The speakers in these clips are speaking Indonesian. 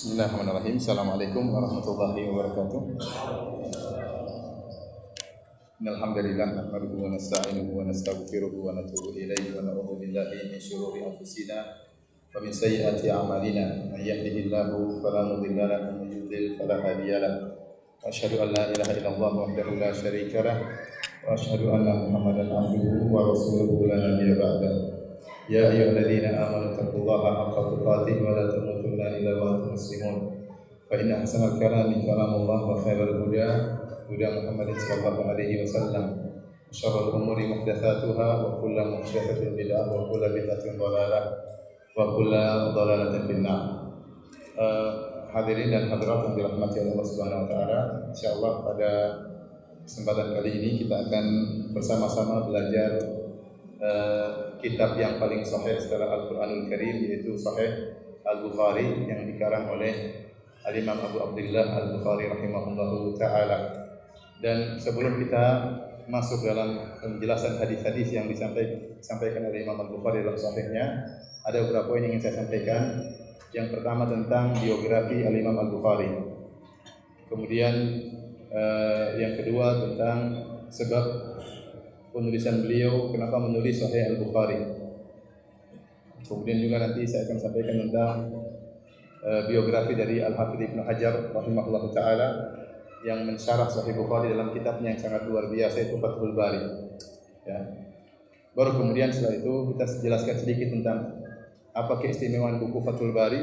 Bismillahirrahmanirrahim. Assalamualaikum warahmatullahi wabarakatuh. Innal hamdalillah nahmaduhu wa nasta'inuhu wa nastaghfiruhu wa natubu ilaihi wa na'udzu billahi min shururi anfusina wa min sayyiati a'malina. May yahdihillahu fala mudilla lahu wa may yudlil fala hadiya lahu. Wa asyhadu an la ilaha illallah wahdahu la syarika lah wa asyhadu anna Muhammadan abduhu wa rasuluhu la nabiyya ba'dahu. Ya ayyuhalladzina amanu taqullaha haqqa tuqatih wa la tamutunna illa wa antum muslimun. Fa inna ahsanal kalami kalamullah wa khairal huda Muhammadin sallallahu alaihi wasallam. Syarrul umuri muhdatsatuha wa kullu muhdatsatin bid'ah wa kullu bid'atin dhalalah wa kullu dhalalatin finnar. Hadirin dan hadirat yang dirahmati Allah Subhanahu wa taala, insyaallah pada kesempatan kali ini kita akan bersama-sama belajar kitab yang paling sahih setelah Al-Quranul Karim, yaitu Sahih Al-Bukhari yang dikarang oleh Al-Imam Abu Abdullah Al-Bukhari rahimahullahu ta'ala. Dan sebelum kita masuk dalam penjelasan hadis-hadis yang disampaikan oleh Imam Al-Bukhari dalam sahihnya, ada beberapa poin yang ingin saya sampaikan. Yang pertama tentang biografi Al-Imam Al-Bukhari. Kemudian yang kedua tentang sebab penulisan beliau, kenapa menulis Sahih Al-Bukhari. Kemudian juga nanti saya akan sampaikan tentang biografi dari Al-Hafidz Ibnu Hajar rahimahullahu taala yang mensyarah Sahih Bukhari dalam kitabnya yang sangat luar biasa, itu Fathul Bari. Ya. Baru kemudian setelah itu kita jelaskan sedikit tentang apa keistimewaan buku Fathul Bari.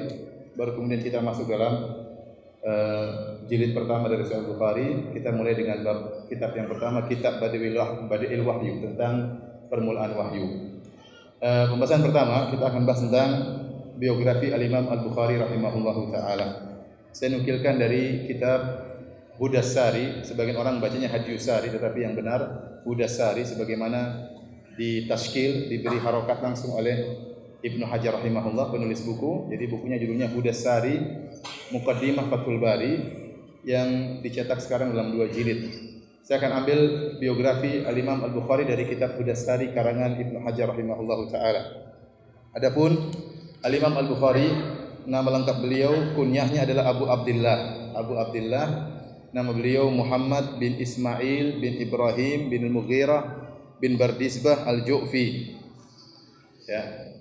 Baru kemudian kita masuk dalam jilid pertama dari Sahih Bukhari. Kita mulai dengan bab kitab yang pertama, kitab Badi'il Wahyu, tentang permulaan wahyu. Pembahasan pertama kita akan bahas tentang biografi Al-Imam Al-Bukhari rahimahullahu taala. Saya nukilkan dari kitab Hudassari, sebagian orang bacanya Hadyusari tetapi yang benar Hudassari, sebagaimana ditashkil, diberi harokat langsung oleh Ibnu Hajar rahimahullah, penulis buku. Jadi bukunya judulnya Hudassari Muqaddimah Fathul Bari yang dicetak sekarang dalam 2 jilid. Saya akan ambil biografi Al-Imam Al-Bukhari dari kitab Hudassari karangan Ibnu Hajar rahimahullahu taala. Adapun Al-Imam Al-Bukhari, nama lengkap beliau, kunyahnya adalah Abu Abdullah. Abu Abdullah, nama beliau Muhammad bin Ismail bin Ibrahim bin Al-Mughirah bin Bardizbah Al-Ju'fi. Ya.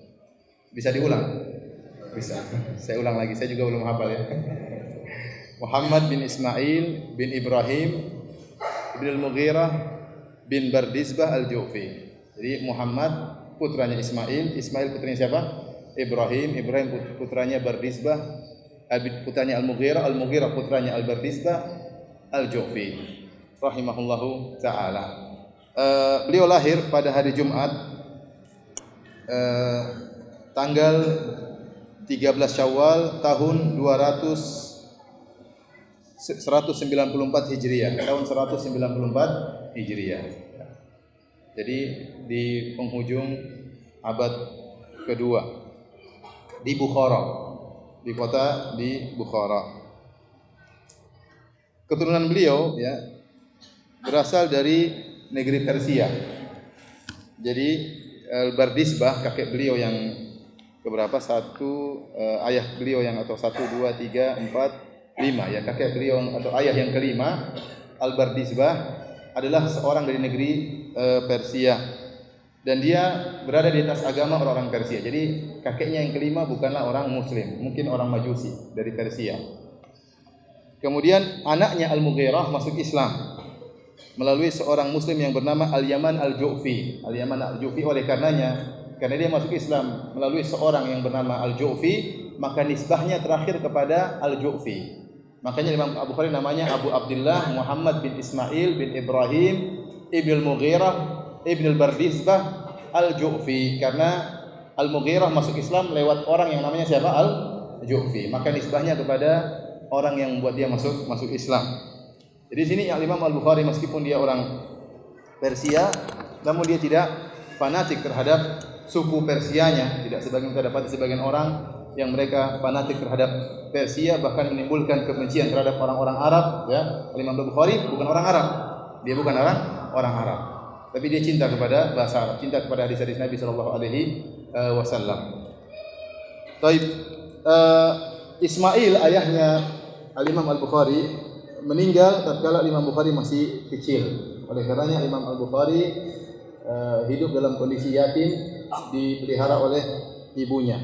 Bisa diulang? Bisa. Saya ulang lagi, saya juga belum hafal ya. Muhammad bin Ismail bin Ibrahim bin Al-Mughirah bin Bardizbah Al-Ju'fi. Jadi Muhammad putranya Ismail, Ismail putranya siapa? Ibrahim putranya Bardizbah, putranya Al-Mughirah, Al-Mughirah putranya Al-Bardizbah Al-Ju'fi rahimahullahu ta'ala. Beliau lahir pada hari Jumat tanggal 13 Syawal tahun 194 Hijriah, tahun 194 Hijriah. Jadi di penghujung abad kedua di Bukhara, di kota di Bukhara. Keturunan beliau ya berasal dari negeri Persia. Jadi Al-Bardizbah, kakek beliau yang keberapa? Ayah beliau yang atau 1, 2, 3, 4, 5 ya, kakek beliau atau ayah yang kelima, Al-Bardizbah adalah seorang dari negeri Persia, dan dia berada di atas agama orang-orang Persia. Jadi kakeknya yang kelima bukanlah orang Muslim, mungkin orang Majusi dari Persia. Kemudian anaknya Al-Mughirah masuk Islam melalui seorang Muslim yang bernama Al-Yaman Al-Ju'fi. Al-Yaman Al-Ju'fi, oleh karena dia masuk Islam melalui seorang yang bernama Al-Ju'fi, maka nisbahnya terakhir kepada Al-Ju'fi. Makanya Imam Abu Bukhari namanya Abu Abdullah Muhammad bin Ismail bin Ibrahim ibn Al-Mughirah ibn Al-Bardizbah Al-Ju'fi, karena Al-Mughirah masuk Islam lewat orang yang namanya siapa? Al-Ju'fi. Maka nisbahnya kepada orang yang membuat dia masuk Islam. Jadi sini Imam Al-Bukhari meskipun dia orang Persia, namun dia tidak fanatik terhadap suku Persianya. Tidak sebagaimana kita dapati sebagian orang yang mereka fanatik terhadap Persia, bahkan menimbulkan kebencian terhadap orang-orang Arab. Ya, Imam Al-Bukhari bukan orang Arab, dia bukan orang Arab, tapi dia cinta kepada bahasa Arab, cinta kepada hadis-hadis Nabi Sallallahu Alaihi Wasallam. Taib. Ismail ayahnya Al-Imam Al-Bukhari meninggal tatkala Imam Bukhari masih kecil. Oleh karenanya Imam Al-Bukhari hidup dalam kondisi yatim, dipelihara oleh ibunya.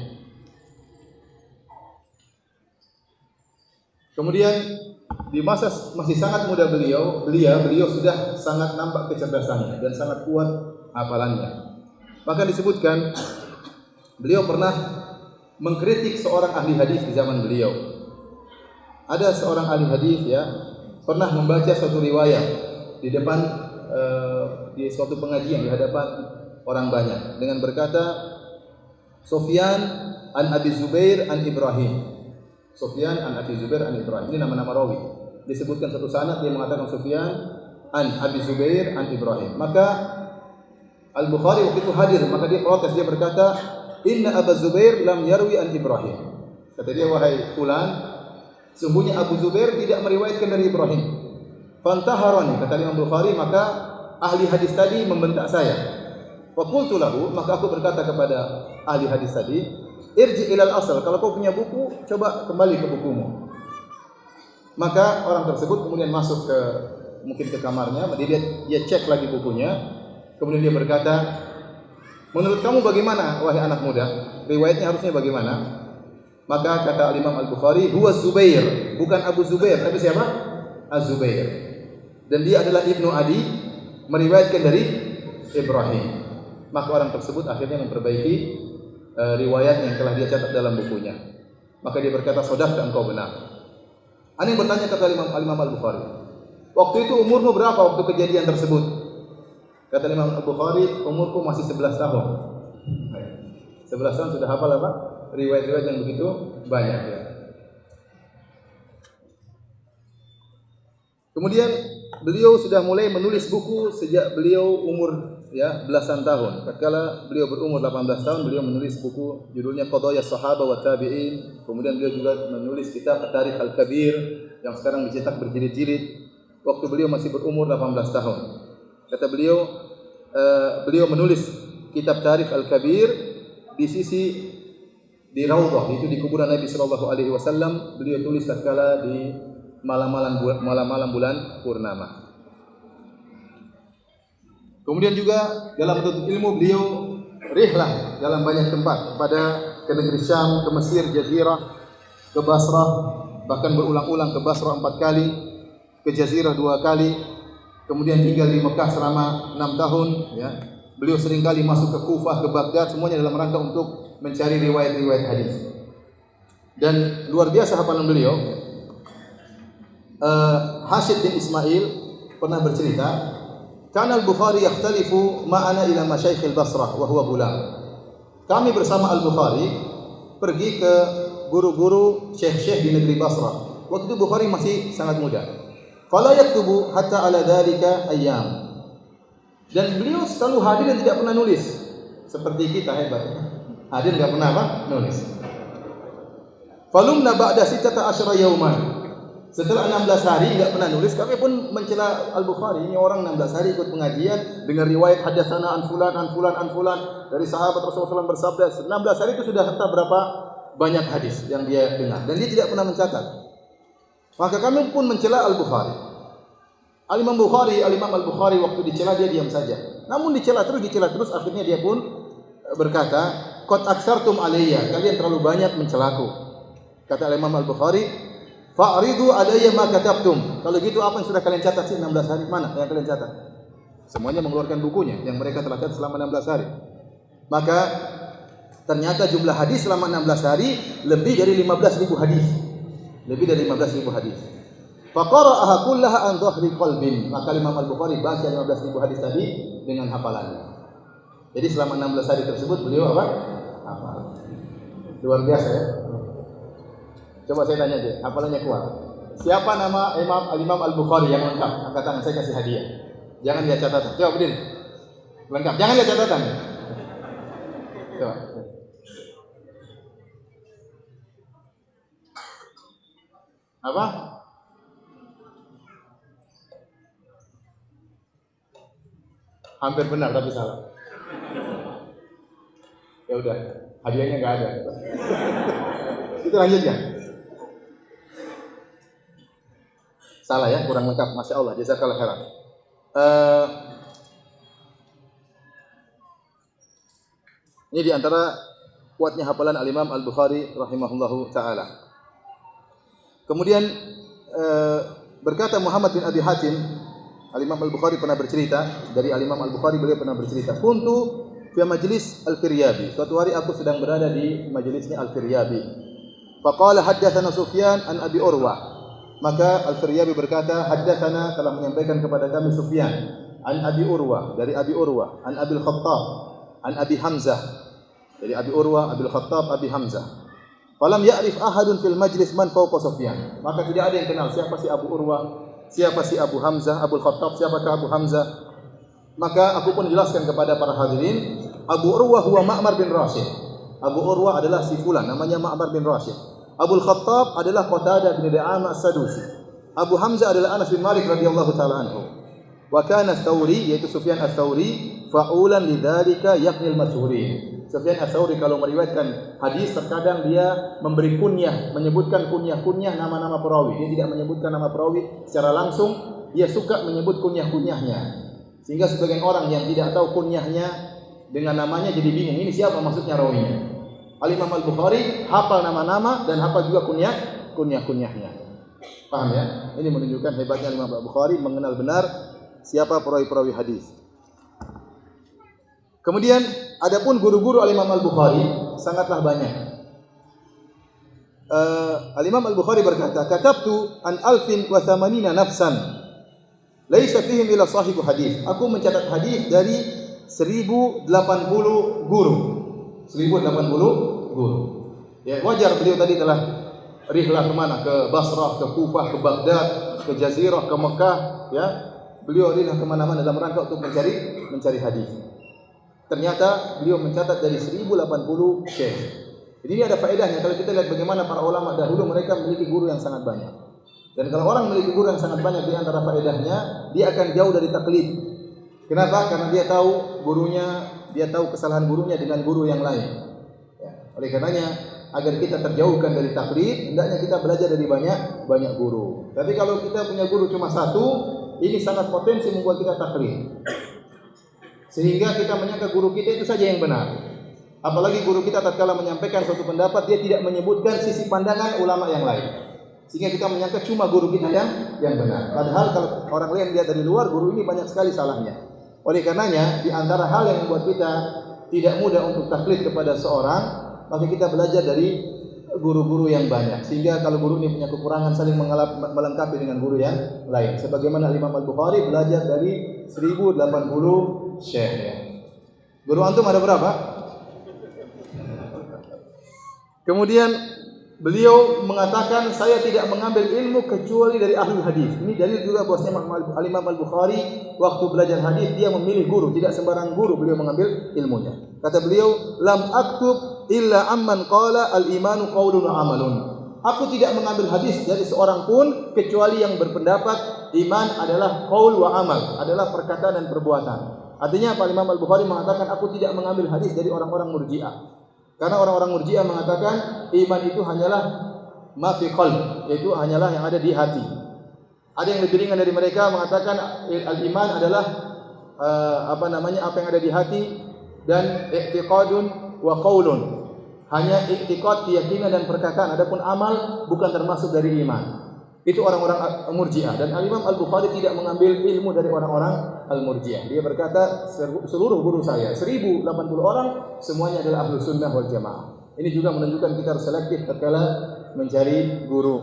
Kemudian di masa masih sangat muda beliau sudah sangat nampak kecerdasannya dan sangat kuat hafalannya. Maka disebutkan beliau pernah mengkritik seorang ahli hadis di zaman beliau. Ada seorang ahli hadis pernah membaca suatu riwayat di depan di suatu pengajian di hadapan orang banyak dengan berkata Sufyan an Abi Zubair an Ibrahim. Sufyan an Abi Zubair an Ibrahim. Ini nama-nama rawi. Disebutkan satu sanad dia mengatakan Sufyan an Abi Zubair an Ibrahim. Maka Al-Bukhari waktu itu hadir, maka dia protes, dia berkata, "Inna Abu Zubair lam yarwi an Ibrahim." Kata dia, wahai fulan, sungguhnya Abu Zubair tidak meriwayatkan dari Ibrahim. Fantaharani, kata Imam Bukhari, maka ahli hadis tadi membentak saya. Faqultu lahu, maka aku berkata kepada ahli hadis tadi, "Irji ilal asal, kalau kau punya buku, coba kembali ke bukumu." Maka orang tersebut kemudian masuk ke kamarnya, dia cek lagi bukunya. Kemudian dia berkata, "Menurut kamu bagaimana, wahai anak muda? Riwayatnya harusnya bagaimana?" Maka kata Imam Al-Bukhari, "Huwa Zubair." Bukan Abu Zubair, tapi siapa? Az-Zubair. Dan dia adalah Ibnu Adi, meriwayatkan dari Ibrahim. Maka orang tersebut akhirnya memperbaiki riwayat yang telah dia catat dalam bukunya. Maka dia berkata, "Shadaqta, engkau benar." Ana yang bertanya kepada Imam Al-Bukhari, "Waktu itu umurmu berapa waktu kejadian tersebut?" Kata Imam Al-Bukhari, "Umurku masih 11 tahun." 11 tahun sudah hafal apa? Riwayat-riwayat yang begitu banyak ya. Kemudian beliau sudah mulai menulis buku sejak beliau umur belasan tahun. Tatkala beliau berumur 18 tahun, beliau menulis buku judulnya Qadaya Sahabah wa Tabi'in. Kemudian beliau juga menulis kitab At-Tarikh Al-Kabir yang sekarang dicetak berjilid-jilid. Waktu beliau masih berumur 18 tahun. Kata beliau, beliau menulis kitab Tarikh Al-Kabir di Raudhah, itu di kuburan Nabi sallallahu alaihi wasallam. Beliau tulis tatkala di malam-malam bulan purnama. Kemudian juga dalam menuntut ilmu beliau rihlah dalam banyak tempat, ke negeri Syam, ke Mesir, Jazirah, ke Basrah, bahkan berulang-ulang ke Basrah 4 kali, ke Jazirah 2 kali. Kemudian tinggal di Mekah selama 6 tahun ya. Beliau seringkali masuk ke Kufah, ke Baghdad, semuanya dalam rangka untuk mencari riwayat-riwayat hadis. Dan luar biasa hafalan beliau. Hashid bin Ismail pernah bercerita, "Kana Al-Bukhari yakhtalifu ma'ana ila masyayikh al-Basrah wa huwa bulam." Kami bersama Al-Bukhari pergi ke guru-guru syekh-syekh di negeri Basrah. Waktu itu Bukhari masih sangat muda. Fala yaktubu hatta ala dzalika ayyam. Dan beliau selalu hadir dan tidak pernah nulis. Seperti kita hebat. Hadir enggak pernah nulis. Falumna ba'da 16 yauman. Setelah 16 hari enggak pernah nulis, kami pun mencela Al-Bukhari. Ini orang 16 hari ikut pengajian dengan riwayat hadatsana an fulan dari sahabat Rasulullah SAW bersabda. 16 hari itu sudah entah berapa banyak hadis yang dia dengar dan dia tidak pernah mencatat. Maka kami pun mencela Al-Bukhari. Al-Imam Al-Bukhari waktu dicela dia diam saja. Namun dicela terus akhirnya dia pun berkata, "Qad aksartum alayya." Kalian terlalu banyak mencelaku. Kata Imam Al-Bukhari, "Fa'ridu alayya ma katabtum." Kalau gitu apa yang sudah kalian catat sih 16 hari? Mana yang kalian catat? Semuanya mengeluarkan bukunya yang mereka telah catat selama 16 hari. Maka ternyata jumlah hadis selama 16 hari lebih dari 15.000 hadis. Lebih dari 15.000 hadis. Faqara'aha kullaha an dhahri qalbin. Maka Imam Al-Bukhari baca 15.000 hadis tadi dengan hafalannya. Jadi selama 16 hari tersebut beliau apa? Hafal. Luar biasa ya. Coba saya tanya deh, hafalannya kuat. Siapa nama Imam Al-Bukhari yang lengkap? Angkat tangan, saya kasih hadiah. Jangan lihat catatan. Coba berdiri. Lengkap. Jangan lihat catatan. Coba. Apa? Hampir benar tapi salah. Ya udah, hadiahnya nggak ada. Kita lanjut ya. Salah ya, kurang lengkap. Masya Allah, jazakallah khairan. Ini di antara kuatnya hafalan Al-Imam Al-Bukhari rahimahullahu taala. Kemudian berkata Muhammad bin Abi Hatim, Al-Imam Al-Bukhari pernah bercerita, dari Al-Imam Al-Bukhari beliau pernah bercerita, kuntu fi majlis Al-Firyabi. Suatu hari aku sedang berada di majelisnya Al-Firyabi. Faqala haddatsana Sufyan an Abi Urwah. Maka Al-Firyabi berkata, haddatsana, telah menyampaikan kepada kami Sufyan an Abi Urwah, dari Abi Urwah, an Abil Khattab, an Abi Hamzah. Dari Abi Urwah, Abil Khattab, Abi Hamzah. Falam ya'rif ahadun fil majlis man fawqa Sufyan. Maka tidak ada yang kenal siapa si Abu Urwah, siapa si Abu Hamzah, Abul Khattab, siapakah Abu Hamzah. Maka aku pun jelaskan kepada para hadirin, Abu Urwah huwa Ma'mar bin Rashid. Abu Urwah adalah si fulan, namanya Ma'mar bin Rashid. Abul Khattab adalah Qatadah bin Di'amah As-Sadusi. Abu Hamzah adalah Anas bin Malik radhiyallahu taala anhu. Wa kana Ats-Tsauri, yaitu Sufyan Ats-Tsauri, fa'ulan lidzalika yaqnil masyhurin. Sufyan Ats-Tsauri kalau meriwayatkan hadis terkadang dia memberi kunyah, menyebutkan kunyah-kunyah nama-nama perawi. Dia tidak menyebutkan nama perawi secara langsung, dia suka menyebut kunyah-kunyahnya. Sehingga sebagian orang yang tidak tahu kunyahnya dengan namanya jadi bingung, ini siapa maksudnya rawinya. Al-Imam Al-Bukhari hafal nama-nama dan hafal juga kunyah-kunyahnya. Paham ya? Ini menunjukkan hebatnya Imam Al-Bukhari mengenal benar siapa perawi-perawi hadis. Kemudian adapun guru-guru Al-Imam Al-Bukhari sangatlah banyak. Al-Imam Al-Bukhari berkata, "Katabtu an alfin wa thamanina nafsan laisa fihim illa sahibu hadis." Aku mencatat hadis dari 1080 guru. 1080 guru. Ya, wajar beliau tadi telah rihlah kemana? Ke Basrah, ke Kufah, ke Baghdad, ke Jazirah, ke Mekah, ya. Beliau rihlah kemana-mana dalam rangka untuk mencari hadis. Ternyata beliau mencatat dari 1080 syekh. Jadi ini ada faedahnya kalau kita lihat bagaimana para ulama dahulu mereka memiliki guru yang sangat banyak. Dan kalau orang memiliki guru yang sangat banyak, di antara faedahnya dia akan jauh dari taklid. Kenapa? Karena dia tahu gurunya, dia tahu kesalahan gurunya dengan guru yang lain. Ya. Oleh karenanya agar kita terjauhkan dari taklid, hendaknya kita belajar dari banyak guru. Tapi kalau kita punya guru cuma satu, ini sangat potensi membuat kita taklid. Sehingga kita menyangka guru kita itu saja yang benar. Apalagi guru kita tatkala menyampaikan suatu pendapat, dia tidak menyebutkan sisi pandangan ulama yang lain. Sehingga kita menyangka cuma guru kita yang benar. Padahal kalau orang lain lihat dari luar, guru ini banyak sekali salahnya. Oleh karenanya, di antara hal yang membuat kita tidak mudah untuk taklid kepada seorang, maka kita belajar dari guru-guru yang banyak. Sehingga kalau guru ini punya kekurangan, saling melengkapi dengan guru yang lain. Sebagaimana Imam Al-Bukhari belajar dari 1080 syekh. Guru antum ada berapa? Kemudian beliau mengatakan, saya tidak mengambil ilmu kecuali dari ahli hadis. Ini dalil juga bahwasanya Al-Imam Al-Bukhari waktu belajar hadis dia memilih guru, tidak sembarang guru beliau mengambil ilmunya. Kata beliau, lam aktub illa amman qala al-imanu qaulun wa amalun. Aku tidak mengambil hadis dari seorang pun kecuali yang berpendapat iman adalah qaul wa amal, adalah perkataan dan perbuatan. Artinya apa? Imam Al-Bukhari mengatakan aku tidak mengambil hadis dari orang-orang Murji'ah. Karena orang-orang Murji'ah mengatakan iman itu hanyalah ma fi qalb, yaitu hanyalah yang ada di hati. Ada yang lebih ringan dari mereka mengatakan al-iman adalah apa yang ada di hati, dan i'tiqadun wa qaulun. Hanya i'tiqad, keyakinan dan perkataan. Adapun amal bukan termasuk dari iman. Itu orang-orang Murji'ah, dan Al-Imam Al-Bukhari tidak mengambil ilmu dari orang-orang Al-Murji'ah. Dia berkata, seluruh guru saya 1080 orang semuanya adalah ahlu sunnah wal jamaah. Ini juga menunjukkan kita harus selektif tatkala mencari guru.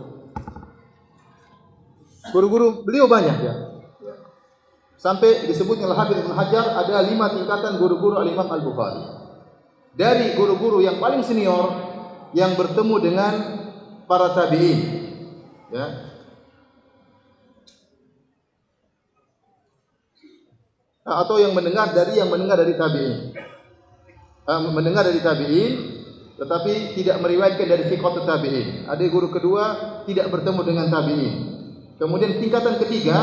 Guru-guru beliau banyak ya. Sampai disebutnya Al-Hafidz Ibnu Hajar ada 5 tingkatan guru-guru Al-Imam Al-Bukhari. Dari guru-guru yang paling senior yang bertemu dengan para tabi'in, ya. Atau yang mendengar dari tabi'in. Mendengar dari tabi'in tetapi tidak meriwayatkan dari thiqat tabi'in. Ada guru kedua tidak bertemu dengan tabi'in. Kemudian tingkatan ketiga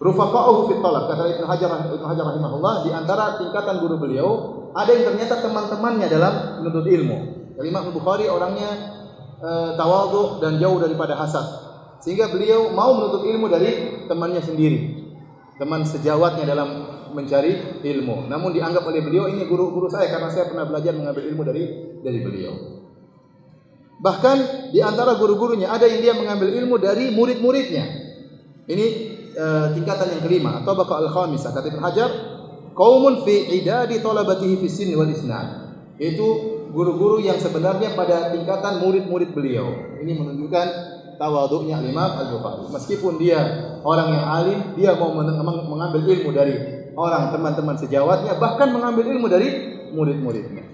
rufaqa'uhu fit talab. Kata Ibnu Hajar rahimahullah, di antara tingkatan guru beliau ada yang ternyata teman-temannya dalam menuntut ilmu. Imam Bukhari orangnya tawadhu dan jauh daripada hasad. Sehingga beliau mau menuntut ilmu dari temannya sendiri, teman sejawatnya dalam mencari ilmu. Namun dianggap oleh beliau ini guru saya karena saya pernah belajar mengambil ilmu dari beliau. Bahkan di antara guru-gurunya ada yang dia mengambil ilmu dari murid-muridnya. Ini tingkatan yang kelima atau tabaqah al-khamisah. Kata Ibnu Hajar, qaumun fi idadi talabatihi fi sinni wal isnad. Itu guru-guru yang sebenarnya pada tingkatan murid-murid beliau. Ini menunjukkan tawadhu'nya Imam Al-Bukhari. Meskipun dia orang yang alim, dia mau mengambil ilmu dari orang teman-teman sejawatnya, bahkan mengambil ilmu dari murid-muridnya.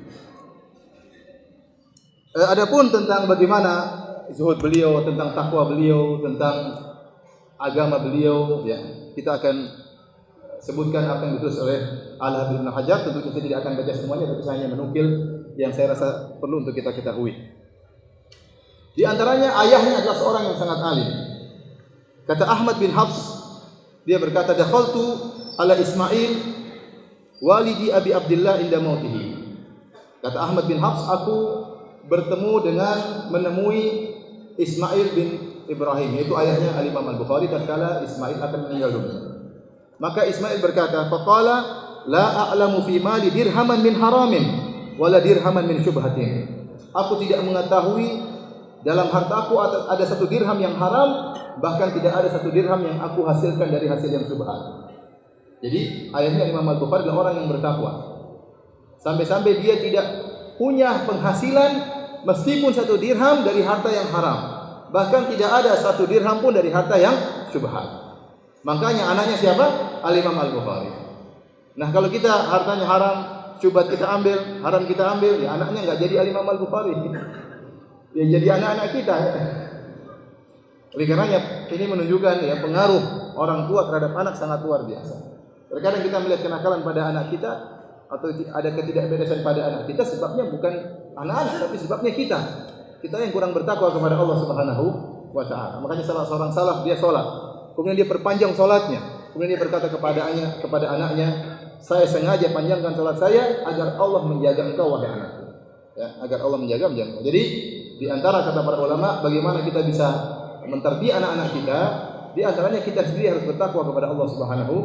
Adapun tentang bagaimana zuhud beliau, tentang takwa beliau, tentang agama beliau, ya, kita akan sebutkan apa yang ditulis oleh Al-Hafiz Ibnu Hajar. Tentunya saya tidak akan baca semuanya, tapi saya hanya menukil yang saya rasa perlu untuk kita ketahui. Di antaranya ayahnya adalah seorang yang sangat alim. Kata Ahmad bin Hafs, dia berkata, dakhaltu ala Ismail walidi Abi Abdullah inda mautihi. Kata Ahmad bin Hafs, aku bertemu dengan menemui Ismail bin Ibrahim, yaitu ayahnya Al-Imam Al-Bukhari tatkala Ismail akan meninggal dunia. Maka Ismail berkata, faqala la a'lamu fi mali dirhaman min haramin wala dirhaman min syubhatin. Aku tidak mengetahui dalam hartaku ada satu dirham yang haram, bahkan tidak ada satu dirham yang aku hasilkan dari hasil yang syubhat. Jadi ayahnya Imam Al-Bukhari adalah orang yang bertakwa. Sampai-sampai dia tidak punya penghasilan meskipun satu dirham dari harta yang haram. Bahkan tidak ada satu dirham pun dari harta yang syubhat. Makanya anaknya siapa? Al-Imam Al-Bukhari. Nah, kalau kita hartanya haram, syubhat kita ambil, haram kita ambil, ya anaknya enggak jadi Al-Imam Al-Bukhari. Ya jadi anak-anak kita. Oleh karenanya ini menunjukkan ya pengaruh orang tua terhadap anak sangat luar biasa. Terkadang kita melihat kenakalan pada anak kita atau ada ketidakberesan pada anak kita, sebabnya bukan anak-anak tapi sebabnya kita. Kita yang kurang bertakwa kepada Allah Subhanahu wa taala. Makanya salah seorang salaf dia salat, kemudian dia perpanjang salatnya, kemudian dia berkata kepada anaknya, saya sengaja panjangkan salat saya agar Allah menjaga engkau wahai anakku. Ya, agar Allah menjaga. Jadi di antara kata para ulama bagaimana kita bisa menterbiah anak-anak kita, di antaranya kita sendiri harus bertakwa kepada Allah Subhanahu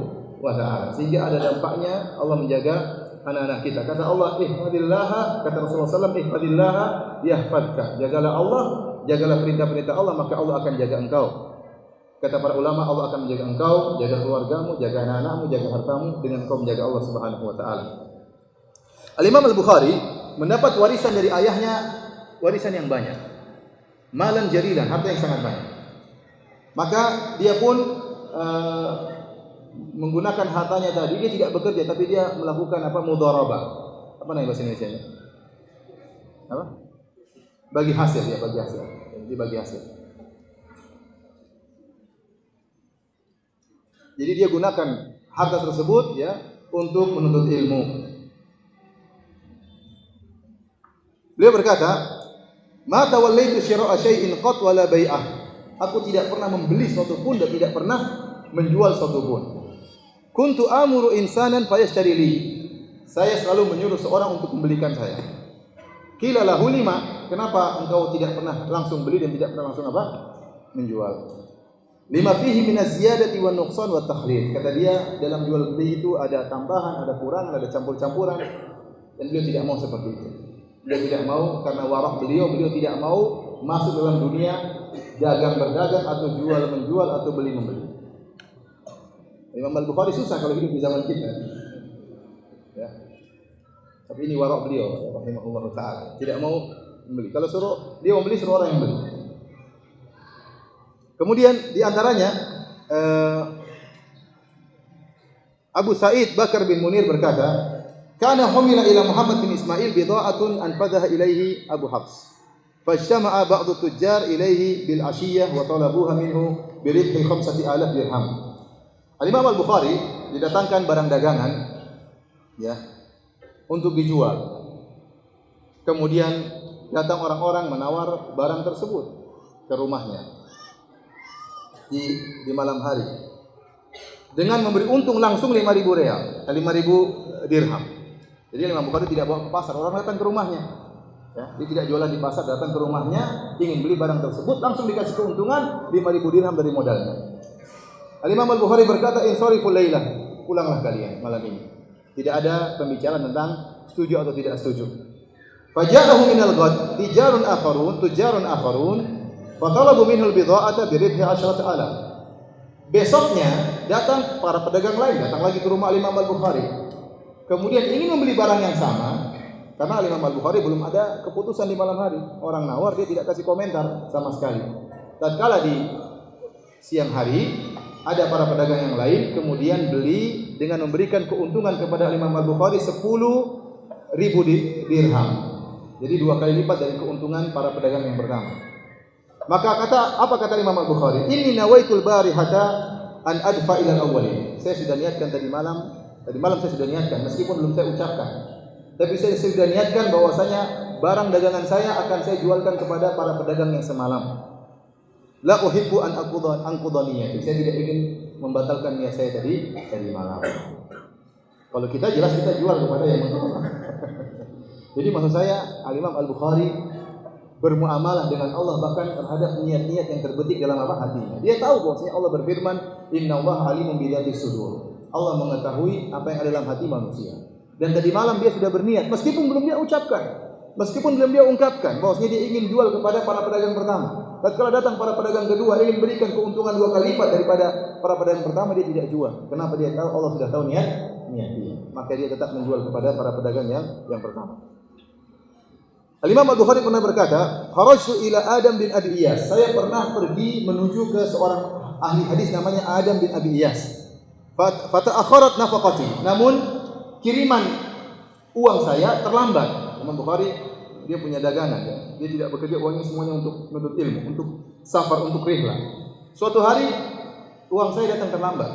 wa taala sehingga ada dampaknya Allah menjaga anak-anak kita. Kata Allah, ihfadillaha, kata Rasulullah SAW, ihfadillaha yahfadka. Jagalah Allah, jagalah perintah-perintah Allah, maka Allah akan jaga engkau. Kata para ulama, Allah akan menjaga engkau, jaga keluargamu, jaga anak-anakmu, jaga hartamu dengan engkau menjaga Allah Subhanahu wa taala. Al-Imam Al-Bukhari mendapat warisan dari ayahnya, warisan yang banyak. Malan jarilan, harta yang sangat banyak. Maka dia pun menggunakan hartanya tadi, dia tidak bekerja tapi dia melakukan mudharabah. Apa namanya bahasa Indonesianya? Apa? Bagi hasil ya, bagi hasil. Dibagi hasil. Jadi dia gunakan harta tersebut ya untuk menuntut ilmu. Beliau berkata, "Ma tawallaitu syira'a syai'in qat wala bai'ah." Aku tidak pernah membeli sesuatu pun dan tidak pernah menjual sesuatu pun. Kuntu amuru insanan fayashtari li. Saya selalu menyuruh seorang untuk membelikan saya. Qila lahu lima, kenapa engkau tidak pernah langsung beli dan tidak pernah langsung menjual? Lima fihi min az-ziyadati wan nuqsan wa takhlid. Kata dia, dalam jual beli itu ada tambahan, ada kurangan, ada campur-campuran, dan beliau tidak mau seperti itu. Beliau tidak mau karena warak beliau tidak mau masuk dalam dunia dagang berdagang atau jual menjual atau beli membeli. Imam Al-Bukhari susah kalau hidup di zaman kita. Ya. Tapi ini warak beliau rahimahullah taala. Tidak mau membeli. Kalau suruh dia membeli, suruh orang yang beli. Kemudian di antaranya Abu Sa'id Bakar bin Munir berkata, "Kana humila ila Muhammad bin Ismail bida'atun anfadaha ilaihi Abu Hafs. Fajtama'a ba'du tujjar ilaihi bil 'ashiyyah wa talabuha minhu bi ribhi 5,000 dirham." Al-Imam Al-Bukhari didatangkan barang dagangan ya untuk dijual. Kemudian datang orang-orang menawar barang tersebut ke rumahnya di malam hari dengan memberi untung langsung 5.000 real, 5.000 dirham. Jadi Imam Bukhari tidak bawa ke pasar, orang datang ke rumahnya. Ya, dia tidak jualan di pasar, datang ke rumahnya, ingin beli barang tersebut, langsung dikasih keuntungan 5.000 dirham dari modalnya. Al-Imam Al-Bukhari berkata, "Inshariful lailah." Pulanglah kalian malam ini. Tidak ada pembicaraan tentang setuju atau tidak setuju. Faja'ahu minal ghad tujarun akharun, fatalabu minhu al-bidha'ata bi ribhi 10,000. Besoknya datang para pedagang lain, datang lagi ke rumah Imam Al-Bukhari. Kemudian ingin membeli barang yang sama, karena Imam Al-Bukhari belum ada keputusan di malam hari. Orang nawar dia tidak kasih komentar sama sekali. Tatkala di siang hari ada para pedagang yang lain kemudian beli dengan memberikan keuntungan kepada Imam Al-Bukhari 10.000 dirham. Jadi 2 kali lipat dari keuntungan para pedagang yang pertama. Maka apa kata Imam Al-Bukhari? Inni nawaitul barihata an adfa ila al-awwalin. Saya sudah niatkan tadi malam saya sudah niatkan meskipun belum saya ucapkan. Tapi saya sudah niatkan bahwasanya barang dagangan saya akan saya jualkan kepada para pedagang yang semalam. La uhibbu an anqudha niyyati. Saya tidak ingin membatalkan niat saya tadi malam. Kalau kita jelas kita jual kepada yang menolak. Jadi maksud saya Al-Imam Al-Bukhari bermuamalah dengan Allah bahkan terhadap niat-niat yang terbetik dalam hatinya. Dia tahu bahwasanya Allah berfirman, "Innallaha alimun bidzatis sudur." Allah mengetahui apa yang ada dalam hati manusia. Dan tadi malam dia sudah berniat meskipun belum dia ucapkan, meskipun belum dia ungkapkan bahwasanya dia ingin jual kepada para pedagang pertama. Tatkala datang para pedagang kedua ingin berikan keuntungan 2 kali lipat daripada para pedagang pertama, dia tidak jual. Kenapa? Dia tahu Allah sudah tahu niat dia. Maka dia tetap menjual kepada para pedagang yang pertama. Al-Imam Al-Bukhari pernah berkata, "Kharajtu ila Adam bin Abi Iyas." Saya pernah pergi menuju ke seorang ahli hadis namanya Adam bin Abi Iyas. Fata'akharat nafaqati. Namun kiriman uang saya terlambat. Imam Bukhari dia punya dagangan ya. Dia tidak bekerja uangnya semuanya untuk menuntut ilmu, untuk safar, untuk rihlah. Suatu hari uang saya datang terlambat.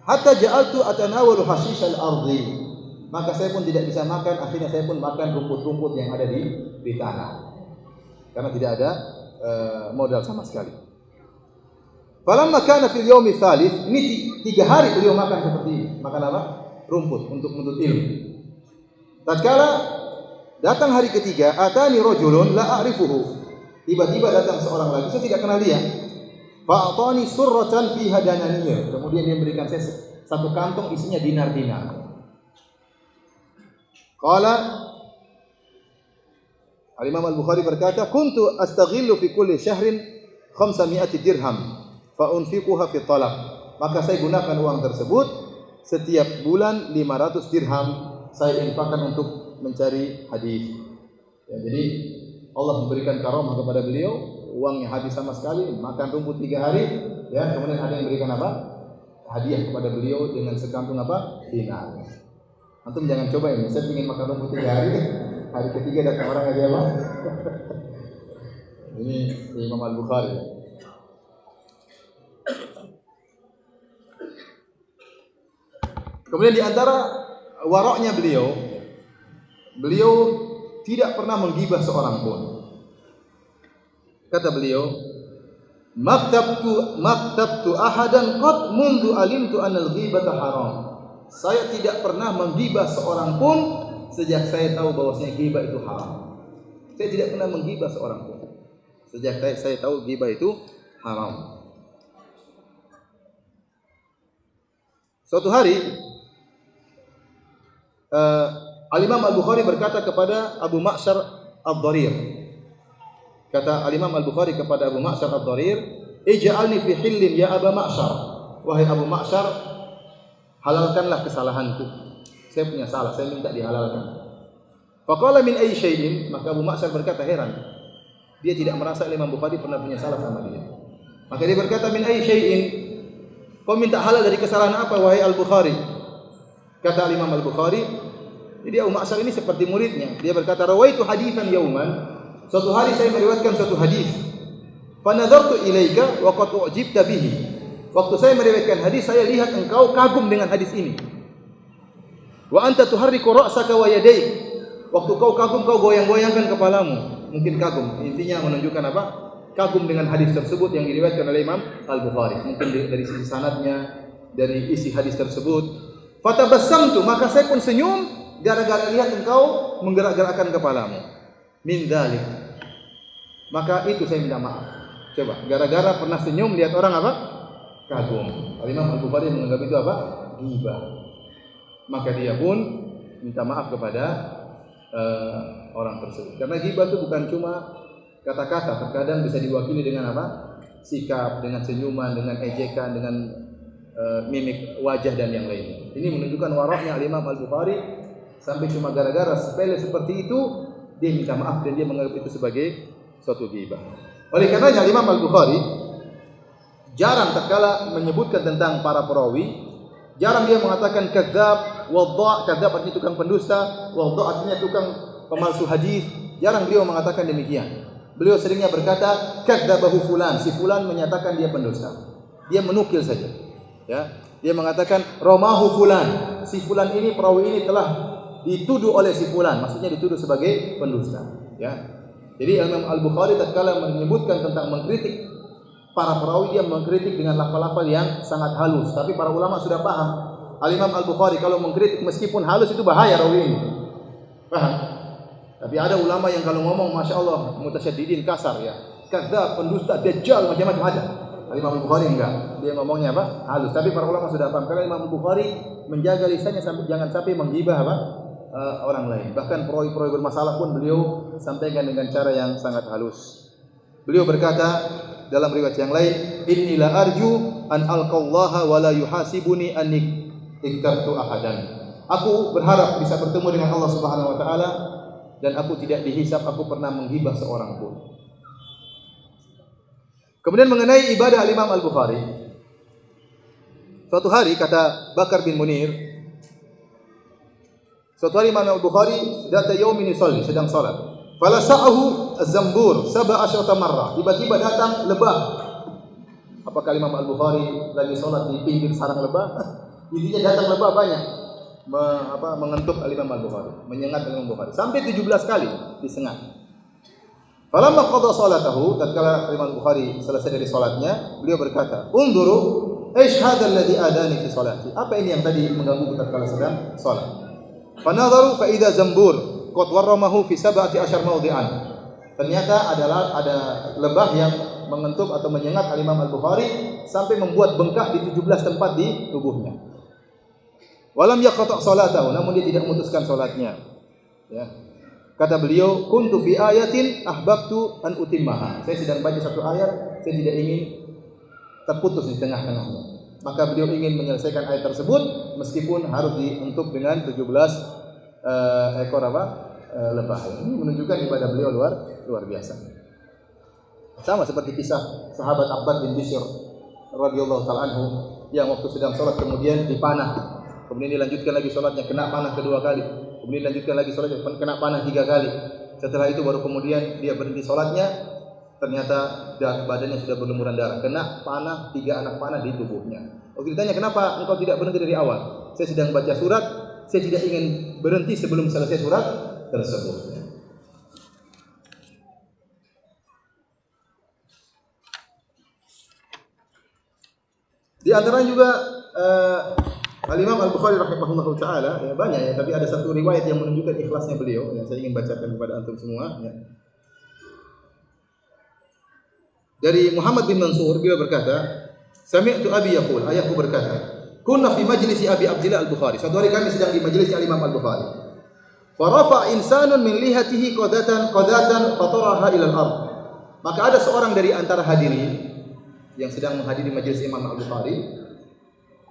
Hatta ja'altu atanawalu hashish al-ardi. Maka saya pun tidak bisa makan, akhirnya saya pun makan rumput-rumput yang ada di tanah. Karena tidak ada modal sama sekali. Falamma kana fil yaumi tsalits, ini 3 hari beliau makan seperti ini. Makan apa? Rumput untuk menuntut ilmu. Tatkala datang hari ketiga, atani rajulun la a'rifuhu. Tiba-tiba datang seorang lagi, saya tidak kenal dia. Fa'atani surratan fiha dananir. Kemudian dia memberikan saya 1 kantong isinya dinar-dinar. Qala Al-Imam Al-Bukhari berkata, "Kuntu astaghillu fi kulli syahrin 500 dirham fa unfiquha fi talab." Maka saya gunakan uang tersebut setiap bulan 500 dirham saya infakkan untuk mencari hadis. Ya, jadi Allah memberikan karamah kepada beliau, uangnya habis sama sekali, makan rumput 3 hari, ya, kemudian ada yang memberikan apa? Hadiah kepada beliau dengan sekantung apa? Dinar. Antum jangan coba ini, saya ingin makan rumput 3 hari, hari ketiga datang orang aja apa? Ini Imam Al-Bukhari. Kemudian di antara waroknya beliau tidak pernah menggibah seorang pun. Kata beliau, "Maktabtu ahadan qad mundu alimtu anal ghibata haram." Saya tidak pernah menggibah seorang pun sejak saya tahu bahwasanya ghibah itu haram. Saya tidak pernah menggibah seorang pun sejak saya tahu ghibah itu haram. Suatu hari Al-Imam Al-Bukhari berkata kepada Abu Ma'syar Ad-Dharir. Kata Al-Imam Al-Bukhari kepada Abu Ma'syar Ad-Dharir, "Ij'alni fi hillin ya Abu Ma'syar." Wahai Abu Ma'syar, halalkanlah kesalahanku. Saya punya salah, saya minta dihalalkan. Faqala min ayyi syai'in? Maka Abu Ma'syar berkata, heran. Dia tidak merasa Imam Bukhari pernah punya salah sama dia. Maka dia berkata, min ayyi syai'in? Kau minta halal dari kesalahan apa wahai Al-Bukhari? Kata Imam Al-Bukhari, jadi Abu Ma'syar ini seperti muridnya. Dia berkata, "Rawaitu haditsan yauman." Suatu hari saya meriwayatkan suatu hadis. Fa nadartu ilaika wa qad u'jibta bihi. Waktu saya meriwayatkan hadis, saya lihat engkau kagum dengan hadis ini. Wa anta tuharriku ra'saka wa yadayk. Waktu kau kagum, kau goyang-goyangkan kepalamu. Mungkin kagum, intinya menunjukkan apa? Kagum dengan hadis tersebut yang diriwayatkan oleh Imam Al-Bukhari. Mungkin dari sisi sanadnya, dari isi hadis tersebut. Fatabassamtu, maka saya pun senyum gara-gara lihat engkau menggerak-gerakkan kepalamu. min dzalik. Maka itu saya minta maaf. Coba, gara-gara pernah senyum lihat orang apa? Kagum. Al-Imam Al-Bukhari menganggap itu apa? Ghibah. Maka dia pun minta maaf kepada orang tersebut. Karena ghibah itu bukan cuma kata-kata, terkadang bisa diwakili dengan apa? Sikap, dengan senyuman, dengan ejekan, dengan mimik wajah dan yang lainnya. Ini menunjukkan waraknya Al-Imam Al-Bukhari sampai cuma gara-gara sepele seperti itu dia minta maaf dan dia menganggap itu sebagai suatu ghibah. Oleh karenanya Imam Al-Bukhari jarang tatkala menyebutkan tentang para perawi, jarang dia mengatakan kadzdzab, wadha', kadzdzab artinya tukang pendusta, wadha' artinya tukang pemalsu hadis. Jarang beliau mengatakan demikian. Beliau seringnya berkata kadzdzabahu fulan, si fulan menyatakan dia pendusta. Dia menukil saja. Ya, dia mengatakan ramahu fulan, si fulan ini perawi ini telah dituduh oleh si fulan, maksudnya dituduh sebagai pendusta. Ya. Jadi Imam Al-Bukhari tatkala menyebutkan tentang mengkritik para perawi, dia mengkritik dengan lafal-lafal yang sangat halus. Tapi para ulama sudah paham. Al-Imam Al-Bukhari kalau mengkritik meskipun halus itu bahaya rawi ini. Paham? Tapi ada ulama yang kalau ngomong Masya Allah mutasyaddidin, kasar ya. Kadzdzab, pendusta, dajjal, macam-macam ada. Al-Imam Al-Bukhari enggak. Dia ngomongnya apa? Halus. Tapi para ulama sudah paham. Karena Imam Al-Bukhari menjaga lisannya jangan sampai menggibah apa? Orang lain. Bahkan perawi-perawi bermasalah pun beliau sampaikan dengan cara yang sangat halus. Beliau berkata dalam riwayat yang lain, "Inni la arju an alqallaha wa la yuhasibuni anni iktabtu ahadan." Aku berharap bisa bertemu dengan Allah Subhanahu wa taala dan aku tidak dihisab aku pernah menghibah seorang pun. Kemudian mengenai ibadah Imam Al-Bukhari. Suatu hari kata Bakar bin Munir, suatu hari Imam Al-Bukhari data yaumin yusalli, sedang salat. Falasa'ahu az-zambur 17 marrah. Tiba-tiba datang lebah. Apakah Imam Al-Bukhari lagi salat di pinggir sarang lebah? Intinya datang lebah banyak. Mengentuk Imam Al-Bukhari, menyengat Imam Al-Bukhari sampai 17 kali disengat. Falamma qada salatahu, tatkala Imam Al-Bukhari selesai dari salatnya, beliau berkata, "Unzuru, aish hadzal ladzi adani fi salati." Apa ini yang tadi mengganggu tatkala sedang salat? Fanadharu fa idza zambur qad warramahu fi 17 mawdi'an. Ternyata ada lebah yang mengentuk atau menyengat Imam Al-Bukhari sampai membuat bengkak di 17 tempat di tubuhnya. Walam yaqta' salatahu, namun dia tidak memutuskan salatnya. Ya. Kata beliau, kuntu fi ayatin ahbabtu an utimmaha. Saya sedang baca satu ayat, saya tidak ingin terputus di tengah-tengahnya. Maka beliau ingin menyelesaikan ayat tersebut meskipun harus dientuk dengan 17 ekor lebah. Ini menunjukkan ibadah beliau luar biasa. Sama seperti kisah sahabat Abbad bin Bishr radhiyallahu taala anhu yang waktu sedang salat kemudian dipanah. Kemudian dilanjutkan lagi salatnya, kena panah kedua kali. Kemudian dilanjutkan lagi salatnya, kena panah 3 kali. Setelah itu baru kemudian dia berhenti salatnya. Ternyata badannya sudah berlumuran darah, kena panah 3 anak panah di tubuhnya. Waktu ditanya, kenapa engkau tidak berhenti dari awal? Saya sedang baca surat, saya tidak ingin berhenti sebelum selesai surat tersebut. Di antara juga Al-Imam Al-Bukhari rahimahullahu taala, ya banyak ya, tapi ada satu riwayat yang menunjukkan ikhlasnya beliau yang saya ingin bacakan kepada antum semua ya. Dari Muhammad bin Mansur, beliau berkata, "Sami'tu abi yaqul," ayahku berkata, "Kunna fi majlisi Abi Abdillah Al-Bukhari." Suatu hari kami sedang di majelis Imam Al-Bukhari. Fa rafa insanun min lihatihi qadatan fataraha ila al-ard. Maka ada seorang dari antara hadirin yang sedang menghadiri majelis Imam Al-Bukhari,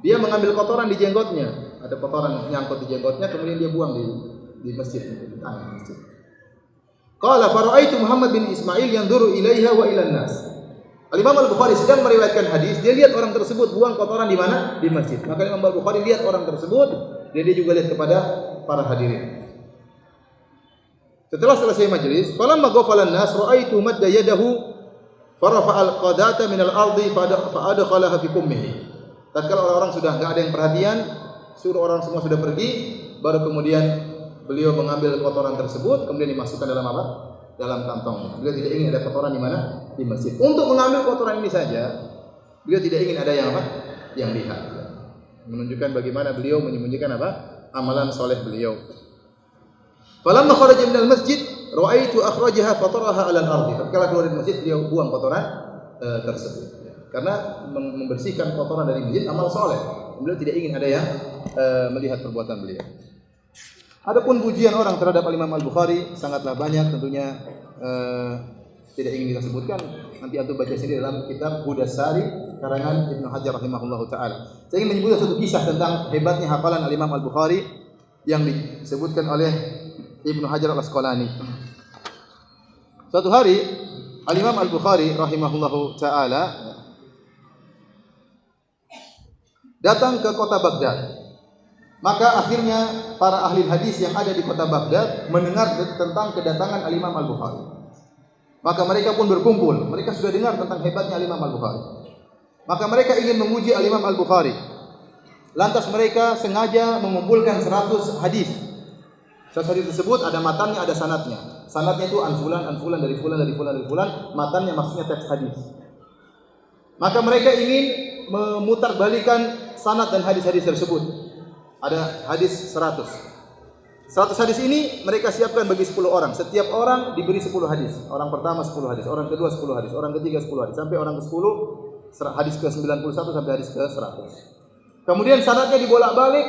dia mengambil kotoran di jenggotnya. Ada kotoran nyangkut di jenggotnya, kemudian dia buang di masjid, di tanah masjid. Qala fara'aitu Muhammad bin Ismail yanzuru ilaiha wa ilan nas. Al-Imam Al-Bukhari sedang meriwayatkan hadis, dia lihat orang tersebut buang kotoran di mana? Di masjid. Maka Imam Al-Bukhari lihat orang tersebut, dia juga lihat kepada para hadirin. Setelah selesai majelis, falamma ghafala an-nas ra'aitu madda yadahu farafa'a al-qadata min al-ardi fa adkhalaha fi kummihi. Tatkala orang-orang sudah enggak ada yang perhatian, suruh orang semua sudah pergi, baru kemudian beliau mengambil kotoran tersebut kemudian dimasukkan dalam apa? Dalam kantongnya. Beliau tidak ingin ada kotoran di mana? Di masjid. Untuk mengambil kotoran ini saja, beliau tidak ingin ada yang apa? Yang lihat. Menunjukkan bagaimana beliau menyembunyikan apa? Amalan soleh beliau. Falamma kharaja minal masjid Ra'aitu akhrajaha fataraha 'ala al-ardi. Tatkala keluar dari masjid beliau buang kotoran tersebut. Karena membersihkan kotoran dari masjid amal soleh. Beliau tidak ingin ada yang melihat perbuatan beliau. Adapun pujian orang terhadap Imam Al-Bukhari sangatlah banyak, tentunya tidak ingin kita sebutkan. Nanti antum baca sendiri dalam kitab Hudasari karangan Ibnu Hajar rahimahullahu taala. Saya ingin menyebutkan satu kisah tentang hebatnya hafalan Imam Al-Bukhari yang disebutkan oleh Ibnu Hajar Al-Asqalani. Suatu hari Imam Al-Bukhari rahimahullahu taala datang ke kota Baghdad. Maka akhirnya para ahli hadis yang ada di kota Baghdad mendengar tentang kedatangan Imam Al-Bukhari. Maka mereka pun berkumpul. Mereka sudah dengar tentang hebatnya Imam Al-Bukhari. Maka mereka ingin menguji Imam Al-Bukhari. Lantas mereka sengaja mengumpulkan 100 hadis. 100 hadis tersebut ada matannya, ada sanadnya. Sanadnya itu an fulan dari fulan. Matannya maksudnya teks hadis. Maka mereka ingin memutarbalikan sanad dan hadis-hadis tersebut. Ada hadis 100. 100 hadis ini mereka siapkan bagi 10 orang. Setiap orang diberi 10 hadis. Orang pertama 10 hadis, orang kedua 10 hadis, orang ketiga 10 hadis, sampai orang ke-10 hadis ke-91 sampai hadis ke-100. Kemudian sanadnya dibolak-balik,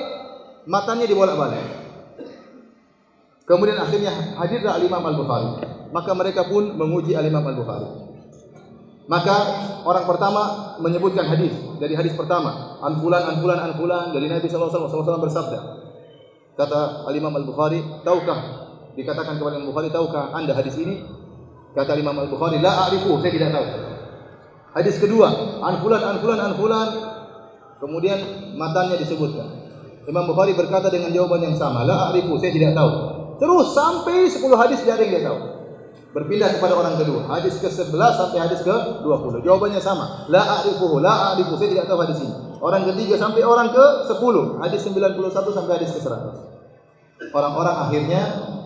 matanya dibolak-balik. Kemudian akhirnya hadirlah Imam Al-Bukhari. Maka mereka pun menguji Imam Al-Bukhari. Maka orang pertama menyebutkan hadis. Dari hadis pertama, an fulan dari Nabi sallallahu alaihi wasallam bersabda. Kata Imam Al-Bukhari, tahukah? Dikatakan kepada Imam Al-Bukhari, tahukah Anda hadis ini? Kata Imam Al-Bukhari, la a'rifu, saya tidak tahu. Hadis kedua, an fulan. Kemudian matanya disebutkan. Imam Bukhari berkata dengan jawaban yang sama, la a'rifu, saya tidak tahu. Terus sampai 10 hadis tidak ada yang dia tahu. Berpindah kepada orang kedua, hadis ke-11 sampai hadis ke-20. Jawabannya sama, la a'rifu, saya tidak tahu hadis ini. Orang ketiga sampai orang ke-10, hadis 91 sampai hadis ke-100. Orang-orang akhirnya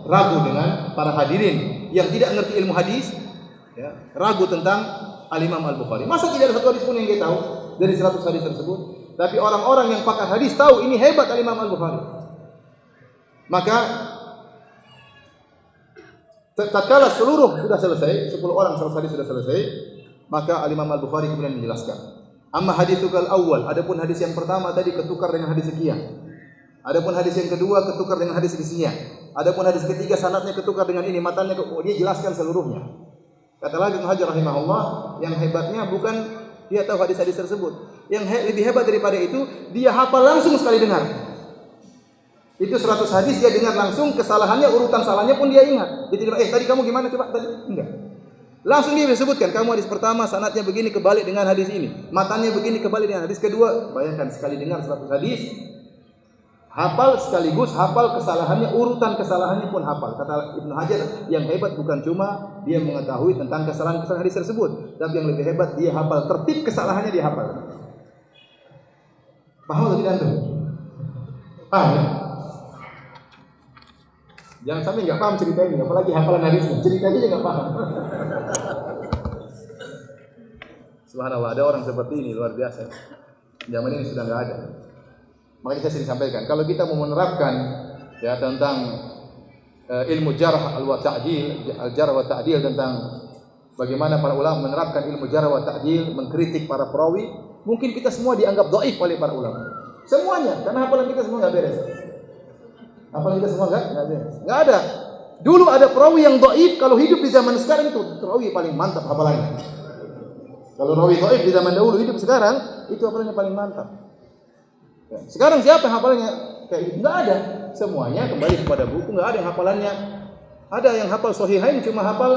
ragu dengan para hadirin yang tidak mengerti ilmu hadis, ya, ragu tentang Al-Imam Al-Bukhari. Masa tidak ada satu hadis pun yang dia tahu dari 100 hadis tersebut? Tapi orang-orang yang pakar hadis tahu ini hebat Al-Imam Al-Bukhari. Maka tatkala seluruh sudah selesai, 10 orang 100 hadis sudah selesai, maka Al-Imam Al-Bukhari kemudian menjelaskan. Amma haditsukal awwal, adapun hadis yang pertama tadi ketukar dengan hadis sekian. Adapun hadis yang kedua ketukar dengan hadis sekian. Adapun hadis ketiga sanadnya ketukar dengan ini, matanya dia jelaskan seluruhnya. Kata lagi Ibnu Hajar rahimahullah, yang hebatnya bukan dia tahu hadis-hadis tersebut. Yang lebih hebat daripada itu, dia hafal langsung sekali dengar. Itu 100 hadis dia dengar langsung, kesalahannya, urutan salahnya pun dia ingat. Dia tidak, tadi kamu gimana coba tadi? Enggak. Langsung dia disebutkan, kamu hadis pertama sanadnya begini kebalik dengan hadis ini. Matanya begini kebalik dengan hadis kedua. Bayangkan sekali dengar 100 hadis, hafal sekaligus hafal kesalahannya, urutan kesalahannya pun hafal. Kata Ibnu Hajar, yang hebat bukan cuma dia mengetahui tentang kesalahan-kesalahan hadis tersebut, tapi yang lebih hebat dia hafal tertib kesalahannya, dia hafal. Paham atau tidak antum? Paham ya? Jangan sampai enggak paham cerita ini, apalagi hafalan hadisnya. Ceritanya aja enggak paham. Subhanallah, ada orang seperti ini luar biasa. Zaman ini sudah enggak ada. Makanya saya sering sampaikan, kalau kita mau menerapkan ya tentang ilmu jarh al-jarh wa ta'dil tentang bagaimana para ulama menerapkan ilmu jarh wa ta'dil, mengkritik para perawi, mungkin kita semua dianggap dhaif oleh para ulama. Semuanya, karena hafalan kita semua enggak beres. Hafalan kita semua enggak beres. Enggak ada. Dulu ada perawi yang dhaif, kalau hidup di zaman sekarang itu perawi paling mantap hafalannya. Kalau rawi dhaif di zaman dahulu, hidup sekarang itu hafalannya paling mantap. Ya. Sekarang siapa yang hafalannya kayak gitu? Enggak ada. Semuanya kembali kepada buku, enggak ada yang hafalannya. Ada yang hafal Sahihain cuma hafal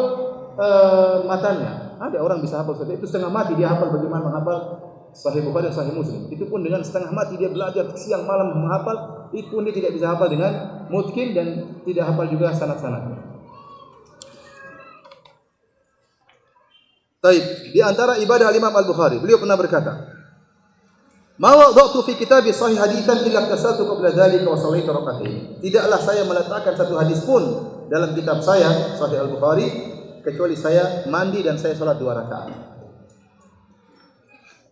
matanya. Ada orang bisa hafal Sahih itu setengah mati dia hafal bagaimana menghafal Sahih Bukhari dan Sahih Muslim. Itu pun dengan setengah mati dia belajar siang malam menghafal, itu pun dia tidak bisa hafal dengan mutqin dan tidak hafal juga sanad-sanadnya. Baik, di antara ibadah Imam Al-Bukhari, beliau pernah berkata, "Ma wada'tu fi kitabi sahih haditsan illa tasaltu qabla dzalika wa sallaitu rak'atayn." Tidaklah saya meletakkan satu hadis pun dalam kitab saya Sahih Al-Bukhari kecuali saya mandi dan saya salat 2 rakaat.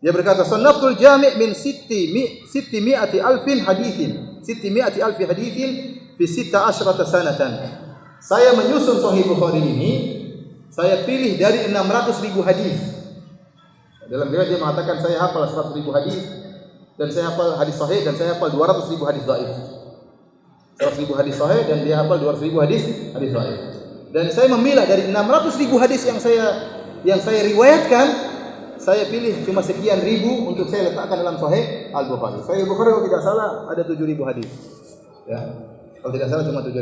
Dia berkata, "Sannaftul jami' min 600,000 haditsin fi 16 sanatan." Saya menyusun Sahih Bukhari ini, saya pilih dari 600.000 hadis. Dalam riwayat dia mengatakan saya hafal 100.000 hadis dan saya hafal hadis sahih dan saya hafal 200.000 hadis dhaif. 100.000 hadis sahih dan dia hafal 200.000 hadis dhaif. Dan saya memilah dari 600.000 hadis yang saya riwayatkan, saya pilih cuma sekian ribu untuk saya letakkan dalam Sahih Al-Bukhari. Sahih Al-Bukhari kalau tidak salah ada 7.000 hadis. Ya. Kalau tidak salah cuma 7.000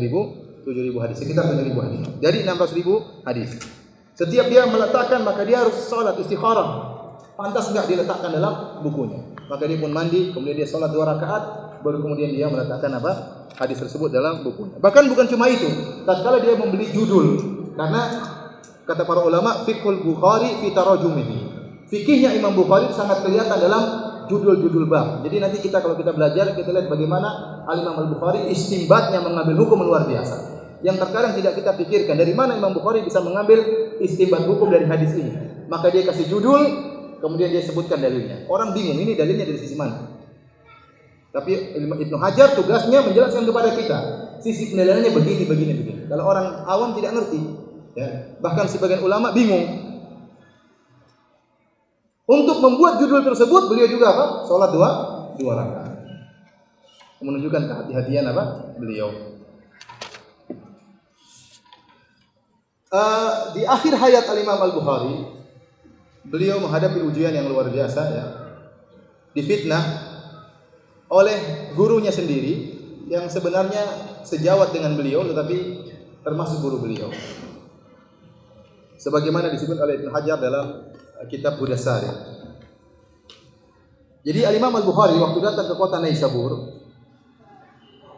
hadis, sekitar 7.000 hadis. Dari 600.000 hadis. Setiap dia meletakkan maka dia harus salat istikharah. Pantas enggak diletakkan dalam bukunya. Maka dia pun mandi, kemudian dia salat 2 rakaat, baru kemudian dia meletakkan hadis tersebut dalam bukunya. Bahkan bukan cuma itu, tatkala dia membeli judul, karena kata para ulama fiqhul Bukhari fi tarajumihi. Fikihnya Imam Bukhari sangat kelihatan dalam judul-judul bab. Jadi nanti kalau kita belajar, kita lihat bagaimana Al-Imam Al-Bukhari istinbatnya mengambil hukum luar biasa. Yang terkadang tidak kita pikirkan, dari mana Imam Bukhari bisa mengambil istinbat hukum dari hadis ini. Maka dia kasih judul, kemudian dia sebutkan dalilnya. Orang bingung, ini dalilnya dari sisi mana? Tapi Ibnu Hajar tugasnya menjelaskan kepada kita, sisi penilaiannya begini. Kalau orang awam tidak ngerti, ya. Bahkan sebagian ulama bingung. Untuk membuat judul tersebut, beliau juga salat 2 rakaat. Menunjukkan kehati-hatian beliau. Di akhir hayat Al-Imam Al-Bukhari, beliau menghadapi ujian yang luar biasa, ya. Difitnah oleh gurunya sendiri yang sebenarnya sejawat dengan beliau tetapi termasuk guru beliau. Sebagaimana disebut oleh Ibnu Hajar dalam kitab Hudasari. Jadi Al-Imam Al-Bukhari waktu datang ke kota Naisabur,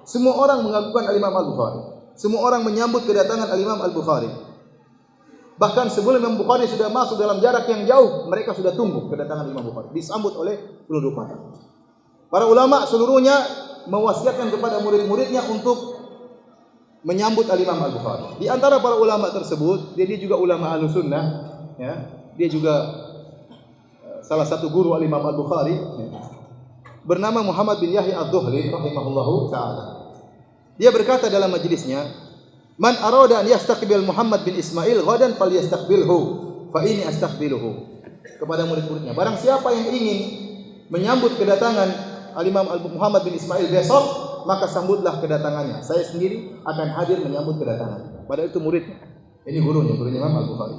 semua orang mengagungkan Al-Imam Al-Bukhari. Semua orang menyambut kedatangan Al-Imam Al-Bukhari. Bahkan sebelum Imam Bukhari sudah masuk dalam jarak yang jauh, mereka sudah tunggu kedatangan Imam Bukhari. Disambut oleh penduduk kota. Para ulama seluruhnya mewasiatkan kepada murid-muridnya untuk menyambut Al-Imam Al-Bukhari. Di antara para ulama tersebut, dia juga ulama Ahlussunnah, ya. Dia juga salah satu guru Al-Imam Al-Bukhari, ya. Bernama Muhammad bin Yahya Ad-Dhuhli rahimahullahu taala. Dia berkata dalam majelisnya, "Man arada an yastaqbil Muhammad bin Ismail ghadan falyastaqbilhu, fa inni astaqbiluhu." Kepada murid-muridnya, barang siapa yang ingin menyambut kedatangan Al-Imam Muhammad bin Ismail besok, maka sambutlah kedatangannya. Saya sendiri akan hadir menyambut kedatangannya. Padahal itu muridnya. Ini gurunya Imam Al-Bukhari.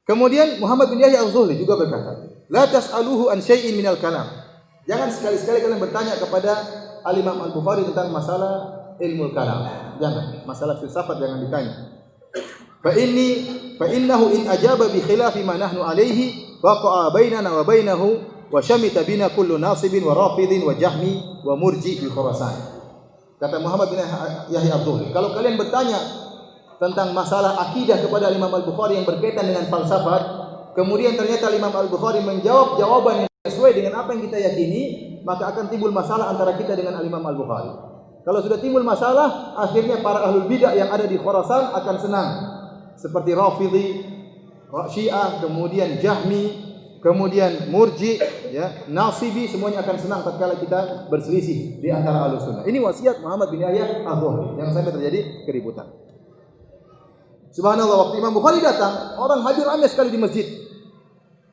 Kemudian Muhammad bin Yahya Az-Zuhli juga berkata, "La tas'aluhu an syai'in minal kalam." Jangan sekali-sekali kalian bertanya kepada Al-Imam Al-Bukhari tentang masalah ilmu kalam. Jangan, masalah filsafat jangan ditanya. Fa innahu in ajaba bi khilafi ma nahnu alaihi waqa'a bainana wa bainahu wa syamita bina kullu nasibin wa rafidin wa jahmi wa murji bi Khurasan. Kata Muhammad bin Yahya Az-Zuhli, kalau kalian bertanya tentang masalah akidah kepada Imam Al-Bukhari yang berkaitan dengan falsafat, kemudian ternyata Imam Al-Bukhari menjawab jawaban yang sesuai dengan apa yang kita yakini, maka akan timbul masalah antara kita dengan Imam Al-Bukhari. Kalau sudah timbul masalah, akhirnya para ahlul bidah yang ada di Khurasan akan senang. Seperti Rafidhi, Syiah, kemudian Jahmi, kemudian Murji, ya, Nasibi, semuanya akan senang tatkala kita berselisih di antara Ahlussunnah. Ini wasiat Muhammad bin Yahya Az-Zuhli yang sampai terjadi keributan. Subhanallah, waktu Imam Bukhari datang, orang hadir ramai sekali di masjid.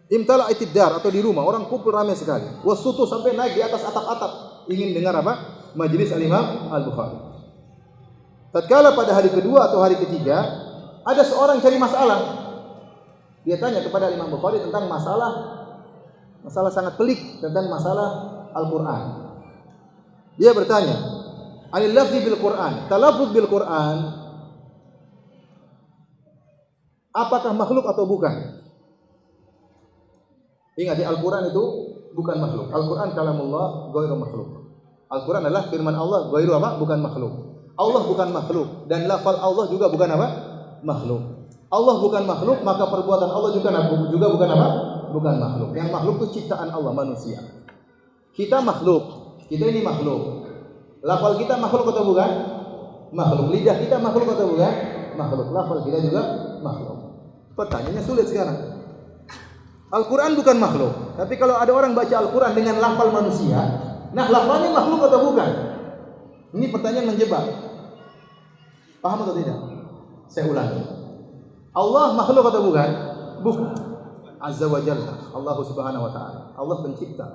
Imtala'atid dar atau di rumah, orang kumpul ramai sekali. Wasutu sampai naik di atas atap-atap ingin dengar majelis Al-Imam Al-Bukhari. Tatkala pada hari kedua atau hari ketiga, ada seorang cari masalah. Dia tanya kepada Imam Bukhari tentang masalah sangat pelik tentang masalah Al-Qur'an. Dia bertanya, "Anil lafzi bil Qur'an, talaffuz bil Qur'an, apakah makhluk atau bukan?" Ingat, Al-Quran itu bukan makhluk. Al-Quran kalamullah ghairu makhluk. Al-Quran adalah firman Allah ghairu bukan makhluk. Allah bukan makhluk dan lafal Allah juga bukan makhluk. Allah bukan makhluk, maka perbuatan Allah juga bukan bukan makhluk. Yang makhluk itu ciptaan Allah, manusia. Kita makhluk. Kita ini makhluk. Lafal kita makhluk atau bukan? Makhluk. Lidah kita makhluk atau bukan? Makhluk. Lafal kita juga makhluk. Pertanyaannya sulit sekarang. Al-Quran bukan makhluk. Tapi kalau ada orang baca Al-Quran dengan lafal manusia, nah lafalnya makhluk atau bukan? Ini pertanyaan menjebak. Paham atau tidak? Saya ulangi. Allah makhluk atau bukan? Bukan. Azza wa Jalla, Allah Subhanahu wa taala. Allah pencipta.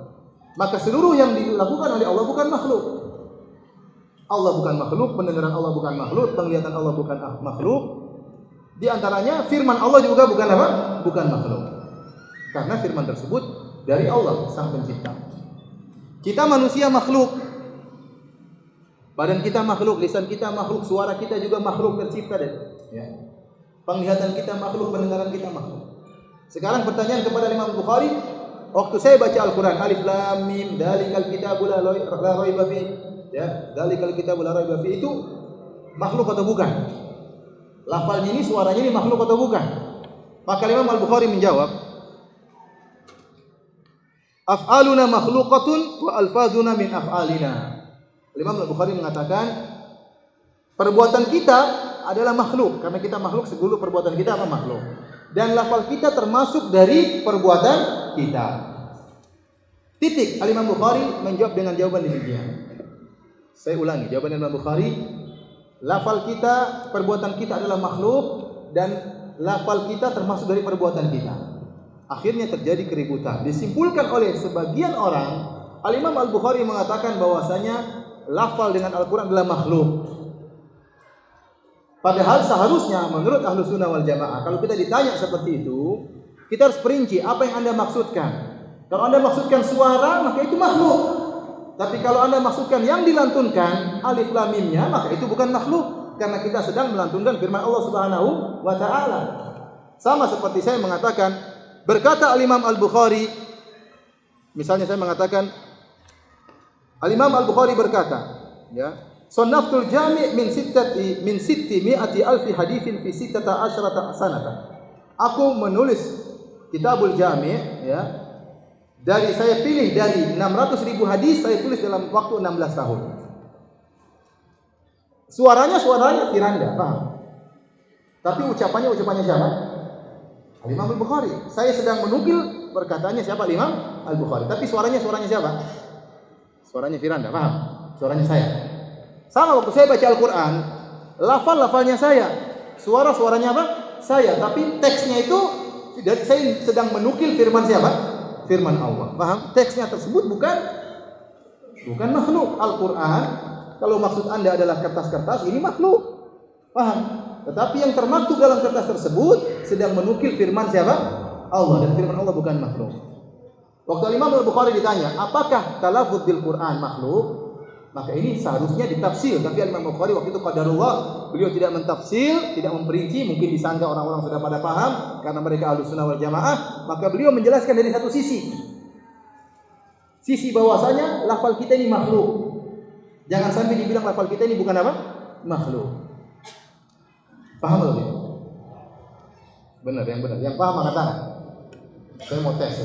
Maka seluruh yang dilakukan oleh Allah bukan makhluk. Allah bukan makhluk, pendengaran Allah bukan makhluk, penglihatan Allah bukan makhluk. Di antaranya firman Allah juga bukan apa? Bukan makhluk. Karena firman tersebut dari Allah Sang Pencipta. Kita manusia makhluk. Badan kita makhluk, lisan kita makhluk, suara kita juga makhluk tercipta ya. Penglihatan kita makhluk, pendengaran kita makhluk. Sekarang pertanyaan kepada Imam Bukhari, waktu saya baca Al-Qur'an, alif lam mim dalikal kitabul la raiba fi, ya, dalikal kitabul la raiba fi, itu makhluk atau bukan? Lafalnya ini, suaranya ini makhluk atau bukan? Maka Imam Al-Bukhari menjawab, af'aluna makhluqatun wa alfazuna min af'alina. Imam Al-Bukhari mengatakan perbuatan kita adalah makhluk, karena kita makhluk, segulu perbuatan kita apa makhluk. Dan lafal kita termasuk dari perbuatan kita. Titik. Al-Imam Bukhari menjawab dengan jawaban demikian. Saya ulangi, jawaban Imam Bukhari, lafal kita, perbuatan kita adalah makhluk, dan lafal kita termasuk dari perbuatan kita. Akhirnya terjadi keributan. Disimpulkan oleh sebagian orang, Al-Imam Al-Bukhari mengatakan bahwasanya lafal dengan Al-Quran adalah makhluk. Padahal seharusnya menurut Ahlus Sunnah wal Jamaah, kalau kita ditanya seperti itu, kita harus perinci apa yang Anda maksudkan. Kalau Anda maksudkan suara, maka itu makhluk. Tapi kalau Anda maksudkan yang dilantunkan, alif lam mimnya, maka itu bukan makhluk, karena kita sedang melantunkan firman Allah Subhanahu wa taala. Sama seperti saya mengatakan, berkata Al-Imam Al-Bukhari, misalnya saya mengatakan Al-Imam Al-Bukhari berkata, ya, Sannaftul jami' min sitti mi'ati alfi hadithin fi sittata asyrata sanata. Aku menulis Kitabul Jami', ya. Saya pilih dari 600.000 hadis, saya tulis dalam waktu 16 tahun. Suaranya Firanda, paham? Tapi ucapannya siapa? Al-Imam Al-Bukhari. Saya sedang menukil perkataannya siapa? Al-Imam Al-Bukhari. Tapi suaranya siapa? Suaranya Firanda, paham? Suaranya saya. Sama waktu saya baca Al-Quran, lafal-lafalnya saya, suaranya apa? Saya, tapi teksnya itu saya sedang menukil firman siapa? Firman Allah. Paham? Teksnya tersebut bukan makhluk. Al-Quran, kalau maksud Anda adalah kertas-kertas, ini makhluk. Paham? Tetapi yang termaktub dalam kertas tersebut sedang menukil firman siapa? Allah, dan firman Allah bukan makhluk. Waktu Imam Al-Bukhari ditanya, apakah talaffuz bil Quran makhluk? Maka ini seharusnya ditafsir, tapi Imam Bukhari waktu itu qadarullah, beliau tidak mentafsir, tidak memperinci, mungkin disangka orang-orang sudah pada paham karena mereka Ahlus Sunnah wal Jamaah, maka beliau menjelaskan dari satu sisi. Sisi bahwasanya lafal kita ini makhluk. Jangan sampai dibilang lafal kita ini bukan apa? Makhluk. Paham atau tidak? Benar, yang benar. Yang paham angkat tangan. Saya mau tes.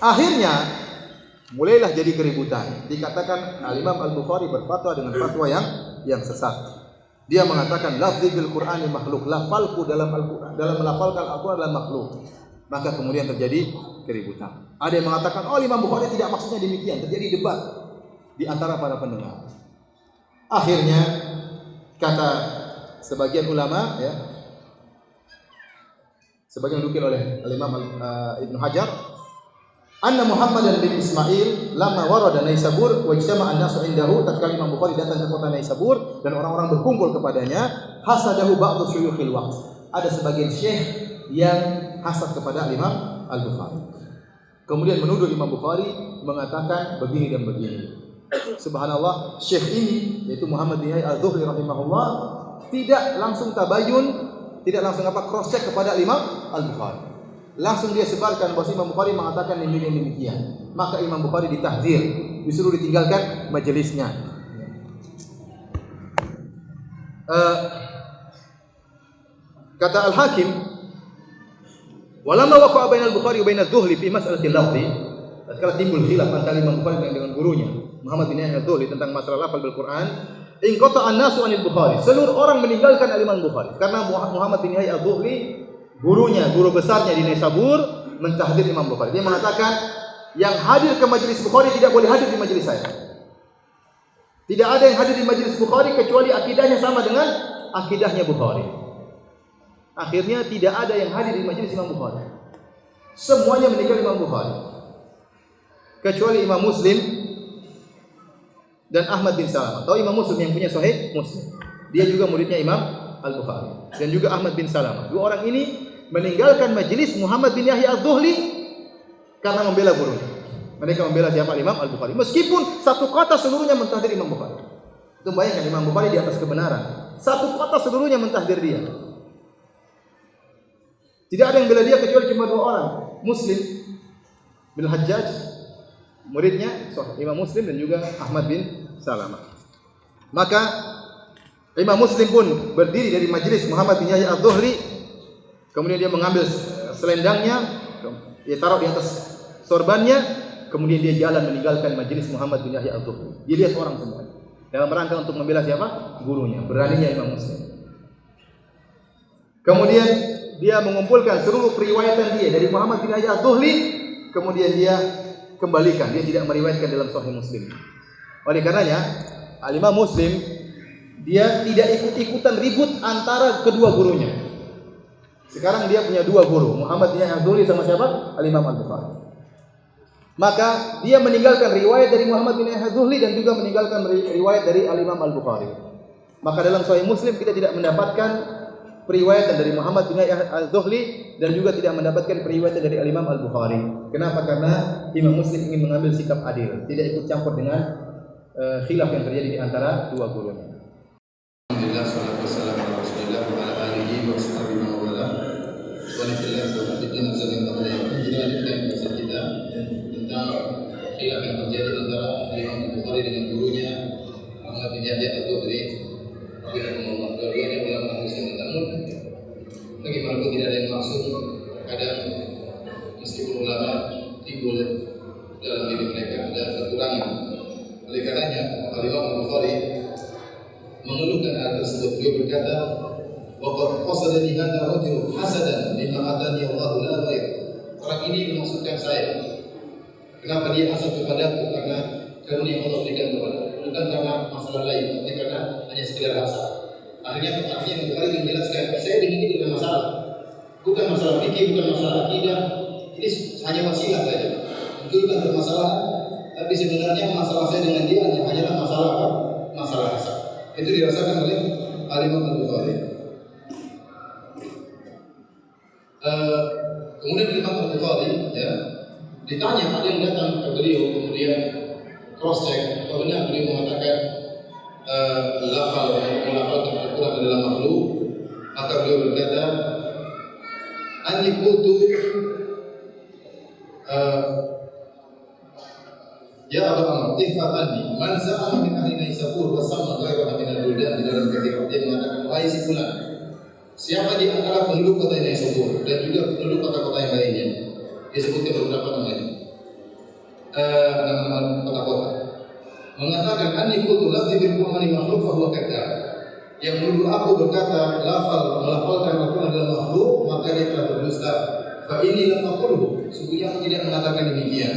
Akhirnya mulailah jadi keributan. Dikatakan Al-Imam Al-Bukhari berfatwa dengan fatwa yang sesat. Dia mengatakan lafzi bil Qur'ani makhluk, lafalku dalam Al-Qur'an, dalam melafalkan Al-Qur'an adalah makhluk. Maka kemudian terjadi keributan. Ada yang mengatakan Imam Bukhari tidak maksudnya demikian. Terjadi debat di antara para pendengar. Akhirnya kata sebagian ulama, ya, sebagian dinukil oleh Al-Imam Ibnu Hajar, anna Muhammadan bin Ismail lama warada Naisabur wa ijtama'a an-nasu indahu, tatkala Imam Bukhari datang ke kota Naisabur dan orang-orang berkumpul kepadanya, hasadahu ba'du syuyukhil waqt. Ada sebagian syekh yang hasad kepada Imam Al-Bukhari. Kemudian menuduh Imam Bukhari mengatakan begini dan begini. Subhanallah, syekh ini yaitu Muhammad bin Al-Zuhri rahimahullah tidak langsung tabayun, tidak langsung cross check kepada Imam Al-Bukhari. Langsung dia sebarkan bahwa Imam Bukhari mengatakan demikian. Maka Imam Bukhari ditahzir, disuruh ditinggalkan majelisnya. Kata Al-Hakim, walamma waqa'a bainal Bukhari wa bainadz Zuhri fi mas'alatil lafzi, tatkala timbul khilaf antara Imam Bukhari dengan gurunya Muhammad bin Al-Zuhri tentang masalah lafal bil Quran, in qata'a an-nasu 'anil Bukhari, seluruh orang meninggalkan Imam Bukhari karena Muhammad bin Al-Zuhri, gurunya, guru besarnya di Naisabur, mentahdir Imam Bukhari. Dia mengatakan, yang hadir ke majelis Bukhari tidak boleh hadir di majelis saya. Tidak ada yang hadir di majelis Bukhari kecuali akidahnya sama dengan akidahnya Bukhari. Akhirnya tidak ada yang hadir di majelis Imam Bukhari. Semuanya meninggal Imam Bukhari. Kecuali Imam Muslim dan Ahmad bin Salamah. Tahu Imam Muslim yang punya Sahih Muslim. Dia juga muridnya Imam Al-Bukhari. Dan juga Ahmad bin Salamah. Dua orang ini meninggalkan majelis Muhammad bin Yahya Az-Zuhli karena membela gurunya. Mereka membela siapa? Imam Al-Bukhari. Meskipun satu kata seluruhnya mentahdir Imam Bukhari. Itu bayangkan Imam Bukhari di atas kebenaran. Satu kata seluruhnya mentahdir dia. Tidak ada yang bela dia kecuali cuma dua orang. Muslim bin Hajjaj, muridnya Imam Muslim, dan juga Ahmad bin Salamah. Maka Imam Muslim pun berdiri dari majelis Muhammad bin Yahya Az-Zuhli. Kemudian dia mengambil selendangnya, dia taruh di atas sorbannya, kemudian dia jalan meninggalkan majelis Muhammad bin Yahya Az-Zuhli. Dilihat orang semua dalam rangka untuk membela siapa? Gurunya. Beraninya Imam Muslim. Kemudian dia mengumpulkan seluruh periwayatan dia dari Muhammad bin Yahya Az-Zuhli, kemudian dia kembalikan. Dia tidak meriwayatkan dalam Sahih Muslim. Oleh karenanya, Al-Imam Muslim dia tidak ikut-ikutan ribut antara kedua gurunya. Sekarang dia punya dua guru, Muhammad bin Yahya Az-Zuhli sama siapa? Al-Imam Al-Bukhari. Maka dia meninggalkan riwayat dari Muhammad bin Yahya Az-Zuhli dan juga meninggalkan riwayat dari Al-Imam Al-Bukhari. Maka dalam Sahih Muslim kita tidak mendapatkan periwayatan dari Muhammad bin Yahya Az-Zuhli dan juga tidak mendapatkan periwayatan dari Al-Imam Al-Bukhari. Kenapa? Karena Imam Muslim ingin mengambil sikap adil, tidak ikut campur dengan khilaf yang terjadi di antara dua gurunya. Alhamdulillah, salatu wassalamu ala Rasulillah wa ala alihi wa sahbihi wa wala. Walhamdulillah wa bi'idin azalin ta'ala. Kita lanjutkan bahasa kita tentang khilaf yang terjadi antara Imam Bukhari dengan gurunya Muhammad bin Yahya Az-Zuhli. Dua-duanya ulama Muslim, namun bagaimanapun tidak ada yang langsung. Kadang meskipun ulama timbul dalam diri mereka ada kekurangan. Oleh karenanya Al-Imam Bukhari mengeluhkan hal tersebut. Beliau berkata, "Waqad qasadani hadha rajul hasadan lima atani Allahu la ghair." Orang ini memaksudkan saya. Kenapa dia hasad kepadaku? Karena karunia Allah berikan kepada, bukan karena masalah lain, tapi karena hanya sekedar hasad. Akhirnya Bukhari menjelaskan, saya dengan ini bukan masalah, bukan masalah fikih, bukan masalah akidah. Ini hanya wasilah saja. Itu bukan bermasalah, tapi sebenarnya masalah saya dengan dia hanyalah masalah apa? Masalah hasad. Itu dirasakan oleh Al-Imam Al-Bukhari. Kemudian Imam Al-Bukhari ditanya, ada yang datang ke beliau kemudian cross check, kemudian beliau mengatakan melafalkan Al-Quran adalah makhluk. Maka beliau berkata, "Anni qultu ya Abu Amr, ihfadni man za'ama min ahli Naisabur wa sama ghayraha min al-buldan." Di dalam kitab dia mengatakan, "Wahai si fulan, siapa di antara penduduk kota Naisabur dan juga penduduk kota-kota yang lainnya?" Disebutkan beberapa namanya, nama kota-kota. Mengatakan, "Anni qultu lafzi bil Qur'ani makhluk fa huwa kadzdzab." Yang menuduh aku berkata melafalkan Al-Quran adalah makhluk, maka dia telah berdusta. Fa inni lam aqulhu, sungguhnya aku tidak mengatakan demikian.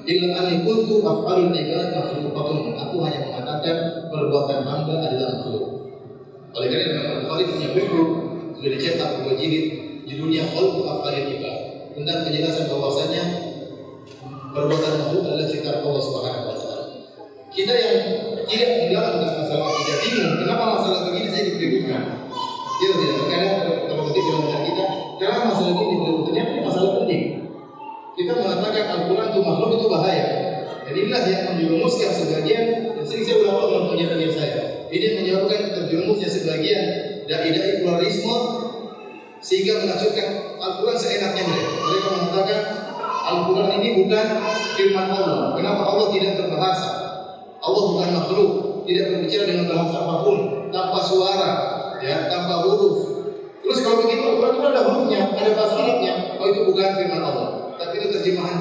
Illa anni qultu af'alul ibad makhluqatun. Aku hanya mengatakan perbuatan hamba adalah makhluk. Oleh karena Imam Bukhari punya buku sudah dicetak dua jilid, judulnya Khalqu Af'alil Ibad, tentang penjelasan bahwasanya perbuatan makhluk adalah ciptaan Allah Subhanahu wa taala. Kita yang tidak mendalam masalah tidak bingung kenapa masalah begini saya dipeributkan. Dia tidak terkadang terkutip dalam hati kita, kenapa masalah ini dipeributkan? Ternyata ini masalah penting. Kita mengatakan Al-Quran itu makhluk itu bahaya. Dan inilah yang menjerumuskan sebagian, dan sering saya ulang dalam penyampaian saya. Ini yang menyebabkan terjerumusnya sebagian dai-dai pluralisme sehingga menafsirkan Al-Quran seenaknya mereka. Mereka mengatakan Al-Quran ini bukan firman Allah. Kenapa Allah tidak berbahasa? Allah bukan makhluk, tidak berbicara dengan bahasa apapun, tanpa suara, tanpa huruf. Terus kalau begitu Al-Quran itu ada hurufnya, ada bahasa Arabnya. Oh, itu bukan firman Allah, tapi itu terjemahan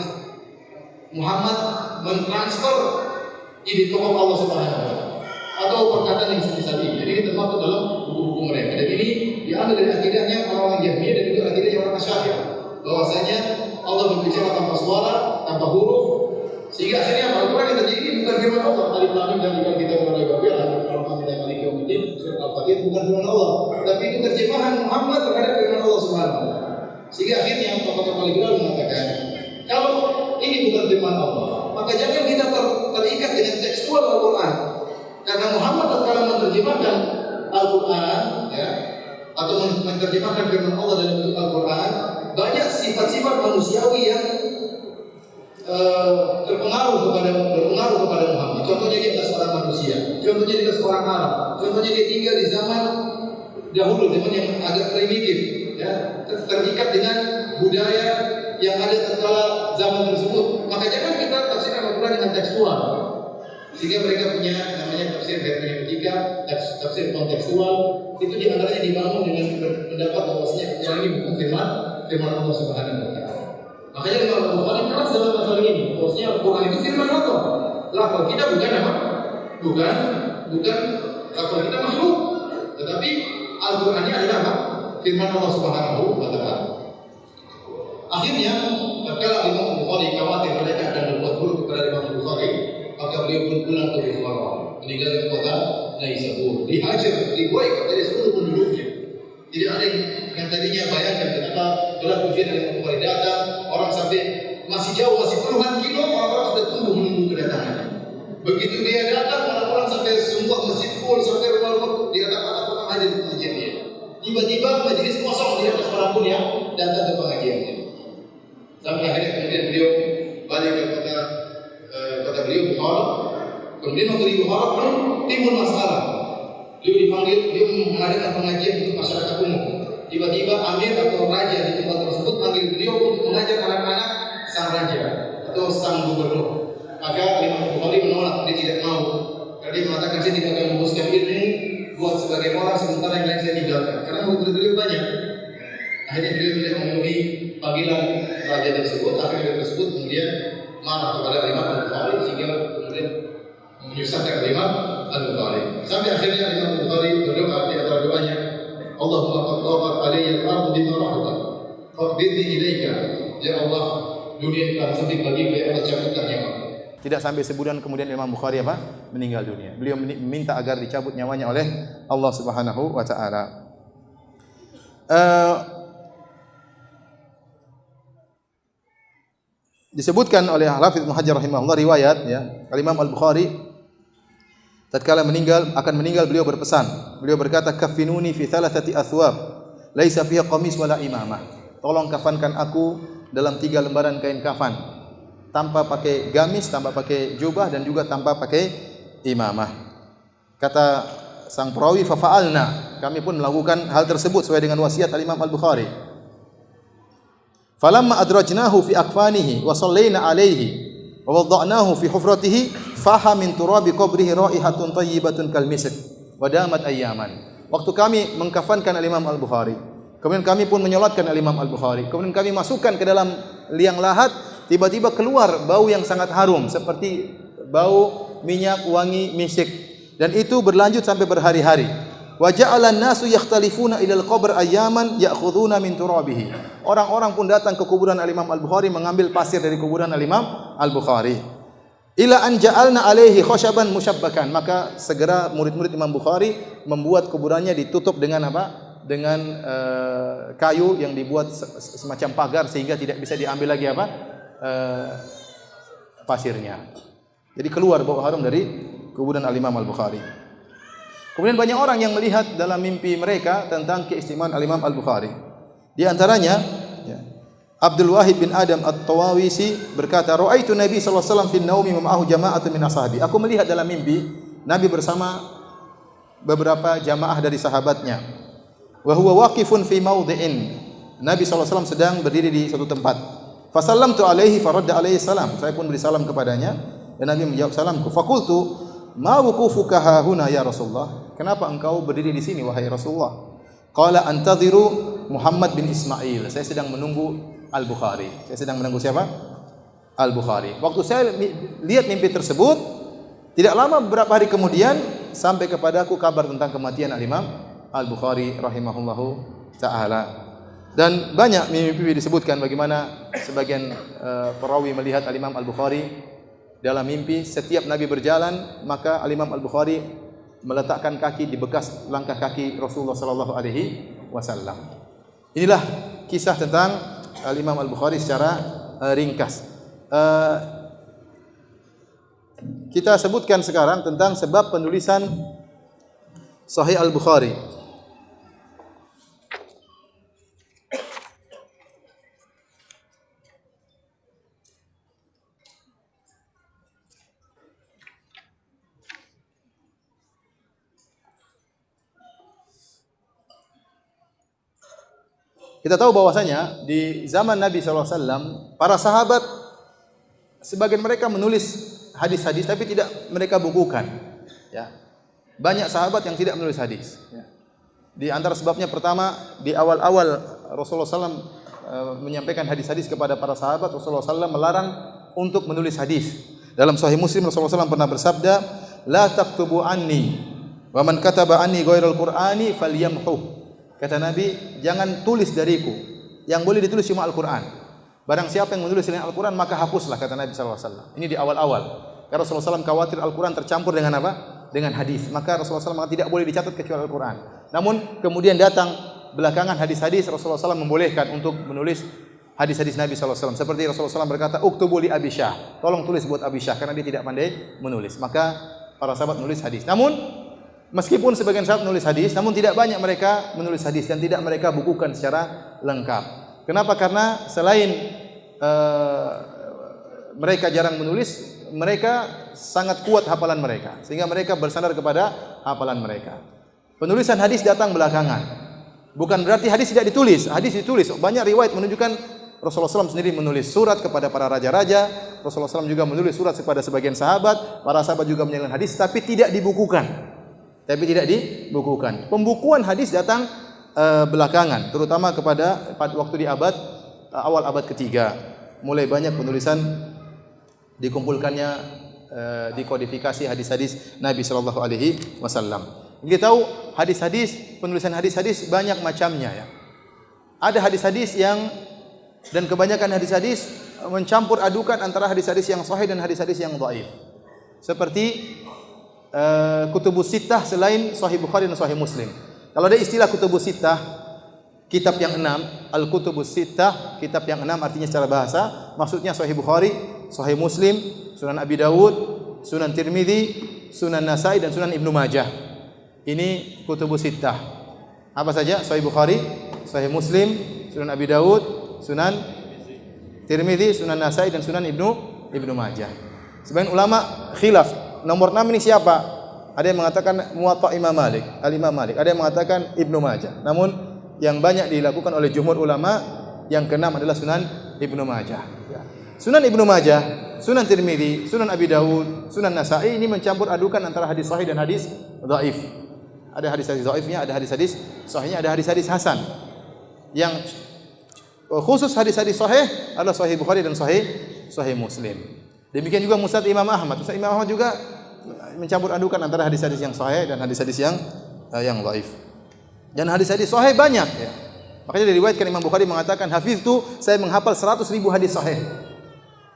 Muhammad mentransfer ide tokoh Allah Subhanahu wa taala atau perkataan yang semisal ini. Jadi ini termasuk dalam buku-buku mereka. Dan ini diambil dari akidahnya orang-orang Jahmiyah dan juga akidahnya orang Asy'ariyah, bahwasanya Allah berbicara tanpa suara, tanpa huruf, Sehingga akhirnya Al-Quran yang terjadi ini bukan firman Allah. Alif Lam Mim dzalika kitabun la raiba fihi al-Fatihah maliki yaumiddin, surat Al-Fatihah bukan firman Allah, tapi itu terjemahan Muhammad terhadap firman Allah Subhanahu wa taala. Sehingga akhirnya tokoh-tokoh liberal mengatakan, kalau ini bukan firman Allah, maka jangan kita terikat dengan tekstual Al-Quran. Karena Muhammad tatkala menerjemahkan Al-Quran, ya, atau menerjemahkan firman Allah dalam bentuk Al-Quran, banyak sifat-sifat manusiawi yang berpengaruh kepada Muhammad. Contohnya dia adalah seorang manusia, contohnya dia adalah seorang Arab, contohnya dia tinggal di zaman dahulu, zaman yang agak primitif, ya, terikat dengan budaya yang ada tatkala zaman tersebut. Maka jangan kita tafsirkan Al-Quran dengan tekstual. Sehingga mereka punya namanya tafsir hermeneutika, tafsir kontekstual. Itu diantaranya dibangun dengan pendapat bahwasanya yang ini bukan firman Allah Subhanahu wa taala. Makanya Imam Al-Bukhari keras dalam masalah ini. Bahwasanya Al-Quran itu firman Allah. Lafal kita bukan apa? Bukan lafal kita makhluk. Tetapi Al-Qurannya adalah apa? Firman Allah Subhanahu wa taala. Akhirnya, tatkala Imam Al-Bukhari khawatir mereka akan berbuat buruk kepada Imam Al-Bukhari, maka beliau pun pulang ke Bukhara, meninggalkan kota Naisabur, dihajar, diboikot dari seluruh penduduknya. Tidak ada yang tadinya bayangkan kenapa berlaku dengan Imam Bukhari datang, orang sampai masih jauh, masih puluhan kilo, orang-orang sudah tunggu menunggu kedatangannya. Begitu dia datang, orang-orang sampai semua masjid full, sampai rumah-rumah dia datang tukang hadir ke pengajian dia. Tiba-tiba majelis kosong, tidak ada seorang pun yang datang ke pengajiannya. Sampai akhirnya kemudian beliau balik ke kota beliau Bukhara. Kemudian waktu di Bukhara pun timbul masalah. Beliau dipanggil, beliau mengadakan pengajian untuk masyarakat umum. Tiba-tiba Amir atau Raja di tempat tersebut panggil beliau untuk mengajar anak-anak sang Raja atau sang Gubernur. Maka Imam Bukhari menolak, dia tidak mau. Karena dia mengatakan saya tidak akan membuskan ilmu buat sebagai orang sementara yang lain saya tinggalkan. Karena murid beliau banyak. Akhirnya beliau tidak memenuhi panggilan Raja tersebut. Akhirnya tersebut kemudian marah kepada Imam Al-Bukhari sehingga kemudian menyusahkan Imam Al-Bukhari. Sampai akhirnya Imam Al-Bukhari berdoa di antara doanya, Allahumma qad tawat alayya al-ardu bima rahabat faqbidni ilaika. Ya Allah, dunia telah sempit bagiku, ya Allah, cabutkan nyawa. Tidak sampai sebulan kemudian Imam Bukhari meninggal dunia. Beliau meminta agar dicabut nyawanya oleh Allah Subhanahu wa taala. Disebutkan oleh Al-Hafidz Ibnu Hajar rahimahullah riwayat, ya, Imam Al-Bukhari tatkala akan meninggal beliau berpesan. Beliau berkata, "Kaffinuni fi thalathati athwab, laisa fiha qamis wala imamah." Tolong kafankan aku dalam 3 lembaran kain kafan, tanpa pakai gamis, tanpa pakai jubah, dan juga tanpa pakai imamah. Kata sang perawi, "Fa fa'alna." Kami pun melakukan hal tersebut sesuai dengan wasiat Al-Imam Al-Bukhari. Falamma adrajnahu fi akfanihi wa shallaina alaihi wa wada'nahu fi hufratihi faha min turabi qabrihi raihatun thayyibatun kal misk wa damat ayyaman. Waktu kami mengkafankan Al-Imam Al-Bukhari, kemudian kami pun menyolatkan Al-Imam Al-Bukhari, kemudian kami masukkan ke dalam liang lahat, tiba-tiba keluar bau yang sangat harum seperti bau minyak wangi misik, dan itu berlanjut sampai berhari-hari. Wa ja'alan nasu yakhtalifuna ila al-qabr ayyaman ya'khuduna min turabihi. Orang-orang pun datang ke kuburan Al-Imam Al-Bukhari mengambil pasir dari kuburan Al-Imam Al-Bukhari. Ila an ja'alna alaihi khashaban musyabbakan. Maka segera murid-murid Imam Bukhari membuat kuburannya ditutup dengan apa? Dengan kayu yang dibuat semacam pagar sehingga tidak bisa diambil lagi apa? Pasirnya. Jadi keluar bau harum dari kuburan Al-Imam Al-Bukhari. Kemudian banyak orang yang melihat dalam mimpi mereka tentang keistimewaan Al-Imam Al-Bukhari. Di antaranya, ya, Abdul Wahid bin Adam At-Tawawisi berkata, "Ra'aitu Nabi sallallahu alaihi wasallam fi an-naumi ma'ahu jama'atun min ashabi." Aku melihat dalam mimpi Nabi bersama beberapa jamaah dari sahabatnya. Wa huwa waqifun fi mawdhi'in. Nabi sallallahu alaihi wasallam sedang berdiri di suatu tempat. Fa sallamtu alaihi faradda alaihi salam. Saya pun beri salam kepadanya dan Nabi menjawab salamku. Faqultu, "Ma wuqufuka hahuna ya Rasulullah?" Kenapa engkau berdiri di sini wahai Rasulullah? Qala antadhiru Muhammad bin Ismail. Saya sedang menunggu Al-Bukhari. Saya sedang menunggu siapa? Al-Bukhari. Waktu saya lihat mimpi tersebut, tidak lama beberapa hari kemudian sampai kepadaku kabar tentang kematian Al-Imam Al-Bukhari rahimahullahu taala. Dan banyak mimpi disebutkan bagaimana sebagian perawi melihat Al-Imam Al-Bukhari dalam mimpi setiap Nabi berjalan, maka Al-Imam Al-Bukhari meletakkan kaki di bekas langkah kaki Rasulullah sallallahu alaihi wasallam. Inilah kisah tentang Al-Imam Al-Bukhari secara ringkas. Kita sebutkan sekarang tentang sebab penulisan Sahih Al-Bukhari. Kita tahu bahwasanya di zaman Nabi SAW, para sahabat sebagian mereka menulis hadis-hadis tapi tidak mereka bukukan. Ya. Banyak sahabat yang tidak menulis hadis. Ya. Di antara sebabnya pertama, di awal-awal Rasulullah SAW menyampaikan hadis-hadis kepada para sahabat, Rasulullah SAW melarang untuk menulis hadis. Dalam Sahih Muslim Rasulullah SAW pernah bersabda, "La taktubu anni, wa man kataba anni ghairal Qur'ani falyamhu." Kata Nabi, jangan tulis dariku. Yang boleh ditulis cuma Al-Quran. Barang siapa yang menulis selain Al-Quran, maka hapuslah, kata Nabi SAW. Ini di awal-awal. Karena Rasulullah SAW khawatir Al-Quran tercampur dengan apa? Dengan hadis. Maka Rasulullah SAW tidak boleh dicatat kecuali Al-Quran. Namun kemudian datang belakangan hadis-hadis, Rasulullah SAW membolehkan untuk menulis hadis-hadis Nabi SAW. Seperti Rasulullah SAW berkata, "Uktubu li Abi Syah." Tolong tulis buat Abi Syah, karena dia tidak pandai menulis. Maka para sahabat menulis hadis. Namun meskipun sebagian sahabat menulis hadis, namun tidak banyak mereka menulis hadis dan tidak mereka bukukan secara lengkap. Kenapa? Karena selain mereka jarang menulis, mereka sangat kuat hafalan mereka, sehingga mereka bersandar kepada hafalan mereka. Penulisan hadis datang belakangan. Bukan berarti hadis tidak ditulis, hadis ditulis. Banyak riwayat menunjukkan Rasulullah SAW sendiri menulis surat kepada para raja-raja. Rasulullah SAW juga menulis surat kepada sebagian sahabat. Para sahabat juga menyalurkan hadis, tapi tidak dibukukan. Pembukuan hadis datang belakangan, terutama pada waktu di awal abad ketiga. Mulai banyak penulisan dikumpulkannya, dikodifikasi hadis-hadis Nabi sallallahu alaihi wasallam. Kita tahu penulisan hadis-hadis banyak macamnya ya. Ada hadis-hadis yang, dan kebanyakan hadis-hadis mencampur adukan antara hadis-hadis yang sahih dan hadis-hadis yang dhaif. Seperti kutubus sittah selain Sahih Bukhari dan Sahih Muslim. Kalau ada istilah kutubus sittah, kitab yang 6, al-kutubus sittah, kitab yang 6 artinya secara bahasa, maksudnya Sahih Bukhari, Sahih Muslim, Sunan Abi Dawud, Sunan Tirmidzi, Sunan Nasai dan Sunan Ibnu Majah. Ini kutubus sittah. Apa saja? Sahih Bukhari, Sahih Muslim, Sunan Abi Dawud, Sunan Tirmidzi, Sunan Nasai dan Sunan Ibnu Majah. Sebagian ulama khilaf. Nomor 6 ini siapa? Ada yang mengatakan Muwatta Imam Malik, Al-Imam Malik. Ada yang mengatakan Ibnu Majah. Namun yang banyak dilakukan oleh jumhur ulama, yang ke-6 adalah Sunan Ibnu Majah. Sunan Ibnu Majah, Sunan Tirmidzi, Sunan Abi Dawud, Sunan Nasai ini mencampur adukan antara hadis sahih dan hadis dhaif. Ada hadis-hadis dhaifnya, ada hadis-hadis sahihnya, ada hadis-hadis hasan. Yang khusus hadis-hadis sahih adalah Sahih Bukhari dan Sahih Muslim. Demikian juga Musnad Imam Ahmad. Musnad Imam Ahmad juga mencampur adukan antara hadis-hadis yang sahih dan hadis-hadis yang dhaif. Dan hadis-hadis sahih banyak ya. Makanya diriwayatkan Imam Bukhari mengatakan, "Hafiztu, saya menghafal 100.000 hadis sahih."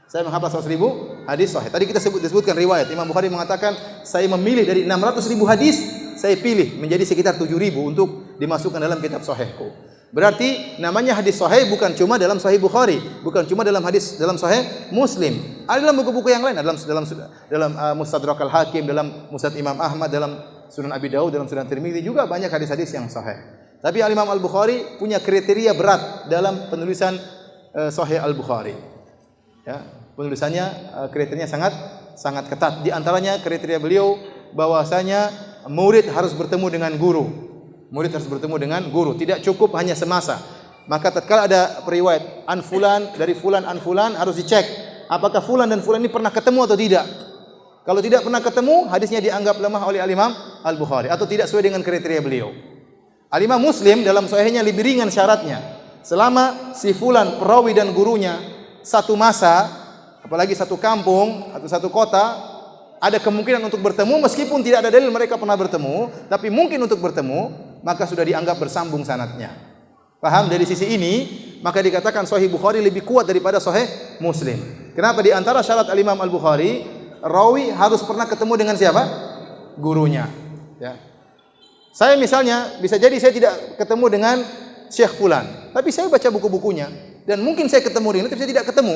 Saya menghafal 100.000 hadis sahih. Tadi kita disebutkan riwayat Imam Bukhari mengatakan, "Saya memilih dari 600.000 hadis, saya pilih menjadi sekitar 7.000 untuk dimasukkan dalam kitab sahihku." Berarti namanya hadis sahih bukan cuma dalam Sahih Bukhari, bukan cuma dalam Sahih Muslim. Ada dalam buku-buku yang lain, dalam Mustadrak Al-Hakim, dalam Musnad Imam Ahmad, dalam Sunan Abi Dawud, dalam Sunan Tirmidzi juga banyak hadis-hadis yang sahih. Tapi Al-Imam Al-Bukhari punya kriteria berat dalam penulisan Sahih Al-Bukhari. Ya, penulisannya kriterianya sangat ketat. Di antaranya kriteria beliau bahwasanya murid harus bertemu dengan guru. Murid harus bertemu dengan guru, tidak cukup hanya semasa. Maka tatkala ada periwayat an fulan dari fulan an fulan, harus dicek apakah fulan dan fulan ini pernah ketemu atau tidak. Kalau tidak pernah ketemu, hadisnya dianggap lemah oleh Al-Imam Al-Bukhari atau tidak sesuai dengan kriteria beliau. Al-Imam Muslim dalam sahihnya lebih ringan syaratnya. Selama si fulan perawi dan gurunya satu masa, apalagi satu kampung atau satu kota, ada kemungkinan untuk bertemu meskipun tidak ada dalil mereka pernah bertemu, tapi mungkin untuk bertemu, maka sudah dianggap bersambung sanadnya. Paham? Dari sisi ini, maka dikatakan Sahih Bukhari lebih kuat daripada Sahih Muslim. Kenapa? Di antara syarat Al-Imam Al-Bukhari, rawi harus pernah ketemu dengan siapa? Gurunya. Ya. Saya misalnya bisa jadi saya tidak ketemu dengan Syekh Fulan, tapi saya baca buku-bukunya dan mungkin saya ketemu dengan dia, tapi saya tidak ketemu.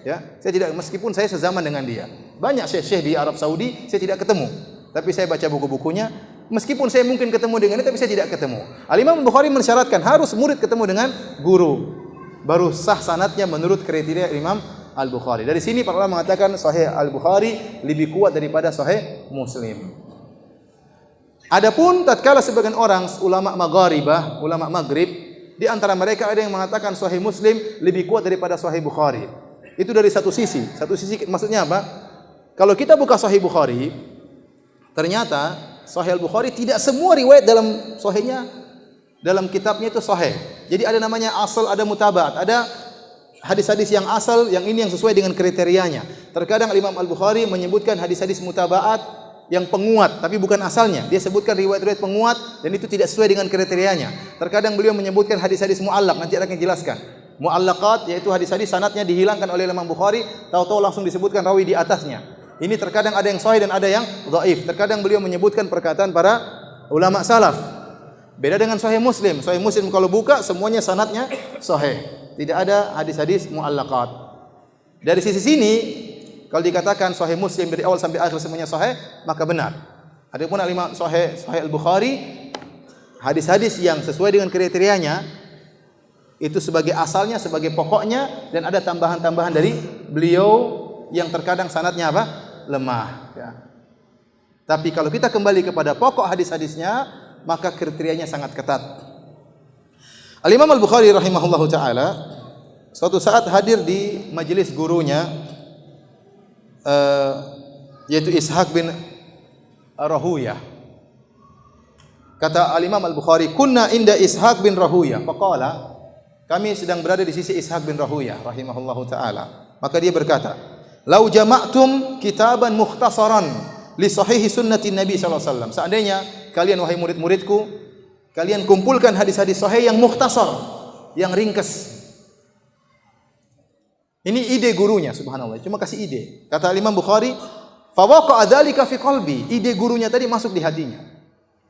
Ya, saya tidak, meskipun saya sezaman dengan dia. Banyak syekh-syekh di Arab Saudi saya tidak ketemu, tapi saya baca buku-bukunya. Meskipun saya mungkin ketemu dengan dia, tapi saya tidak ketemu. Al-Imam Bukhari mensyaratkan harus murid ketemu dengan guru, baru sah sanadnya menurut kriteria Imam Al-Bukhari. Dari sini para ulama mengatakan Sahih Al-Bukhari lebih kuat daripada Sahih Muslim. Adapun tatkala sebagian orang ulama Maghribah, ulama Maghrib, di antara mereka ada yang mengatakan Sahih Muslim lebih kuat daripada Sahih Bukhari. Itu dari satu sisi. Satu sisi maksudnya apa? Kalau kita buka Sahih Bukhari, ternyata Sahih Al-Bukhari tidak semua riwayat dalam sahihnya, dalam kitabnya itu sahih. Jadi ada namanya asal, ada mutabaat, ada hadis-hadis yang asal, yang ini yang sesuai dengan kriterianya. Terkadang Imam Al-Bukhari menyebutkan hadis-hadis mutabaat yang penguat, tapi bukan asalnya. Dia sebutkan riwayat-riwayat penguat dan itu tidak sesuai dengan kriterianya. Terkadang beliau menyebutkan hadis-hadis mu'allaq, nanti akan jelaskan. Mu'allaqat yaitu hadis-hadis sanadnya dihilangkan oleh Imam Bukhari, tahu-tahu langsung disebutkan rawi di atasnya. Ini terkadang ada yang sahih dan ada yang dhaif. Terkadang beliau menyebutkan perkataan para ulama salaf. Beda dengan Sahih Muslim. Sahih Muslim kalau buka semuanya sanadnya sahih. Tidak ada hadis-hadis mu'allaqat. Dari sisi sini kalau dikatakan Sahih Muslim dari awal sampai akhir semuanya sahih, maka benar. Adapun Imam Sahih Al-Bukhari, hadis-hadis yang sesuai dengan kriterianya itu sebagai asalnya, sebagai pokoknya, dan ada tambahan-tambahan dari beliau yang terkadang sanadnya apa? Lemah. Ya. Tapi kalau kita kembali kepada pokok hadis-hadisnya, maka kriterianya sangat ketat. Al-Imam Al-Bukhari rahimahullahu ta'ala suatu saat hadir di majelis gurunya, yaitu Ishaq bin Rahuyah. Kata Al-Imam Al-Bukhari, kunna inda Ishaq bin Rahuyah. Faqala, kami sedang berada di sisi Ishaq bin Rahuyah rahimahullahu ta'ala. Maka dia berkata, lau jama'tum kitaban mukhtasaran li sahihi sunnati Nabi sallallahu alaihi wasallam. Seandainya kalian wahai murid-muridku, kalian kumpulkan hadis-hadis sahih yang mukhtasar, yang ringkas. Ini ide gurunya, subhanallah. Cuma kasih ide. Kata Imam Bukhari, fa waqa'a dzalika fi qalbi. Ide gurunya tadi masuk di hatinya.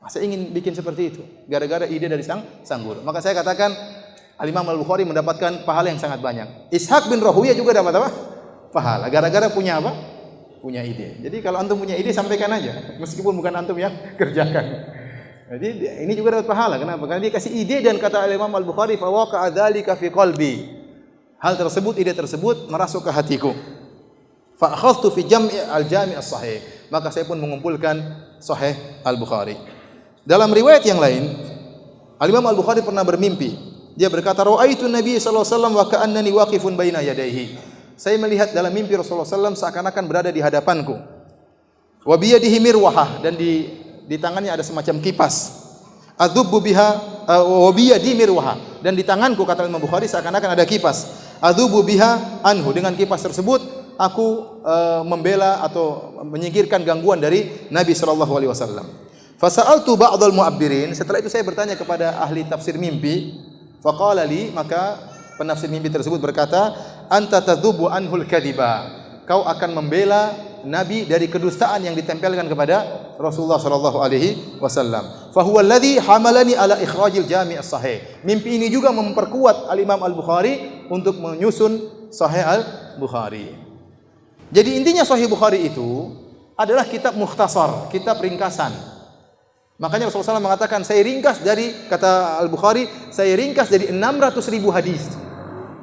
Saya ingin bikin seperti itu gara-gara ide dari sang guru. Maka saya katakan Al-Imam Al-Bukhari mendapatkan pahala yang sangat banyak. Ishaq bin Rahuyah juga dapat apa? Pahala. Gara-gara punya apa? Punya ide. Jadi kalau antum punya ide sampaikan aja, meskipun bukan antum yang kerjakan. Jadi ini juga dapat pahala. Kenapa? Karena dia kasih ide dan kata Imam Al-Bukhari fa waqa'a dzalika fi qalbi. Hal tersebut, ide tersebut merasuk ke hatiku. Fa akhadhtu fi jam'i al-jami' as-sahih. Maka saya pun mengumpulkan Sahih Al-Bukhari. Dalam riwayat yang lain, Al-Imam Al-Bukhari pernah bermimpi. Dia berkata, "Ra'aitu Nabi sallallahu alaihi wasallam wa ka'annani waqifun baina yadayhi." Saya melihat dalam mimpi Rasulullah SAW seakan-akan berada di hadapanku. Wa biyadihi mirwahah, dan di tangannya ada semacam kipas. Adzubbu biha wa biyadi mirwahah, dan di tanganku kata Imam Bukhari seakan-akan ada kipas. Adzubbu biha anhu, dengan kipas tersebut aku membela atau menyingkirkan gangguan dari Nabi sallallahu alaihi wasallam. Fasa'altu ba'dal mu'abbirin, setelah itu saya bertanya kepada ahli tafsir mimpi. Faqala li, maka penafsir mimpi tersebut berkata, anta tadzubu anhul kadhiba. Kau akan membela Nabi dari kedustaan yang ditempelkan kepada Rasulullah sallallahu alaihi wasallam. Fa huwa alladhi hamalani ala ikhrajil jami' as-sahih. Mimpi ini juga memperkuat Al-Imam Al-Bukhari untuk menyusun Sahih Al-Bukhari. Jadi intinya Sahih Bukhari itu adalah kitab mukhtasar, kitab ringkasan. Makanya Rasulullah SAW mengatakan, saya ringkas dari, kata Al-Bukhari, saya ringkas dari 600.000 hadis.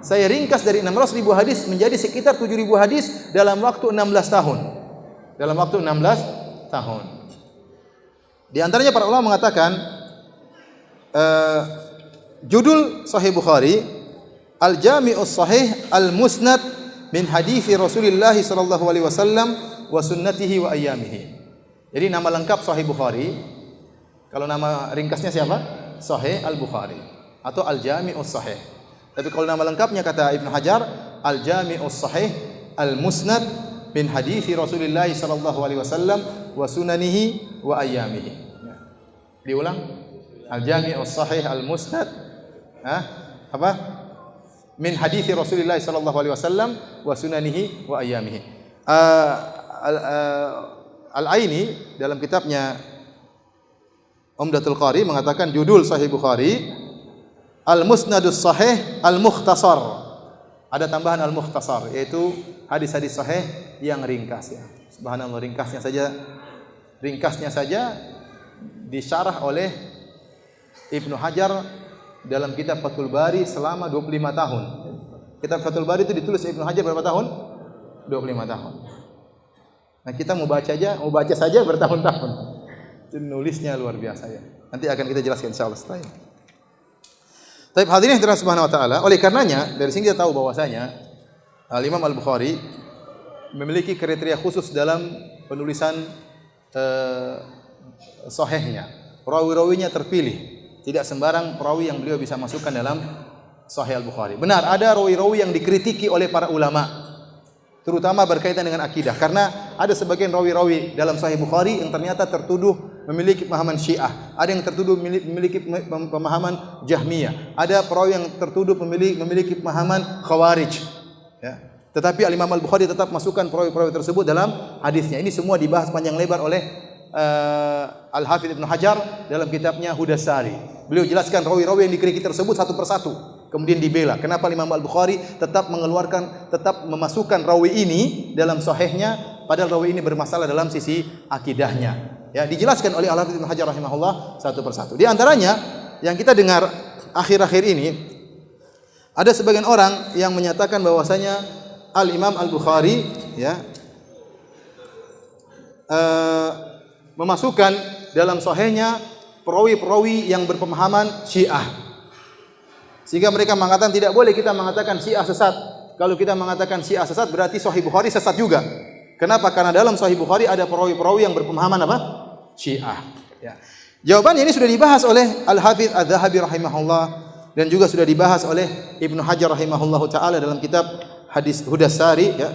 Saya ringkas dari 600.000 hadis menjadi sekitar 7.000 hadis dalam waktu 16 tahun. Dalam waktu 16 tahun. Di antaranya para ulama mengatakan, judul Sahih Bukhari, Al-Jami'us Sahih Al-Musnad min hadithi Rasulullah sallallahu alaihi wasallam wa sunnatihi wa ayyamihi. Jadi nama lengkap Sahih Bukhari, kalau nama ringkasnya siapa? Sahih Al-Bukhari atau Al-Jami'us Sahih. Tapi kalau nama lengkapnya kata Ibnu Hajar, Al-Jami'us Sahih Al-Musnad min hadithi Rasulullah sallallahu alaihi wasallam wa sunanihi wa ayyamihi. Diulang. Al-Jami'us Sahih Al-Musnad apa? Min hadithi Rasulullah sallallahu alaihi wasallam wa sunanihi wa ayyamihi. Al-Aini dalam kitabnya Umdatul Qari mengatakan judul Sahih Bukhari Al-Musnadus Sahih Al-Mukhtasar. Ada tambahan Al-Mukhtasar, yaitu hadis-hadis sahih yang ringkas ya. Subhanallah, ringkasnya saja disyarah oleh Ibnu Hajar dalam kitab Fathul Bari selama 25 tahun. Kitab Fathul Bari itu ditulis Ibnu Hajar berapa tahun? 25 tahun. Nah, kita mau baca saja bertahun-tahun. Nulisnya luar biasa ya. Nanti akan kita jelaskan insyaallah setelah ini. Tapi hadirin yang dirahmati Subhanahu wa taala, oleh karenanya dari sini kita tahu bahwasanya Al-Imam Al-Bukhari memiliki kriteria khusus dalam penulisan sahihnya. Rawi-rawinya terpilih, tidak sembarang perawi yang beliau bisa masukkan dalam Sahih Al-Bukhari. Benar, ada rawi-rawi yang dikritiki oleh para ulama, terutama berkaitan dengan akidah. Karena ada sebagian rawi-rawi dalam Sahih Bukhari yang ternyata tertuduh memiliki pemahaman Syiah, ada yang tertuduh memiliki pemahaman Jahmiyah, ada perawi yang tertuduh memiliki pemahaman Khawarij. Ya. Tetapi Al-Imam Al-Bukhari tetap masukkan perawi-perawi tersebut dalam hadisnya. Ini semua dibahas panjang lebar oleh Al-Hafidz Ibnu Hajar dalam kitabnya Hudas Sari. Beliau jelaskan rawi-rawi yang dikritiki tersebut satu persatu, kemudian dibela. Kenapa Imam Al-Bukhari tetap memasukkan rawi ini dalam sahihnya, padahal rawi ini bermasalah dalam sisi akidahnya. Ya, dijelaskan oleh Al-Hafidz Ibnu Hajar rahimahullah satu persatu. Di antaranya yang kita dengar akhir-akhir ini, ada sebagian orang yang menyatakan bahwasanya Al-Imam Al-Bukhari ya memasukkan dalam sahihnya perawi-perawi yang berpemahaman Syiah. Sehingga mereka mengatakan tidak boleh kita mengatakan Syiah sesat. Kalau kita mengatakan Syiah sesat berarti Sahih Bukhari sesat juga. Kenapa? Karena dalam Sahih Bukhari ada perawi-perawi yang berpemahaman apa? Syiah. Ya. Jawabannya ini sudah dibahas oleh Al-Hafidz Adz-Dzahabi rahimahullah dan juga sudah dibahas oleh Ibnu Hajar rahimahullahu taala dalam kitab Hadis Hudas Sari ya.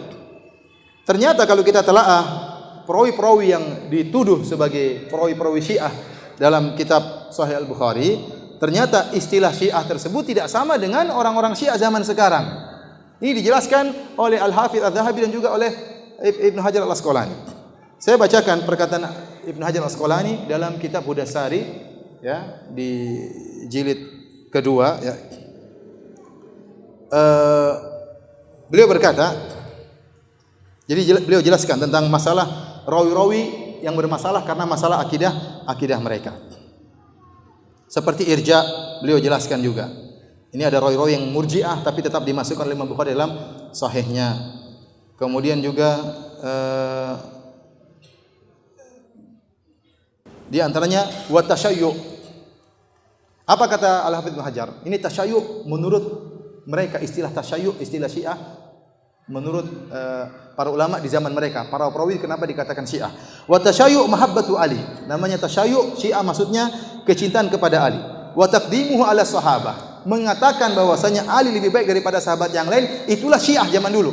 Ternyata kalau kita telaah perawi-perawi yang dituduh sebagai perawi-perawi Syiah dalam kitab Sahih Al-Bukhari, ternyata istilah Syiah tersebut tidak sama dengan orang-orang Syiah zaman sekarang. Ini dijelaskan oleh Al-Hafidz Adz-Dzahabi dan juga oleh Ibnu Hajar Al-Asqalani. Saya bacakan perkataan Ibnu Hajar Al-Asqalani dalam kitab Hudas Sari ya, di jilid kedua ya. Beliau berkata, jadi beliau jelaskan tentang masalah rawi-rawi yang bermasalah karena masalah akidah mereka. Seperti irja, beliau jelaskan juga. Ini ada rawi-rawi yang murji'ah tapi tetap dimasukkan oleh Imam Bukhari dalam sahihnya. Kemudian juga di antaranya wa tasyayyu. Apa kata Al-Hafidz Ibnu Hajar? Ini tasyayyu menurut mereka, istilah tasyayyu, istilah Syiah menurut para ulama di zaman mereka, para perawi kenapa dikatakan Syiah? Wa tasyayyu mahabbatu Ali. Namanya tasyayyu Syiah maksudnya kecintaan kepada Ali. Wa taqdimuhu ala sahabah. Mengatakan bahwasanya Ali lebih baik daripada sahabat yang lain, itulah Syiah zaman dulu.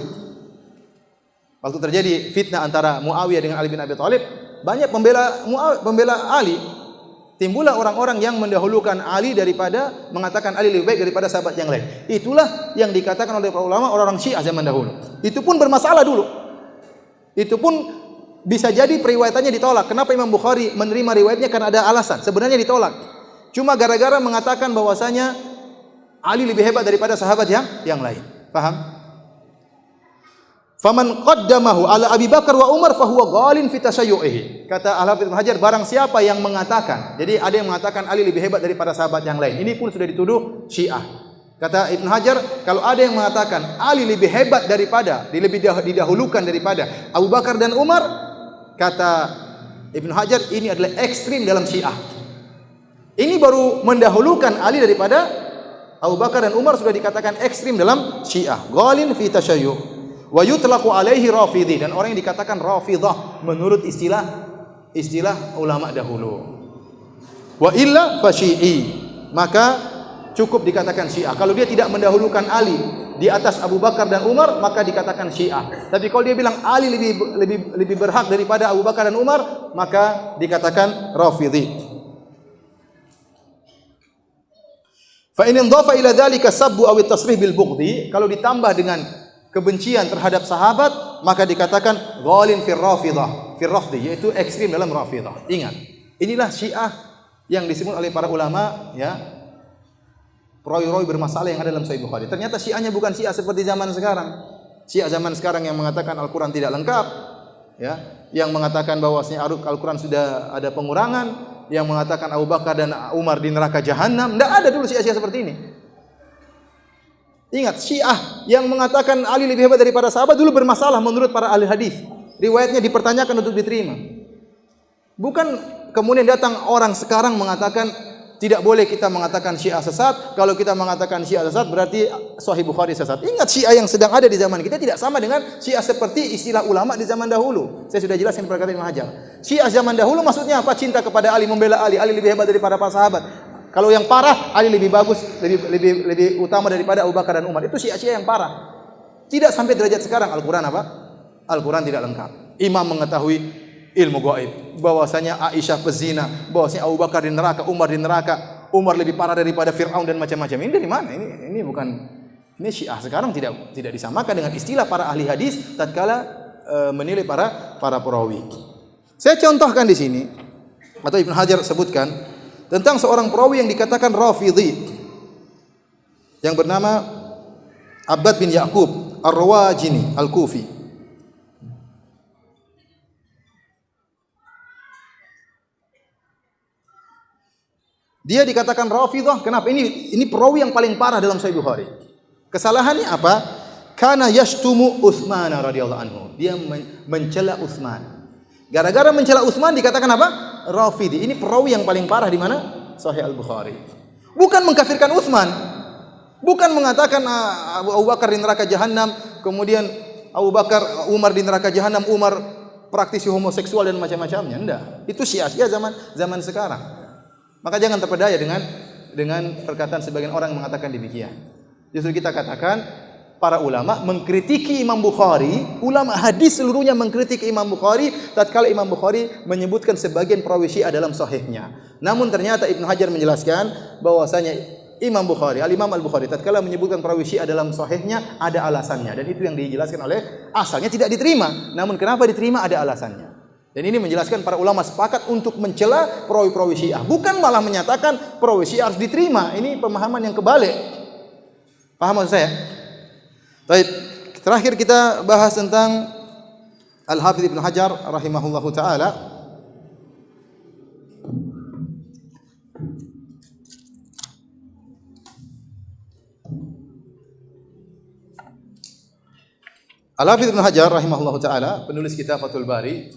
Waktu terjadi fitnah antara Muawiyah dengan Ali bin Abi Thalib, banyak pembela Ali. Timbullah orang-orang yang mendahulukan Ali daripada mengatakan Ali lebih baik daripada sahabat yang lain. Itulah yang dikatakan oleh para ulama orang-orang Syiah zaman dahulu. Itu pun bermasalah dulu. Itu pun bisa jadi periwayatannya ditolak. Kenapa Imam Bukhari menerima riwayatnya? Karena ada alasan. Sebenarnya ditolak. Cuma gara-gara mengatakan bahwasanya Ali lebih hebat daripada sahabat yang lain. Paham? Faman qaddamahu ala Abi Bakar wa Umar fahuwa ghalin fi tashayyu'ihi. Kata Al-Hafidz Ibnu Hajar, barang siapa yang mengatakan, jadi ada yang mengatakan Ali lebih hebat daripada sahabat yang lain. Ini pun sudah dituduh Syiah. Kata Ibnu Hajar, kalau ada yang mengatakan Ali lebih hebat daripada, lebih didahulukan daripada Abu Bakar dan Umar, kata Ibnu Hajar, ini adalah ekstrim dalam Syiah. Ini baru mendahulukan Ali daripada Abu Bakar dan Umar sudah dikatakan ekstrim dalam Syiah. Ghalin fi tashayyu'. Wa yutlaqu alaihi rafidhi, dan orang yang dikatakan rafidah menurut istilah ulama dahulu. Wa illa fa syi'i, maka cukup dikatakan Syiah. Kalau dia tidak mendahulukan Ali di atas Abu Bakar dan Umar, maka dikatakan Syiah. Tapi kalau dia bilang Ali lebih berhak daripada Abu Bakar dan Umar, maka dikatakan rafidhi. Fa in indhafa ila dzalika sabbu aw at-tasrih bil bughdhi, kalau ditambah dengan kebencian terhadap sahabat, maka dikatakan ghalin fir rafidhi, yaitu ekstrim dalam Rafidah. Ingat, inilah Syiah yang disebut oleh para ulama, ya, perawi-perawi bermasalah yang ada dalam Sahih Bukhari. Ternyata Syiahnya bukan Syiah seperti zaman sekarang. Syiah zaman sekarang yang mengatakan Al-Quran tidak lengkap, ya, yang mengatakan bahwasanya Al-Quran sudah ada pengurangan, yang mengatakan Abu Bakar dan Umar di neraka jahanam. Tidak ada dulu Syiah-Syiah seperti ini. Ingat, Syiah yang mengatakan Ali lebih hebat daripada sahabat dulu bermasalah menurut para ahli hadis. Riwayatnya dipertanyakan untuk diterima. Bukan kemudian datang orang sekarang mengatakan tidak boleh kita mengatakan Syiah sesat. Kalau kita mengatakan Syiah sesat berarti Sahih Bukhari sesat. Ingat, Syiah yang sedang ada di zaman kita tidak sama dengan Syiah seperti istilah ulama di zaman dahulu. Saya sudah jelaskan perkataan Ibnu Hajar. Syiah zaman dahulu maksudnya apa? Cinta kepada Ali, membela Ali. Ali lebih hebat daripada para sahabat. Kalau yang parah, Ali lebih bagus, lebih utama daripada Abu Bakar dan Umar. Itu Syiah yang parah. Tidak sampai derajat sekarang. Al-Quran apa? Al-Quran tidak lengkap. Imam mengetahui ilmu gaib, bahwasanya Aisyah pezina, bahwasanya Abu Bakar di neraka, Umar di neraka, Umar lebih parah daripada Fir'aun dan macam-macam. Ini dari mana? Ini bukan, ini Syiah sekarang tidak disamakan dengan istilah para ahli hadis tatkala menilai para perawi. Saya contohkan di sini, atau Ibnu Hajar sebutkan tentang seorang perawi yang dikatakan Rafidhi yang bernama Abbad bin Ya'qub Ar-Rawajini Al-Kufi. Dia dikatakan Rafidhah. Kenapa? Ini perawi yang paling parah dalam Sahih Bukhari. Kesalahannya apa? Kana yashtumu Utsman radhiyallahu anhu. Dia mencela Utsman. Gara-gara mencela Utsman dikatakan apa? Rafidhi. Ini perawi yang paling parah di mana? Sahih Al-Bukhari. Bukan mengkafirkan Utsman. Bukan mengatakan Abu Bakar di neraka jahanam, kemudian Abu Bakar, Umar di neraka jahanam, Umar praktisi homoseksual dan macam-macamnya. Enggak. Itu Syiah zaman sekarang. Maka jangan terpedaya dengan perkataan sebagian orang yang mengatakan demikian. Justru kita katakan para ulama mengkritiki Imam Bukhari, ulama hadis seluruhnya mengkritiki Imam Bukhari tatkala Imam Bukhari menyebutkan sebagian perawi Syiah dalam sahihnya. Namun ternyata Ibnu Hajar menjelaskan bahwasanya Imam Bukhari, Al-Imam Al-Bukhari tatkala menyebutkan perawi Syiah dalam sahihnya ada alasannya, dan itu yang dijelaskan oleh asalnya tidak diterima. Namun kenapa diterima? Ada alasannya. Dan ini menjelaskan para ulama sepakat untuk mencela perawi-perawi Syiah, bukan malah menyatakan perawi Syiah harus diterima. Ini pemahaman yang kebalik. Paham maksud saya? Baik, terakhir kita bahas tentang Al-Hafidz Ibnu Hajar rahimahullahu taala. Al-Hafidz Ibnu Hajar rahimahullahu taala, penulis kitab Fathul Bari.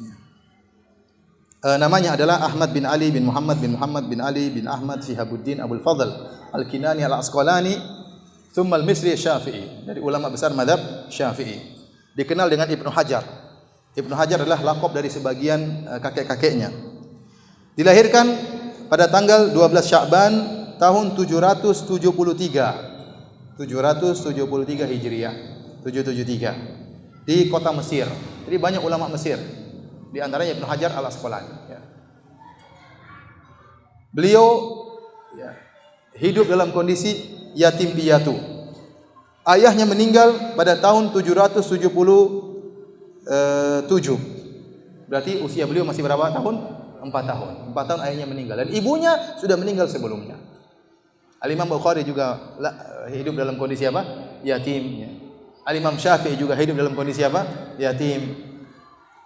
Namanya adalah Ahmad bin Ali bin Muhammad bin Ali bin Ahmad Shihabuddin Abul Fadl Al-Kinani Al-Asqalani thumma Al-Misri Syafi'i, dari ulama besar mazhab Syafi'i. Dikenal dengan Ibnu Hajar. Ibnu Hajar adalah laqab dari sebagian kakek-kakeknya. Dilahirkan pada tanggal 12 Sya'ban tahun 773 Hijriah, 773 di kota Mesir. Jadi banyak ulama Mesir, di antaranya Ibnu Hajar Al-Asqalani. Ya. Beliau hidup dalam kondisi yatim piatu. Ayahnya meninggal pada tahun 777. Berarti usia beliau masih berapa tahun? 4 tahun. 4 tahun ayahnya meninggal, dan ibunya sudah meninggal sebelumnya. Al-Imam Bukhari juga hidup dalam kondisi apa? Yatim. Ya. Al-Imam Syafi'i juga hidup dalam kondisi apa? Yatim.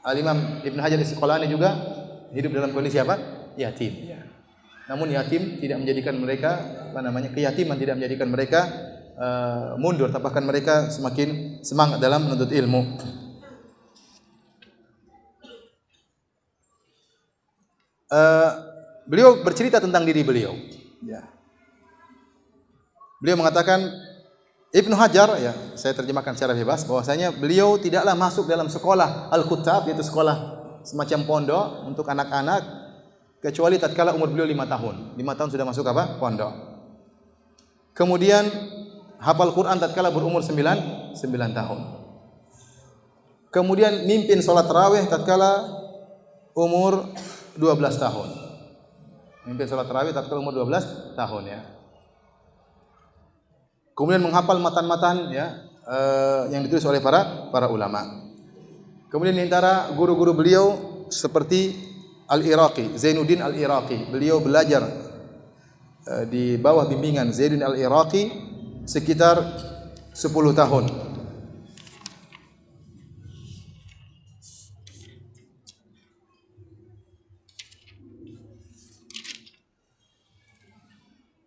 Al-Imam Ibnu Hajar Al-Asqalani juga hidup dalam kondisi apa? Yatim. Ya. Namun yatim tidak menjadikan mereka keyatiman tidak menjadikan mereka mundur, bahkan mereka semakin semangat dalam menuntut ilmu. Beliau bercerita tentang diri beliau. Ya. Beliau mengatakan, Ibnu Hajar, ya, saya terjemahkan secara bebas, bahwasanya beliau tidaklah masuk dalam sekolah al-kutab, yaitu sekolah semacam pondok untuk anak-anak, kecuali tatkala umur beliau 5 tahun. 5 tahun sudah masuk apa? Pondok. Kemudian hafal Quran tatkala berumur 9 tahun. Kemudian mimpin salat tarawih tatkala umur 12 tahun. Mimpin salat tarawih tatkala umur 12 tahun, ya. Kemudian menghafal matan-matan, ya, yang ditulis oleh para ulama. Kemudian di antara guru-guru beliau seperti Al-Iraqi, Zainuddin Al-Iraqi. Beliau belajar di bawah bimbingan Zainuddin Al-Iraqi sekitar 10 tahun.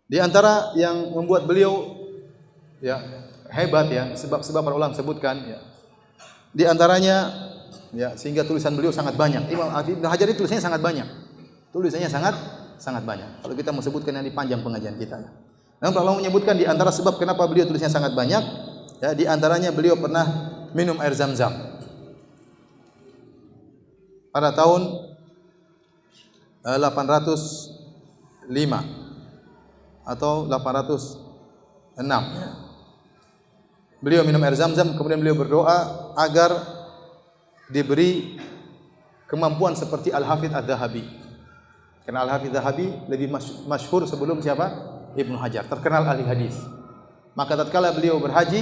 Di antara yang membuat beliau ya hebat ya, sebab para ulama sebutkan ya. Di antaranya ya sehingga tulisan beliau sangat banyak. Imam Ibnu Hajar itu tulisannya sangat banyak. Tulisannya sangat banyak. Kalau kita mau sebutkan yang di panjang pengajian kita ya. Namun para ulama menyebutkan di antara sebab kenapa beliau tulisannya sangat banyak ya, di antaranya beliau pernah minum air Zam-Zam. Pada tahun 805 atau 806 ya. Beliau minum air Zam-Zam, kemudian beliau berdoa agar diberi kemampuan seperti Al-Hafidz Adz-Dzahabi. Karena Al-Hafidz Adz-Dzahabi lebih masyhur sebelum siapa? Ibnu Hajar, terkenal ahli hadis. Maka tatkala beliau berhaji,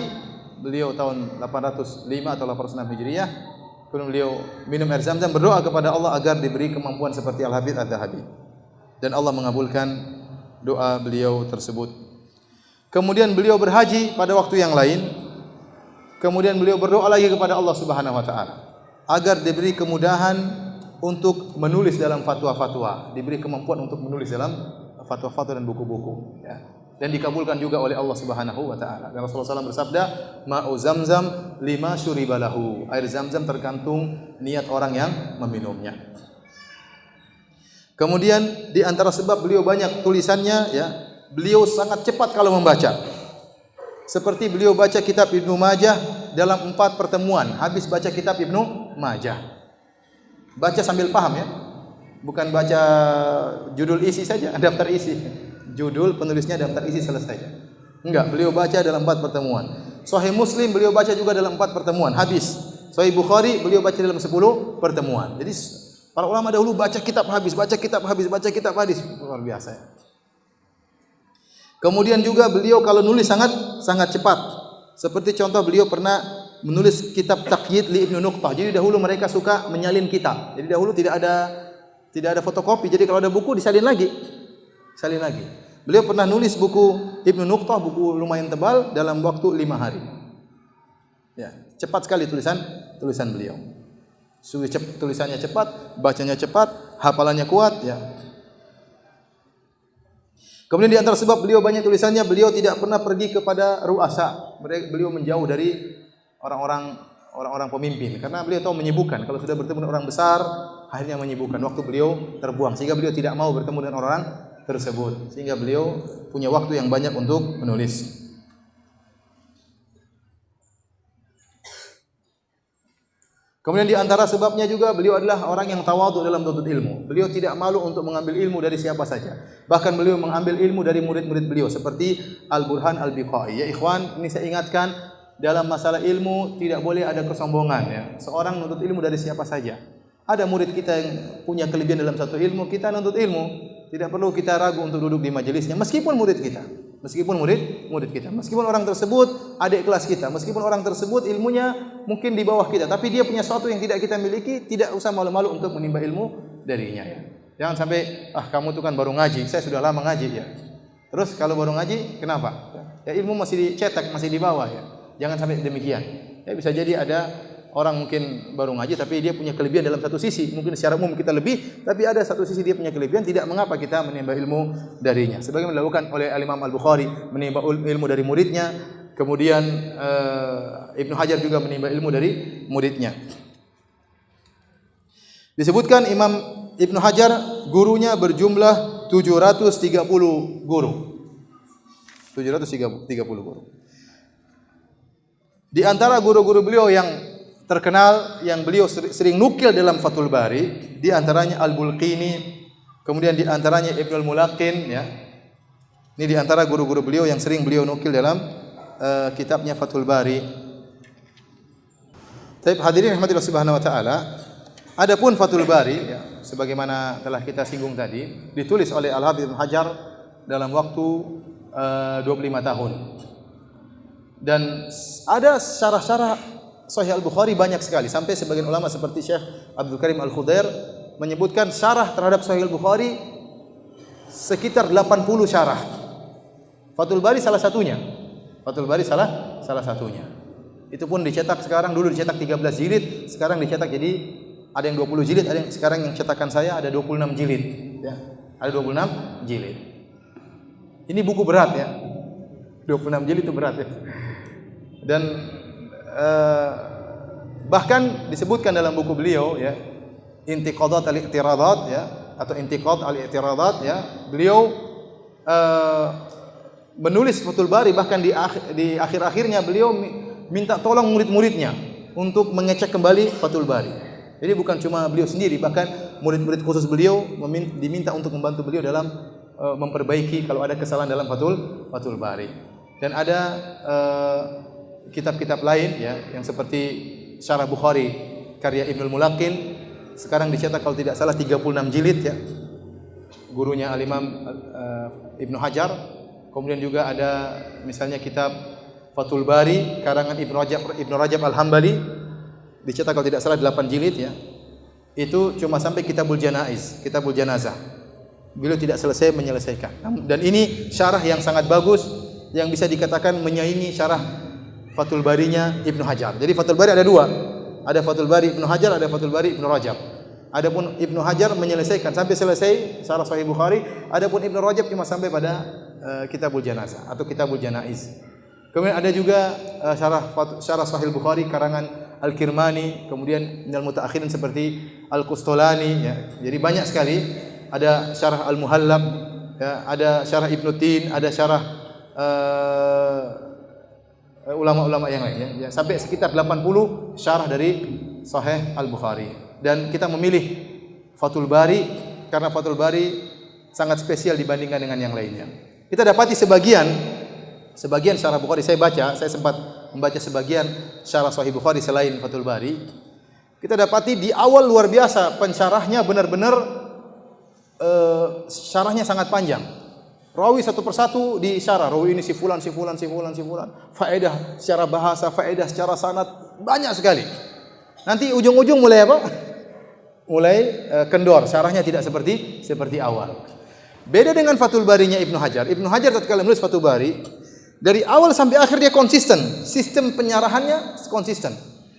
beliau tahun 805 atau 806 Hijriah, kemudian beliau minum air Zam-Zam, berdoa kepada Allah agar diberi kemampuan seperti Al-Hafidz Adz-Dzahabi. Dan Allah mengabulkan doa beliau tersebut. Kemudian beliau berhaji pada waktu yang lain. Kemudian beliau berdoa lagi kepada Allah Subhanahu wa taala agar diberi kemudahan untuk menulis dalam fatwa-fatwa, diberi kemampuan untuk menulis dalam fatwa-fatwa dan buku-buku ya. Dan dikabulkan juga oleh Allah Subhanahu wa taala. Dan Rasulullah SAW bersabda, "Ma'u Zamzam lima syuribalahu." Air Zam-Zam tergantung niat orang yang meminumnya. Kemudian di antara sebab beliau banyak tulisannya ya, beliau sangat cepat kalau membaca. Seperti beliau baca kitab Ibnu Majah dalam 4 pertemuan, habis baca kitab Ibnu Majah. Baca sambil paham ya. Bukan baca judul isi saja, daftar isi. Judul penulisnya daftar isi selesai. Enggak, beliau baca dalam 4 pertemuan. Sahih Muslim beliau baca juga dalam 4 pertemuan, habis. Sahih Bukhari beliau baca dalam 10 pertemuan. Jadi para ulama dahulu baca kitab habis, baca kitab habis, baca kitab hadis. Luar biasa ya. Kemudian juga beliau kalau nulis sangat cepat. Seperti contoh beliau pernah menulis kitab Taqyid li Ibnu Nuqtah. Jadi dahulu mereka suka menyalin kitab. Jadi dahulu tidak ada fotokopi. Jadi kalau ada buku disalin lagi. Salin lagi. Beliau pernah nulis buku Ibnu Nuqtah, buku lumayan tebal dalam waktu 5 hari. Ya, cepat sekali tulisan beliau. Tulisannya cepat, bacanya cepat, hafalannya kuat ya. Kemudian di antara sebab beliau banyak tulisannya, beliau tidak pernah pergi kepada ru'asa. Beliau menjauh dari orang-orang pemimpin karena beliau tahu menyibukkan. Kalau sudah bertemu dengan orang besar, akhirnya menyibukkan. Waktu beliau terbuang sehingga beliau tidak mau bertemu dengan orang tersebut. Sehingga beliau punya waktu yang banyak untuk menulis. Kemudian di antara sebabnya juga beliau adalah orang yang tawadhu dalam menuntut ilmu. Beliau tidak malu untuk mengambil ilmu dari siapa saja. Bahkan beliau mengambil ilmu dari murid-murid beliau seperti Al-Burhan Al-Biqai. Ya ikhwan, ini saya ingatkan dalam masalah ilmu tidak boleh ada kesombongan ya. Seorang menuntut ilmu dari siapa saja. Ada murid kita yang punya kelebihan dalam satu ilmu, kita menuntut ilmu. Tidak perlu kita ragu untuk duduk di majelisnya meskipun murid kita. Meskipun murid kita, meskipun orang tersebut adik kelas kita, meskipun orang tersebut ilmunya mungkin di bawah kita, tapi dia punya sesuatu yang tidak kita miliki, tidak usah malu-malu untuk menimba ilmu darinya ya. Jangan sampai kamu tuh kan baru ngaji, saya sudah lama ngaji ya. Terus kalau baru ngaji, kenapa? Ya ilmu masih dicetak, masih di bawah ya. Jangan sampai demikian. Ya bisa jadi ada orang mungkin baru ngaji tapi dia punya kelebihan dalam satu sisi. Mungkin secara umum kita lebih, tapi ada satu sisi dia punya kelebihan, tidak mengapa kita menimba ilmu darinya. Sebagaimana dilakukan oleh Al-Imam Al-Bukhari, menimba ilmu dari muridnya. Kemudian Ibnu Hajar juga menimba ilmu dari muridnya. Disebutkan Imam Ibnu Hajar gurunya berjumlah 730 guru. 730 guru. Di antara guru-guru beliau yang terkenal yang beliau sering nukil dalam Fathul Bari, di antaranya Al-Bulqini, kemudian di antaranya Ibnu Al-Mulaqin ya. Ini di antara guru-guru beliau yang sering beliau nukil dalam kitabnya Fathul Bari. Tapi hadirin rahmatillah subhanahu wa taala, adapun Fathul Bari ya, sebagaimana telah kita singgung tadi, ditulis oleh Al-Hafidz Ibnu Hajar dalam waktu 25 tahun. Dan ada syarah-syarah Sahih Al-Bukhari banyak sekali. Sampai sebagian ulama seperti Syekh Abdul Karim Al-Khudair menyebutkan syarah terhadap Sahih Al-Bukhari sekitar 80 syarah. Fathul Bari salah satunya. Fathul Bari salah satunya. Itu pun dicetak sekarang, dulu dicetak 13 jilid, sekarang dicetak jadi ada yang 20 jilid, ada yang sekarang yang cetakan saya ada 26 jilid, ya. Ada 26 jilid. Ini buku berat ya. 26 jilid itu berat ya. Dan bahkan disebutkan dalam buku beliau ya, Intiqadat al-i'tiradat ya, atau Intiqad al-i'tiradat ya, beliau menulis Fathul Bari, bahkan di akhir-akhirnya beliau minta tolong murid-muridnya untuk mengecek kembali Fathul Bari. Jadi bukan cuma beliau sendiri, bahkan murid-murid khusus beliau diminta untuk membantu beliau dalam memperbaiki kalau ada kesalahan dalam Fathul Bari. Dan ada kitab-kitab lain ya, yang seperti Syarah Bukhari karya Ibnul Mulaqin, sekarang dicetak kalau tidak salah 36 jilid ya. Gurunya Al-Imam Ibnu Hajar. Kemudian juga ada misalnya kitab Fathul Bari karangan Ibnu Rajab Al-Hambali, dicetak kalau tidak salah 8 jilid ya. Itu cuma sampai Kitabul Janaiz, Kitabul Janazah. Beliau tidak selesai menyelesaikan. Dan ini syarah yang sangat bagus yang bisa dikatakan menyaingi syarah Fathul Barinya Ibnu Hajar. Jadi Fathul Bari ada dua. Ada Fathul Bari Ibnu Hajar, ada Fathul Bari Ibnu Rajab. Adapun Ibnu Hajar menyelesaikan sampai selesai syarah Sahih Bukhari, adapun Ibnu Rajab cuma sampai pada Kitabul Janazah atau Kitabul Janaiz. Kemudian ada juga syarah Sahih Bukhari karangan Al-Kirmani, kemudian minal mutaakhirin seperti Al-Qustolani ya. Jadi banyak sekali. Ada syarah Al-Muhallab ya, ada syarah Ibnu Tin, ada syarah ulama-ulama yang lain ya. Sampai sekitar 80 syarah dari Sahih Al-Bukhari. Dan kita memilih Fathul Bari karena Fathul Bari sangat spesial dibandingkan dengan yang lainnya. Kita dapati sebagian syarah Bukhari saya sempat membaca sebagian syarah Sahih Bukhari selain Fathul Bari. Kita dapati di awal luar biasa pensyarahnya benar-benar syarahnya sangat panjang. Rawi satu persatu disyarah. Rawi ini si fulan. Faedah secara bahasa, faedah secara sanad banyak sekali. Nanti ujung-ujung mulai apa? Mulai kendor. Syarahnya tidak seperti awal. Beda dengan Fathul Barinya Ibnu Hajar. Ibnu Hajar tatkala menulis Fathul Bari, dari awal sampai akhir dia konsisten. Sistem penyarahannya konsisten.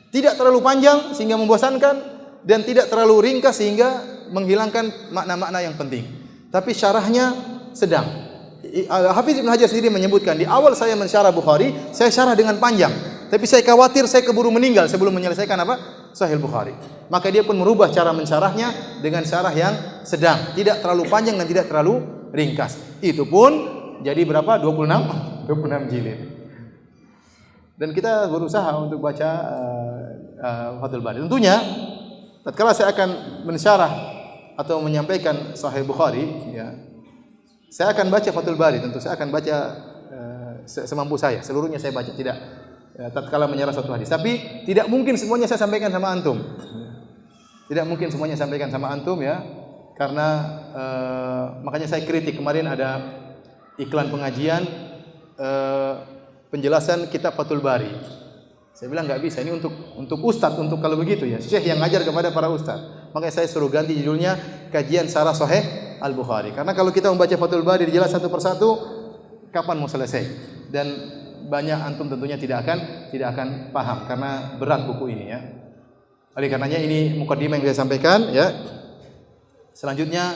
Tidak terlalu panjang sehingga membosankan dan tidak terlalu ringkas sehingga menghilangkan makna-makna yang penting. Tapi syarahnya sedang. Hafiz Ibnu Hajar sendiri menyebutkan, di awal saya mensyarah Bukhari, saya syarah dengan panjang. Tapi saya khawatir saya keburu meninggal sebelum menyelesaikan apa? Sahih Bukhari. Maka dia pun merubah cara mensyarahnya dengan syarah yang sedang, tidak terlalu panjang dan tidak terlalu ringkas. Itu pun jadi berapa? 26 jilid. Dan kita berusaha untuk baca Fathul Bari. Tentunya tatkala saya akan mensyarah atau menyampaikan Sahih Bukhari ya, saya akan baca Fathul Bari, tentu saya akan baca semampu saya, seluruhnya saya baca, tidak tatkala menyarah suatu hadis. Tapi tidak mungkin semuanya saya sampaikan sama antum. Tidak mungkin semuanya sampaikan sama antum ya. Karena makanya saya kritik kemarin ada iklan pengajian penjelasan kitab Fathul Bari. Saya bilang enggak bisa, ini untuk ustaz, untuk kalau begitu ya, syekh yang ngajar kepada para ustaz. Makanya saya suruh ganti judulnya kajian syarah Sahih Al-Bukhari. Karena kalau kita membaca Fathul Bari dijelas satu persatu, kapan mau selesai? Dan banyak antum tentunya tidak akan paham karena berat buku ini ya. Oleh karenanya ini mukadimah yang saya sampaikan ya. Selanjutnya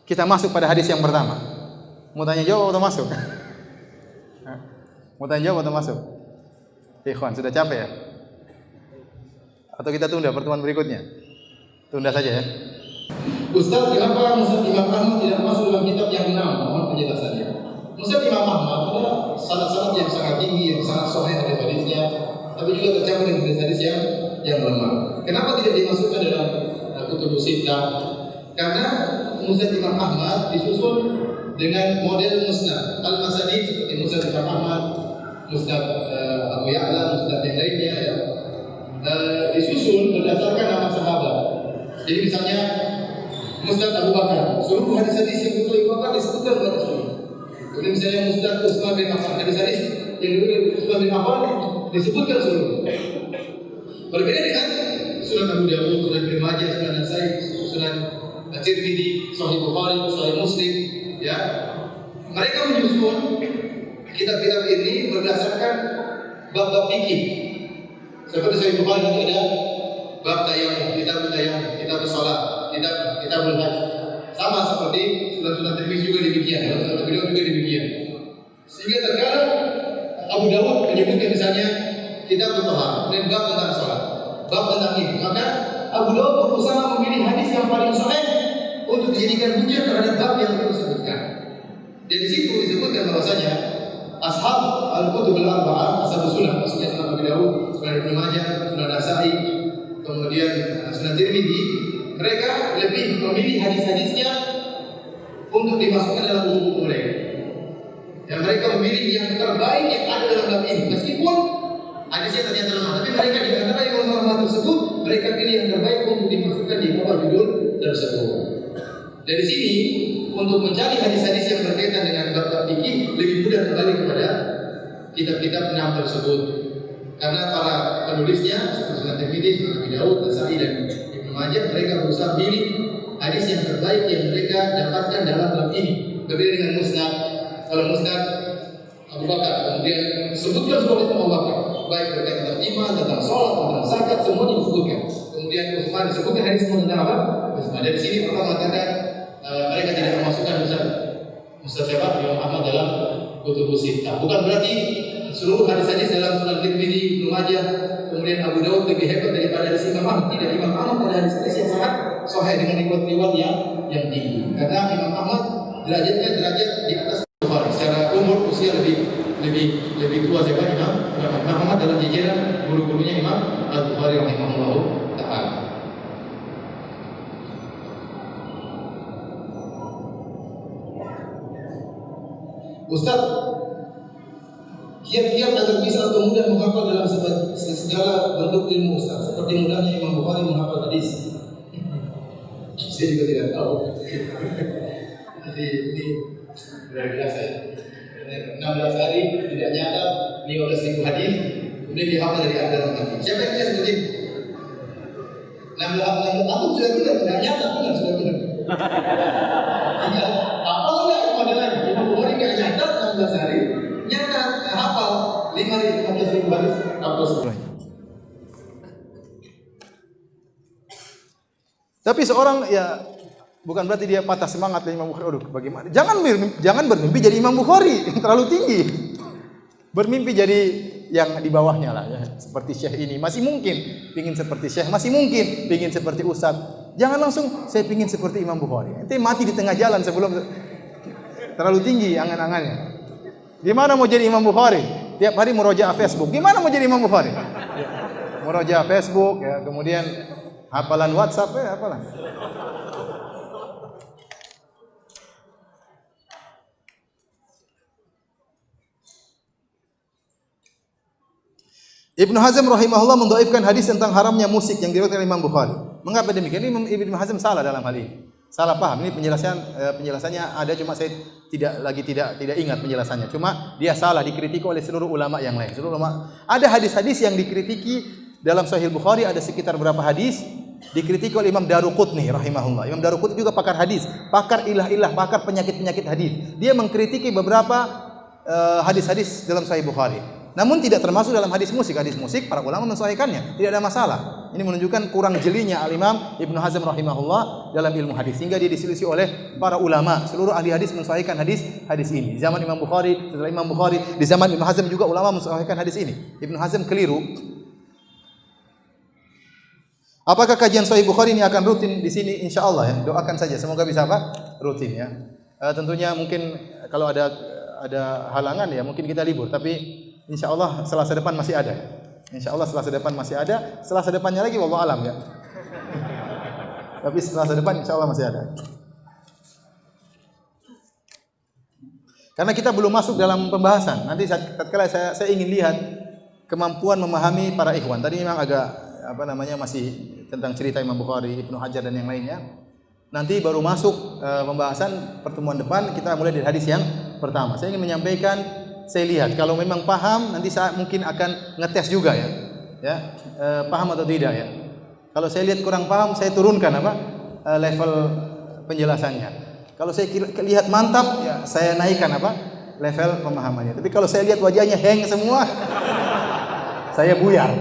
kita masuk pada hadis yang pertama. Mau tanya jawab atau masuk? Mau tanya jawab atau masuk? Ikhwan, sudah capek ya? Atau kita tunda pertemuan berikutnya? Tunda saja ya. Ustaz, kenapa Musnad Imam Ahmad tidak masuk dalam kitab yang 6? Mohon penjelasannya. Musnad Imam Ahmad ada sanad-sanad yang sangat tinggi, yang sangat sahih dari hadisnya, tapi juga tercampur dengan hadis yang lemah. Kenapa tidak dimasukkan dalam Kutubus Sittah? Karena Musnad Imam Ahmad disusun dengan model musnad al-masanid seperti Musnad Imam Ahmad, Musnad Abu Ya'la, Musnad yang lainnya ya. Disusun berdasarkan nama sahabat. Jadi misalnya Musnad Abu Bakar, seluruh hadis-hadis yang betul Abu Bakar disebutkan oleh Rasul. Kemudian misalnya Musnad Utsman bin Affan, hadis-hadis yang Utsman bin Affan disebutkan seluruh. Berbeda dengan Sunan Abu Dawud, Sunan Ibnu Majah, Sunan Nasai, Sunan Tirmidzi, Sahih Bukhari, Sahih Muslim, ya. Mereka menyusun kitab-kitab ini berdasarkan bab-bab fikih. Seperti Sahih Bukhari nanti ada bab tayammum, kitab salat, kitabul hajj. Sama seperti Sunan Tirmidzi juga demikian, Sunan Abu Dawud juga demikian. Sehingga terkadang Abu Dawud menyebutkan misalnya kitab thaharah, dan bab tentang salat, bab tentang ini. Maka Abu Dawud berusaha memilih hadis yang paling sahih untuk dijadikan hujah terhadap bab yang perlu disebutkan. Dan di situ disebutkan bahwasanya ashab al-kutub al-arba'ah, ashab sunan, maksudnya Sunan Abu Dawud, Sunan Ibnu Majah, Sunan Nasai, kemudian Sunan Tirmidzi, mereka lebih memilih hadis-hadisnya untuk dimasukkan dalam buku-buku mereka. Dan mereka memilih yang terbaik yang ada dalam bab ini, meskipun hadisnya ternyata lemah, tapi mereka di antara yang ulama tersebut, mereka pilih yang terbaik untuk dimasukkan di bawah judul tersebut. Dari sini, untuk mencari hadis-hadis yang berkaitan dengan bab fikih lebih mudah kembali kepada kitab-kitab 6 tersebut. Karena para penulisnya seperti Sunan Tirmidzi, Sunan Abu Dawud, Nasai dan Ibnu Majah, mereka berusaha pilih hadis yang terbaik yang mereka dapatkan dalam bab ini. Berbeda dengan Musnad. Kalau Musnad Abu Bakar, kemudian sebutkan semua Abu Bakar, baik berkaitan tentang iman, tentang sholat, tentang zakat, semuanya disebutkan. Kemudian Utsman disebutkan hadis semua tentang apa? Utsman. Dari sini Allah mengatakan mereka tidak memasukkan Ustaz siapa? Imam Ahmad dalam Kutubus Sittah. Bukan berarti seluruh hadis-hadis dalam Sunan Tirmidzi, Ibnu Majah, kemudian Abu Dawud lebih hebat daripada hadis Imam Ahmad. Tidak, Imam Ahmad ada hadis-hadis yang sangat sahih dengan riwayat yang tinggi. Karena Imam Ahmad derajatnya derajat di atas Bukhari. Secara umur usia lebih tua siapa? Imam Ahmad dalam jajaran guru-gurunya Imam Al-Bukhari rahimahullah taala. Ustaz, kiat-kiat agar bisa atau mudah menghafal dalam segala bentuk ilmu Ustaz, seperti mudahnya Imam Bukhari menghafal hadis. Saya juga tidak tahu. Jadi ini luar biasa ya. 16 hari tidak nyatat 15.000 hadis, kemudian dihafal dari antara hadis. Siapa yang bisa seperti itu? 16 aku sudah benar, tidak nyatat benar sudah benar. Tidak, hafal enggak modelan? Imam Bukhari nggak nyatat 16 hari, nyatat hafal 15.000 hadis hafal semua. Tapi seorang ya bukan berarti dia patah semangat dari Imam Bukhari. Aduh, bagaimana? Jangan bermimpi jadi Imam Bukhari yang terlalu tinggi. Bermimpi jadi yang di bawahnya lah ya. Seperti Syekh ini masih mungkin pingin seperti Syekh, masih mungkin pingin seperti Ustaz. Jangan langsung saya pingin seperti Imam Bukhari. Nanti mati di tengah jalan sebelum terlalu tinggi angan-angannya. Gimana mau jadi Imam Bukhari? Tiap hari murojaah Facebook. Gimana mau jadi Imam Bukhari? Murojaah Facebook ya, kemudian hafalan WhatsApp ya, hafalan. Ibnu Hazm rahimahullah mendhaifkan hadis tentang haramnya musik yang diriwayatkan Imam Bukhari. Mengapa demikian? Ini Ibnu Hazm salah dalam hal ini. Salah paham. Ini penjelasannya ada, cuma saya tidak ingat penjelasannya. Cuma dia salah, dikritiki oleh seluruh ulama yang lain. Seluruh ulama. Ada hadis-hadis yang dikritiki dalam Sahih Bukhari, ada sekitar berapa hadis dikritiki oleh Imam Daruqutni rahimahullah. Imam Daruqutni juga pakar hadis, pakar ilah-ilah, pakar penyakit-penyakit hadis. Dia mengkritiki beberapa hadis-hadis dalam Sahih Bukhari. Namun tidak termasuk dalam hadis musik. Hadis musik para ulama mensahihkannya, tidak ada masalah. Ini menunjukkan kurang jelinya Al-Imam Ibnu Hazm rahimahullah dalam ilmu hadis, sehingga dia diselisih oleh para ulama. Seluruh ahli hadis mensahihkan hadis ini. Di zaman Imam Bukhari, setelah Imam Bukhari, di zaman Ibnu Hazm juga ulama mensahihkan hadis ini. Ibnu Hazm keliru. Apakah kajian Sahih Bukhari ini akan rutin di sini? Insyaallah ya. Doakan saja semoga bisa rutin ya. Tentunya mungkin kalau ada halangan ya mungkin kita libur, tapi insyaallah Selasa depan masih ada. Insyaallah Selasa depan masih ada. Selasa depannya lagi wallahu alam ya. Tapi Selasa depan insyaallah masih ada. Karena kita belum masuk dalam pembahasan. Nanti tatkala saya ingin lihat kemampuan memahami para ikhwan. Tadi memang agak masih tentang cerita Imam Bukhari, Ibnu Hajar dan yang lainnya. Nanti baru masuk pembahasan pertemuan depan, kita mulai dari hadis yang pertama. Saya ingin menyampaikan saya lihat. Kalau memang paham, nanti saya mungkin akan ngetes juga ya. Paham atau tidak ya. Kalau saya lihat kurang paham, saya turunkan level penjelasannya. Kalau saya lihat mantap, ya saya naikkan level pemahamannya. Tapi kalau saya lihat wajahnya hang semua, saya buyar.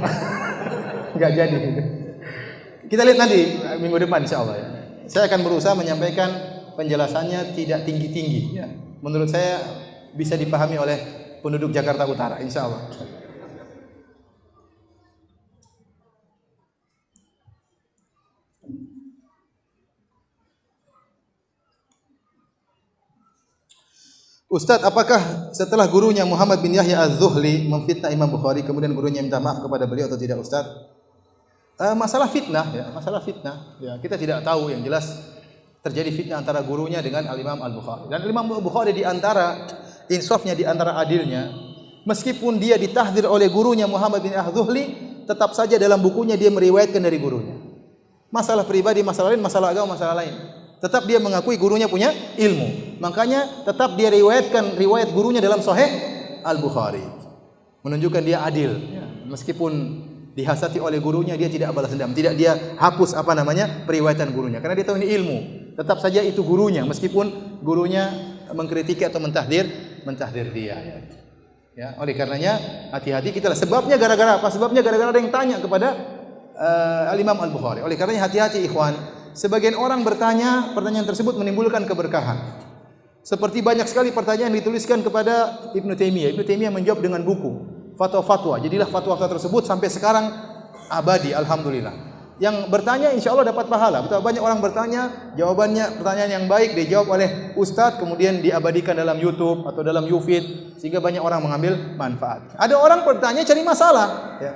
Enggak jadi. Kita lihat nanti minggu depan insyaallah ya. Saya akan berusaha menyampaikan penjelasannya tidak tinggi-tinggi ya. Menurut saya bisa dipahami oleh penduduk Jakarta Utara insyaallah. Ustadz, apakah setelah gurunya Muhammad bin Yahya Az-Zuhli memfitnah Imam Bukhari, kemudian gurunya minta maaf kepada beliau atau tidak Ustadz? Masalah fitnah ya, masalah fitnah. Ya, kita tidak tahu, yang jelas terjadi fitnah antara gurunya dengan Al-Imam Al-Bukhari. Dan Imam Al-Bukhari di antara insafnya, di antara adilnya, meskipun dia ditahdir oleh gurunya Muhammad bin Yahya Az-Zuhli, tetap saja dalam bukunya dia meriwayatkan dari gurunya. Masalah pribadi, masalah lain, masalah agama, masalah lain. Tetap dia mengakui gurunya punya ilmu. Makanya tetap dia riwayatkan riwayat gurunya dalam Sahih Al-Bukhari. Menunjukkan dia adil. Ya. Meskipun dihasati oleh gurunya, dia tidak balas dendam. Tidak dia hapus periwayatan gurunya. Karena dia tahu ini ilmu. Tetap saja itu gurunya. Meskipun gurunya mengkritiki atau mentahdir dia. Ya. Oleh karenanya hati-hati kita lah. Sebabnya gara-gara apa? Sebabnya gara-gara ada yang tanya kepada Al-Imam Al-Bukhari. Oleh karenanya hati-hati ikhwan. Sebagian orang bertanya, pertanyaan tersebut menimbulkan keberkahan. Seperti banyak sekali pertanyaan yang dituliskan kepada Ibnu Taimiyah. Ibnu Taimiyah menjawab dengan buku, fatwa-fatwa. Jadilah fatwa-fatwa tersebut sampai sekarang abadi, alhamdulillah. Yang bertanya insya Allah dapat pahala. Betul, banyak orang bertanya, jawabannya pertanyaan yang baik dijawab oleh ustadz, kemudian diabadikan dalam YouTube atau dalam YouFeed, sehingga banyak orang mengambil manfaat. Ada orang bertanya cari masalah. Ya.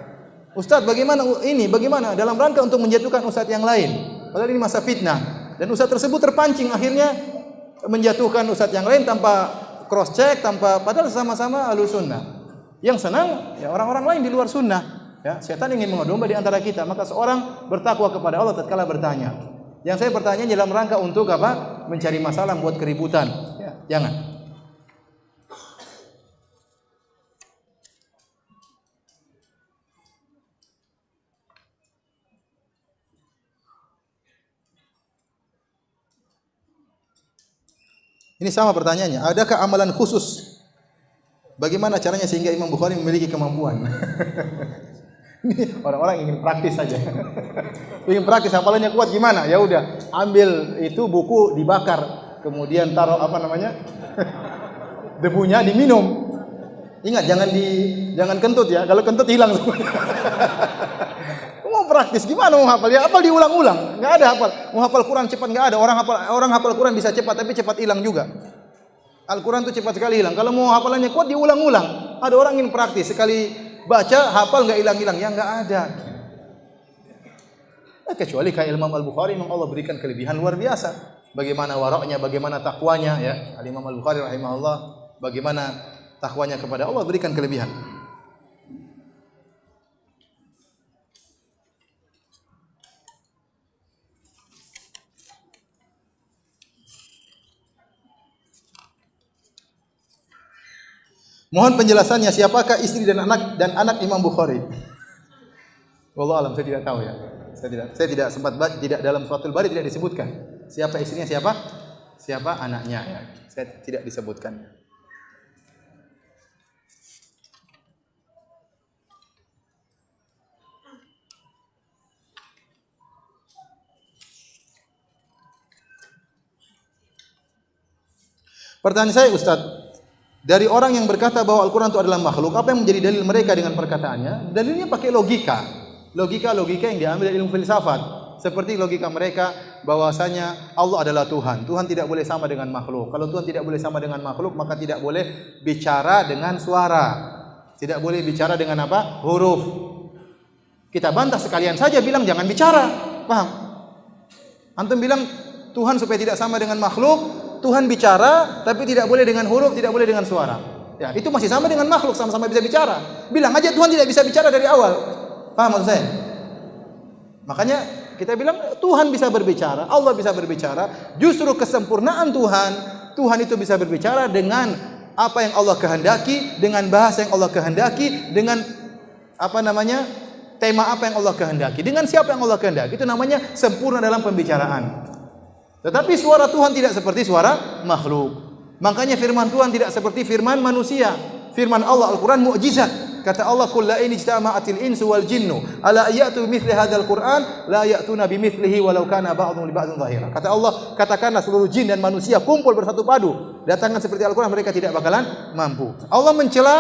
Ustadz, bagaimana ini? Bagaimana dalam rangka untuk menjatuhkan ustadz yang lain? Padahal ini masa fitnah, dan ustadz tersebut terpancing akhirnya menjatuhkan ustadz yang lain tanpa cross check, padahal sama-sama ahlus sunnah. Yang senang ya orang-orang lain di luar sunnah. Ya, setan ingin mengadu domba di antara kita, maka seorang bertakwa kepada Allah tatkala bertanya. Yang saya bertanya dalam rangka untuk apa? Mencari masalah, membuat keributan. Ya, jangan. Ini sama pertanyaannya. Adakah amalan khusus? Bagaimana caranya sehingga Imam Bukhari memiliki kemampuan? Ini orang-orang ingin praktis saja. Ingin praktis, hafalannya kuat gimana? Ya udah, ambil itu buku dibakar, kemudian taruh debunya diminum. Ingat jangan kentut ya. Kalau kentut hilang semua. Mau praktis gimana mau hafal? Ya hafal diulang-ulang. Enggak ada hafal. Mau hafal Quran cepat enggak ada. Orang hafal Quran bisa cepat tapi cepat hilang juga. Al-Quran itu cepat sekali hilang. Kalau mau hafalannya kuat diulang-ulang. Ada orang ingin praktis, sekali baca hafal enggak hilang-hilang. Ya enggak ada. Kecuali kayak Imam Al-Bukhari, memang Allah berikan kelebihan luar biasa. Bagaimana waraknya, bagaimana takwanya ya. Al-Imam Al-Bukhari rahimahullah, bagaimana takwanya kepada Allah, berikan kelebihan. Mohon penjelasannya, siapakah istri dan anak Imam Bukhari? Wallahu alam, saya tidak tahu ya. Saya tidak sempat baca, tidak dalam Fathul Bari tidak disebutkan. Siapa istrinya, siapa anaknya ya. Saya tidak disebutkan. Pertanyaan saya, Ustaz, dari orang yang berkata bahwa Al-Quran itu adalah makhluk, apa yang menjadi dalil mereka dengan perkataannya? Dalilnya pakai logika yang diambil dari ilmu filsafat. Seperti logika mereka bahwasanya Allah adalah Tuhan. Tuhan tidak boleh sama dengan makhluk. Kalau Tuhan tidak boleh sama dengan makhluk, maka tidak boleh bicara dengan suara. Tidak boleh bicara dengan apa? Huruf. Kita bantah sekalian saja, bilang jangan bicara. Paham? Antum bilang Tuhan supaya tidak sama dengan makhluk, Tuhan bicara tapi tidak boleh dengan huruf, tidak boleh dengan suara. Ya, itu masih sama dengan makhluk, sama-sama bisa bicara. Bilang aja Tuhan tidak bisa bicara dari awal. Paham maksud saya? Makanya kita bilang Tuhan bisa berbicara, Allah bisa berbicara. Justru kesempurnaan Tuhan itu bisa berbicara dengan apa yang Allah kehendaki, dengan bahasa yang Allah kehendaki, dengan tema apa yang Allah kehendaki, dengan siapa yang Allah kehendaki. Itu namanya sempurna dalam pembicaraan. Tetapi suara Tuhan tidak seperti suara makhluk. Makanya firman Tuhan tidak seperti firman manusia. Firman Allah Al-Quran mukjizat. Kata Allah, "Qul la in ijtama'atil insu wal jinnu ala ayatu bimithli hadzal Qur'an la ya'tuna bimithlihi walau kana ba'dhum li ba'dhin dhahira." Kata Allah, katakanlah seluruh jin dan manusia kumpul bersatu padu, datangkan seperti Al-Quran, mereka tidak bakalan mampu. Allah mencela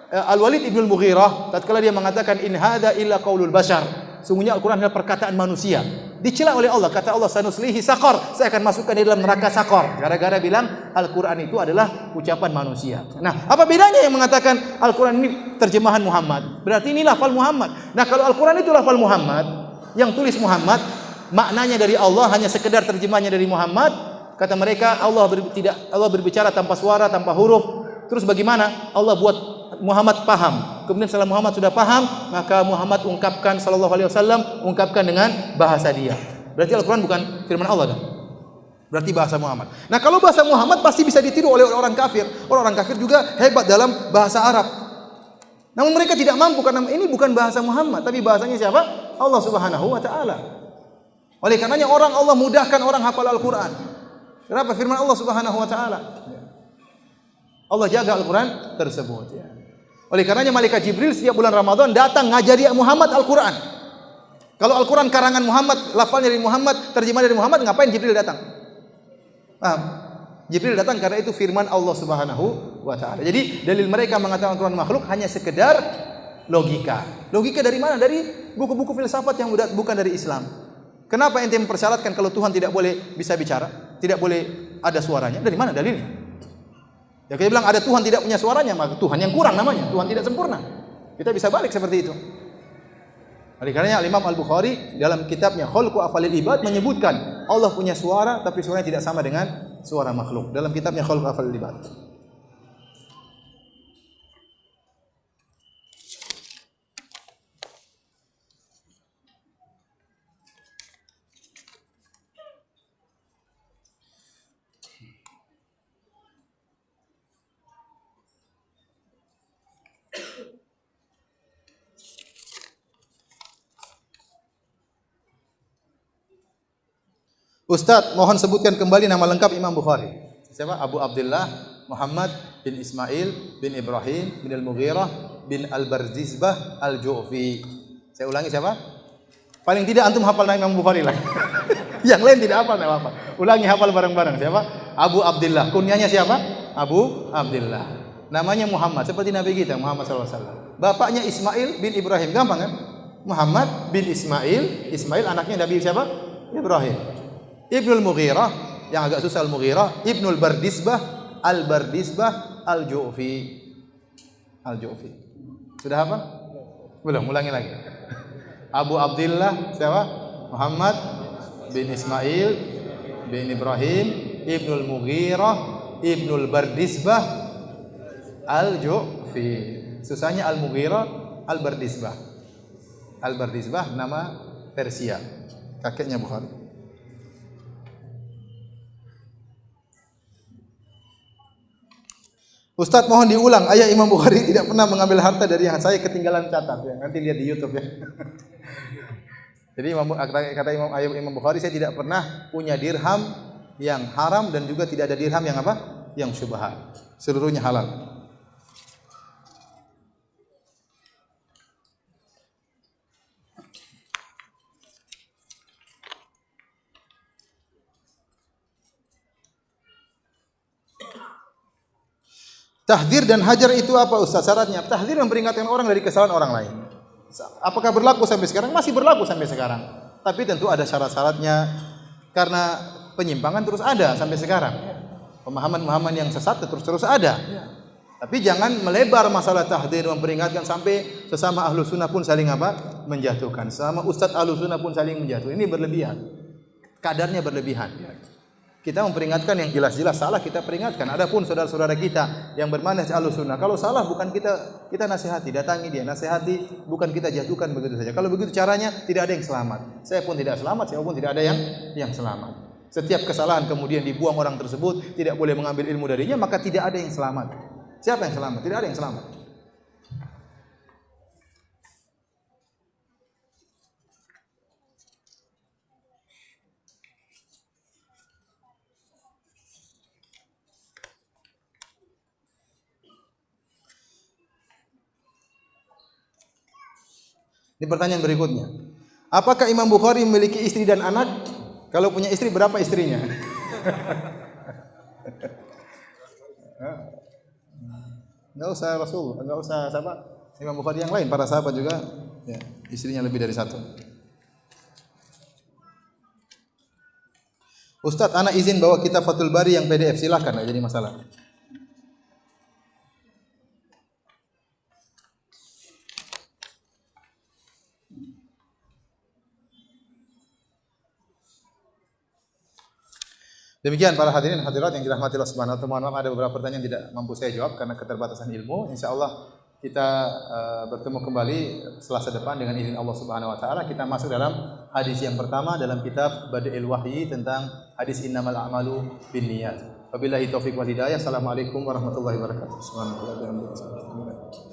Al-Walid ibn al-Mughirah tatkala dia mengatakan, "In hadza illa qaulul bashar." Sungguhnya Al-Quran adalah perkataan manusia. Dicela oleh Allah, kata Allah, "Sanuslihi saqar." Saya akan masukkan di dalam neraka saqar. Gara-gara bilang Al-Quran itu adalah ucapan manusia. Nah, apa bedanya yang mengatakan Al-Quran ini terjemahan Muhammad? Berarti ini lafal Muhammad. Nah, kalau Al-Quran itu lafal Muhammad, yang tulis Muhammad, maknanya dari Allah, hanya sekedar terjemahnya dari Muhammad, kata mereka Allah berbicara tanpa suara, tanpa huruf. Terus bagaimana Allah buat Muhammad paham? Kemudian setelah Muhammad sudah paham, maka Muhammad ungkapkan sallallahu alaihi wasallam, ungkapkan dengan bahasa dia. Berarti Al-Quran bukan firman Allah dah. Berarti bahasa Muhammad. Nah, kalau bahasa Muhammad pasti bisa ditiru oleh orang kafir. Orang kafir juga hebat dalam bahasa Arab. Namun mereka tidak mampu karena ini bukan bahasa Muhammad, tapi bahasanya siapa? Allah Subhanahu wa taala. Oleh karenanya Allah mudahkan orang hafal Al-Quran. Kenapa? Firman Allah Subhanahu wa taala. Allah jaga Al-Quran tersebut, ya. Oleh karenanya malaikat Jibril setiap bulan Ramadan datang ngajari Muhammad Al-Quran. Kalau Al-Quran karangan Muhammad, lafalnya dari Muhammad, terjemah dari Muhammad, ngapain Jibril datang? Paham? Jibril datang karena itu firman Allah Subhanahu wa taala. Jadi dalil mereka mengatakan Al-Quran makhluk hanya sekedar logika. Logika dari mana? Dari buku-buku filsafat yang bukan dari Islam. Kenapa ente mempersyaratkan kalau Tuhan tidak boleh bisa bicara, tidak boleh ada suaranya? Dari mana dalilnya? Ya, kita bilang ada Tuhan tidak punya suaranya, maka Tuhan yang kurang namanya, Tuhan tidak sempurna. Kita bisa balik seperti itu. Oleh karenanya Imam Al-Bukhari dalam kitabnya Khalqu Af'alil Ibad menyebutkan Allah punya suara tapi suaranya tidak sama dengan suara makhluk. Dalam kitabnya Khalqu Af'alil Ibad. Ustaz, mohon sebutkan kembali nama lengkap Imam Bukhari. Siapa? Abu Abdullah Muhammad bin Ismail bin Ibrahim bin Al-Mughirah bin Al-Barzizbah Al-Ju'fi. Saya ulangi siapa? Paling tidak antum hafal nama Imam Bukhari lah. Yang lain tidak hafal, enggak apa-apa. Ulangi, hafal bareng-bareng. Siapa? Abu Abdullah. Kunyanya siapa? Abu Abdullah. Namanya Muhammad, seperti Nabi kita Muhammad SAW. Bapaknya Ismail bin Ibrahim. Gampang kan? Muhammad bin Ismail. Ismail anaknya Nabi siapa? Ibrahim. Ibnul Mughirah, yang agak susah Al-Mughirah, Ibnul Bardisbah, Al-Bardisbah, Al-Ju'fi. Al-Ju'fi. Sudah apa? Belum, ulangi lagi. Abu Abdullah siapa? Muhammad bin Ismail bin Ibrahim, Ibnul Mughirah, Ibnul Bardisbah, Al-Ju'fi. Susahnya Al-Mughirah, Al-Bardisbah. Al-Bardisbah nama Persia. Kakeknya Bukhari. Ustaz, mohon diulang. Ayah Imam Bukhari tidak pernah mengambil harta dari yang saya ketinggalan catat. Ya. Nanti lihat di YouTube ya. Jadi kata Imam Bukhari, saya tidak pernah punya dirham yang haram dan juga tidak ada dirham yang apa? Yang syubhat. Seluruhnya halal. Tahdzir dan hajar itu apa Ustaz syaratnya? Tahdzir memperingatkan orang dari kesalahan orang lain. Apakah berlaku sampai sekarang? Masih berlaku sampai sekarang. Tapi tentu ada syarat-syaratnya karena penyimpangan terus ada sampai sekarang. Pemahaman-pemahaman yang sesat terus ada. Tapi jangan melebar masalah tahdzir memperingatkan sampai sesama ahlu sunnah pun saling apa? Menjatuhkan. Sesama ustadz ahlu sunnah pun saling menjatuhkan. Ini berlebihan. Kadarnya berlebihan. Kita memperingatkan yang jelas-jelas salah, kita peringatkan. Adapun saudara-saudara kita yang bermanhaj Ahlussunnah, kalau salah bukan kita nasihati, datangi dia, nasihati, bukan kita jatuhkan begitu saja. Kalau begitu caranya tidak ada yang selamat. Saya pun tidak selamat, saya pun tidak ada yang selamat. Setiap kesalahan kemudian dibuang orang tersebut, tidak boleh mengambil ilmu darinya, maka tidak ada yang selamat. Siapa yang selamat? Tidak ada yang selamat. Ini pertanyaan berikutnya. Apakah Imam Bukhari memiliki istri dan anak? Kalau punya istri, berapa istrinya? Enggak usah Rasul, enggak usah siapa? Imam Bukhari yang lain, para sahabat juga ya, istrinya lebih dari satu. Ustadz, anak izin bawa kitab Fathul Bari yang PDF, silakan, enggak jadi masalah. Demikian para hadirin hadirat yang dirahmati Allah Subhanahu wa taala. Mohon maaf ada beberapa pertanyaan yang tidak mampu saya jawab karena keterbatasan ilmu. Insyaallah kita bertemu kembali Selasa depan dengan izin Allah Subhanahu wa taala. Kita masuk dalam hadis yang pertama dalam kitab Badail Wahyi tentang hadis innamal a'malu binniyat. Wabillahi taufiq wal hidayah. Assalamualaikum warahmatullahi wabarakatuh. Subhanallah.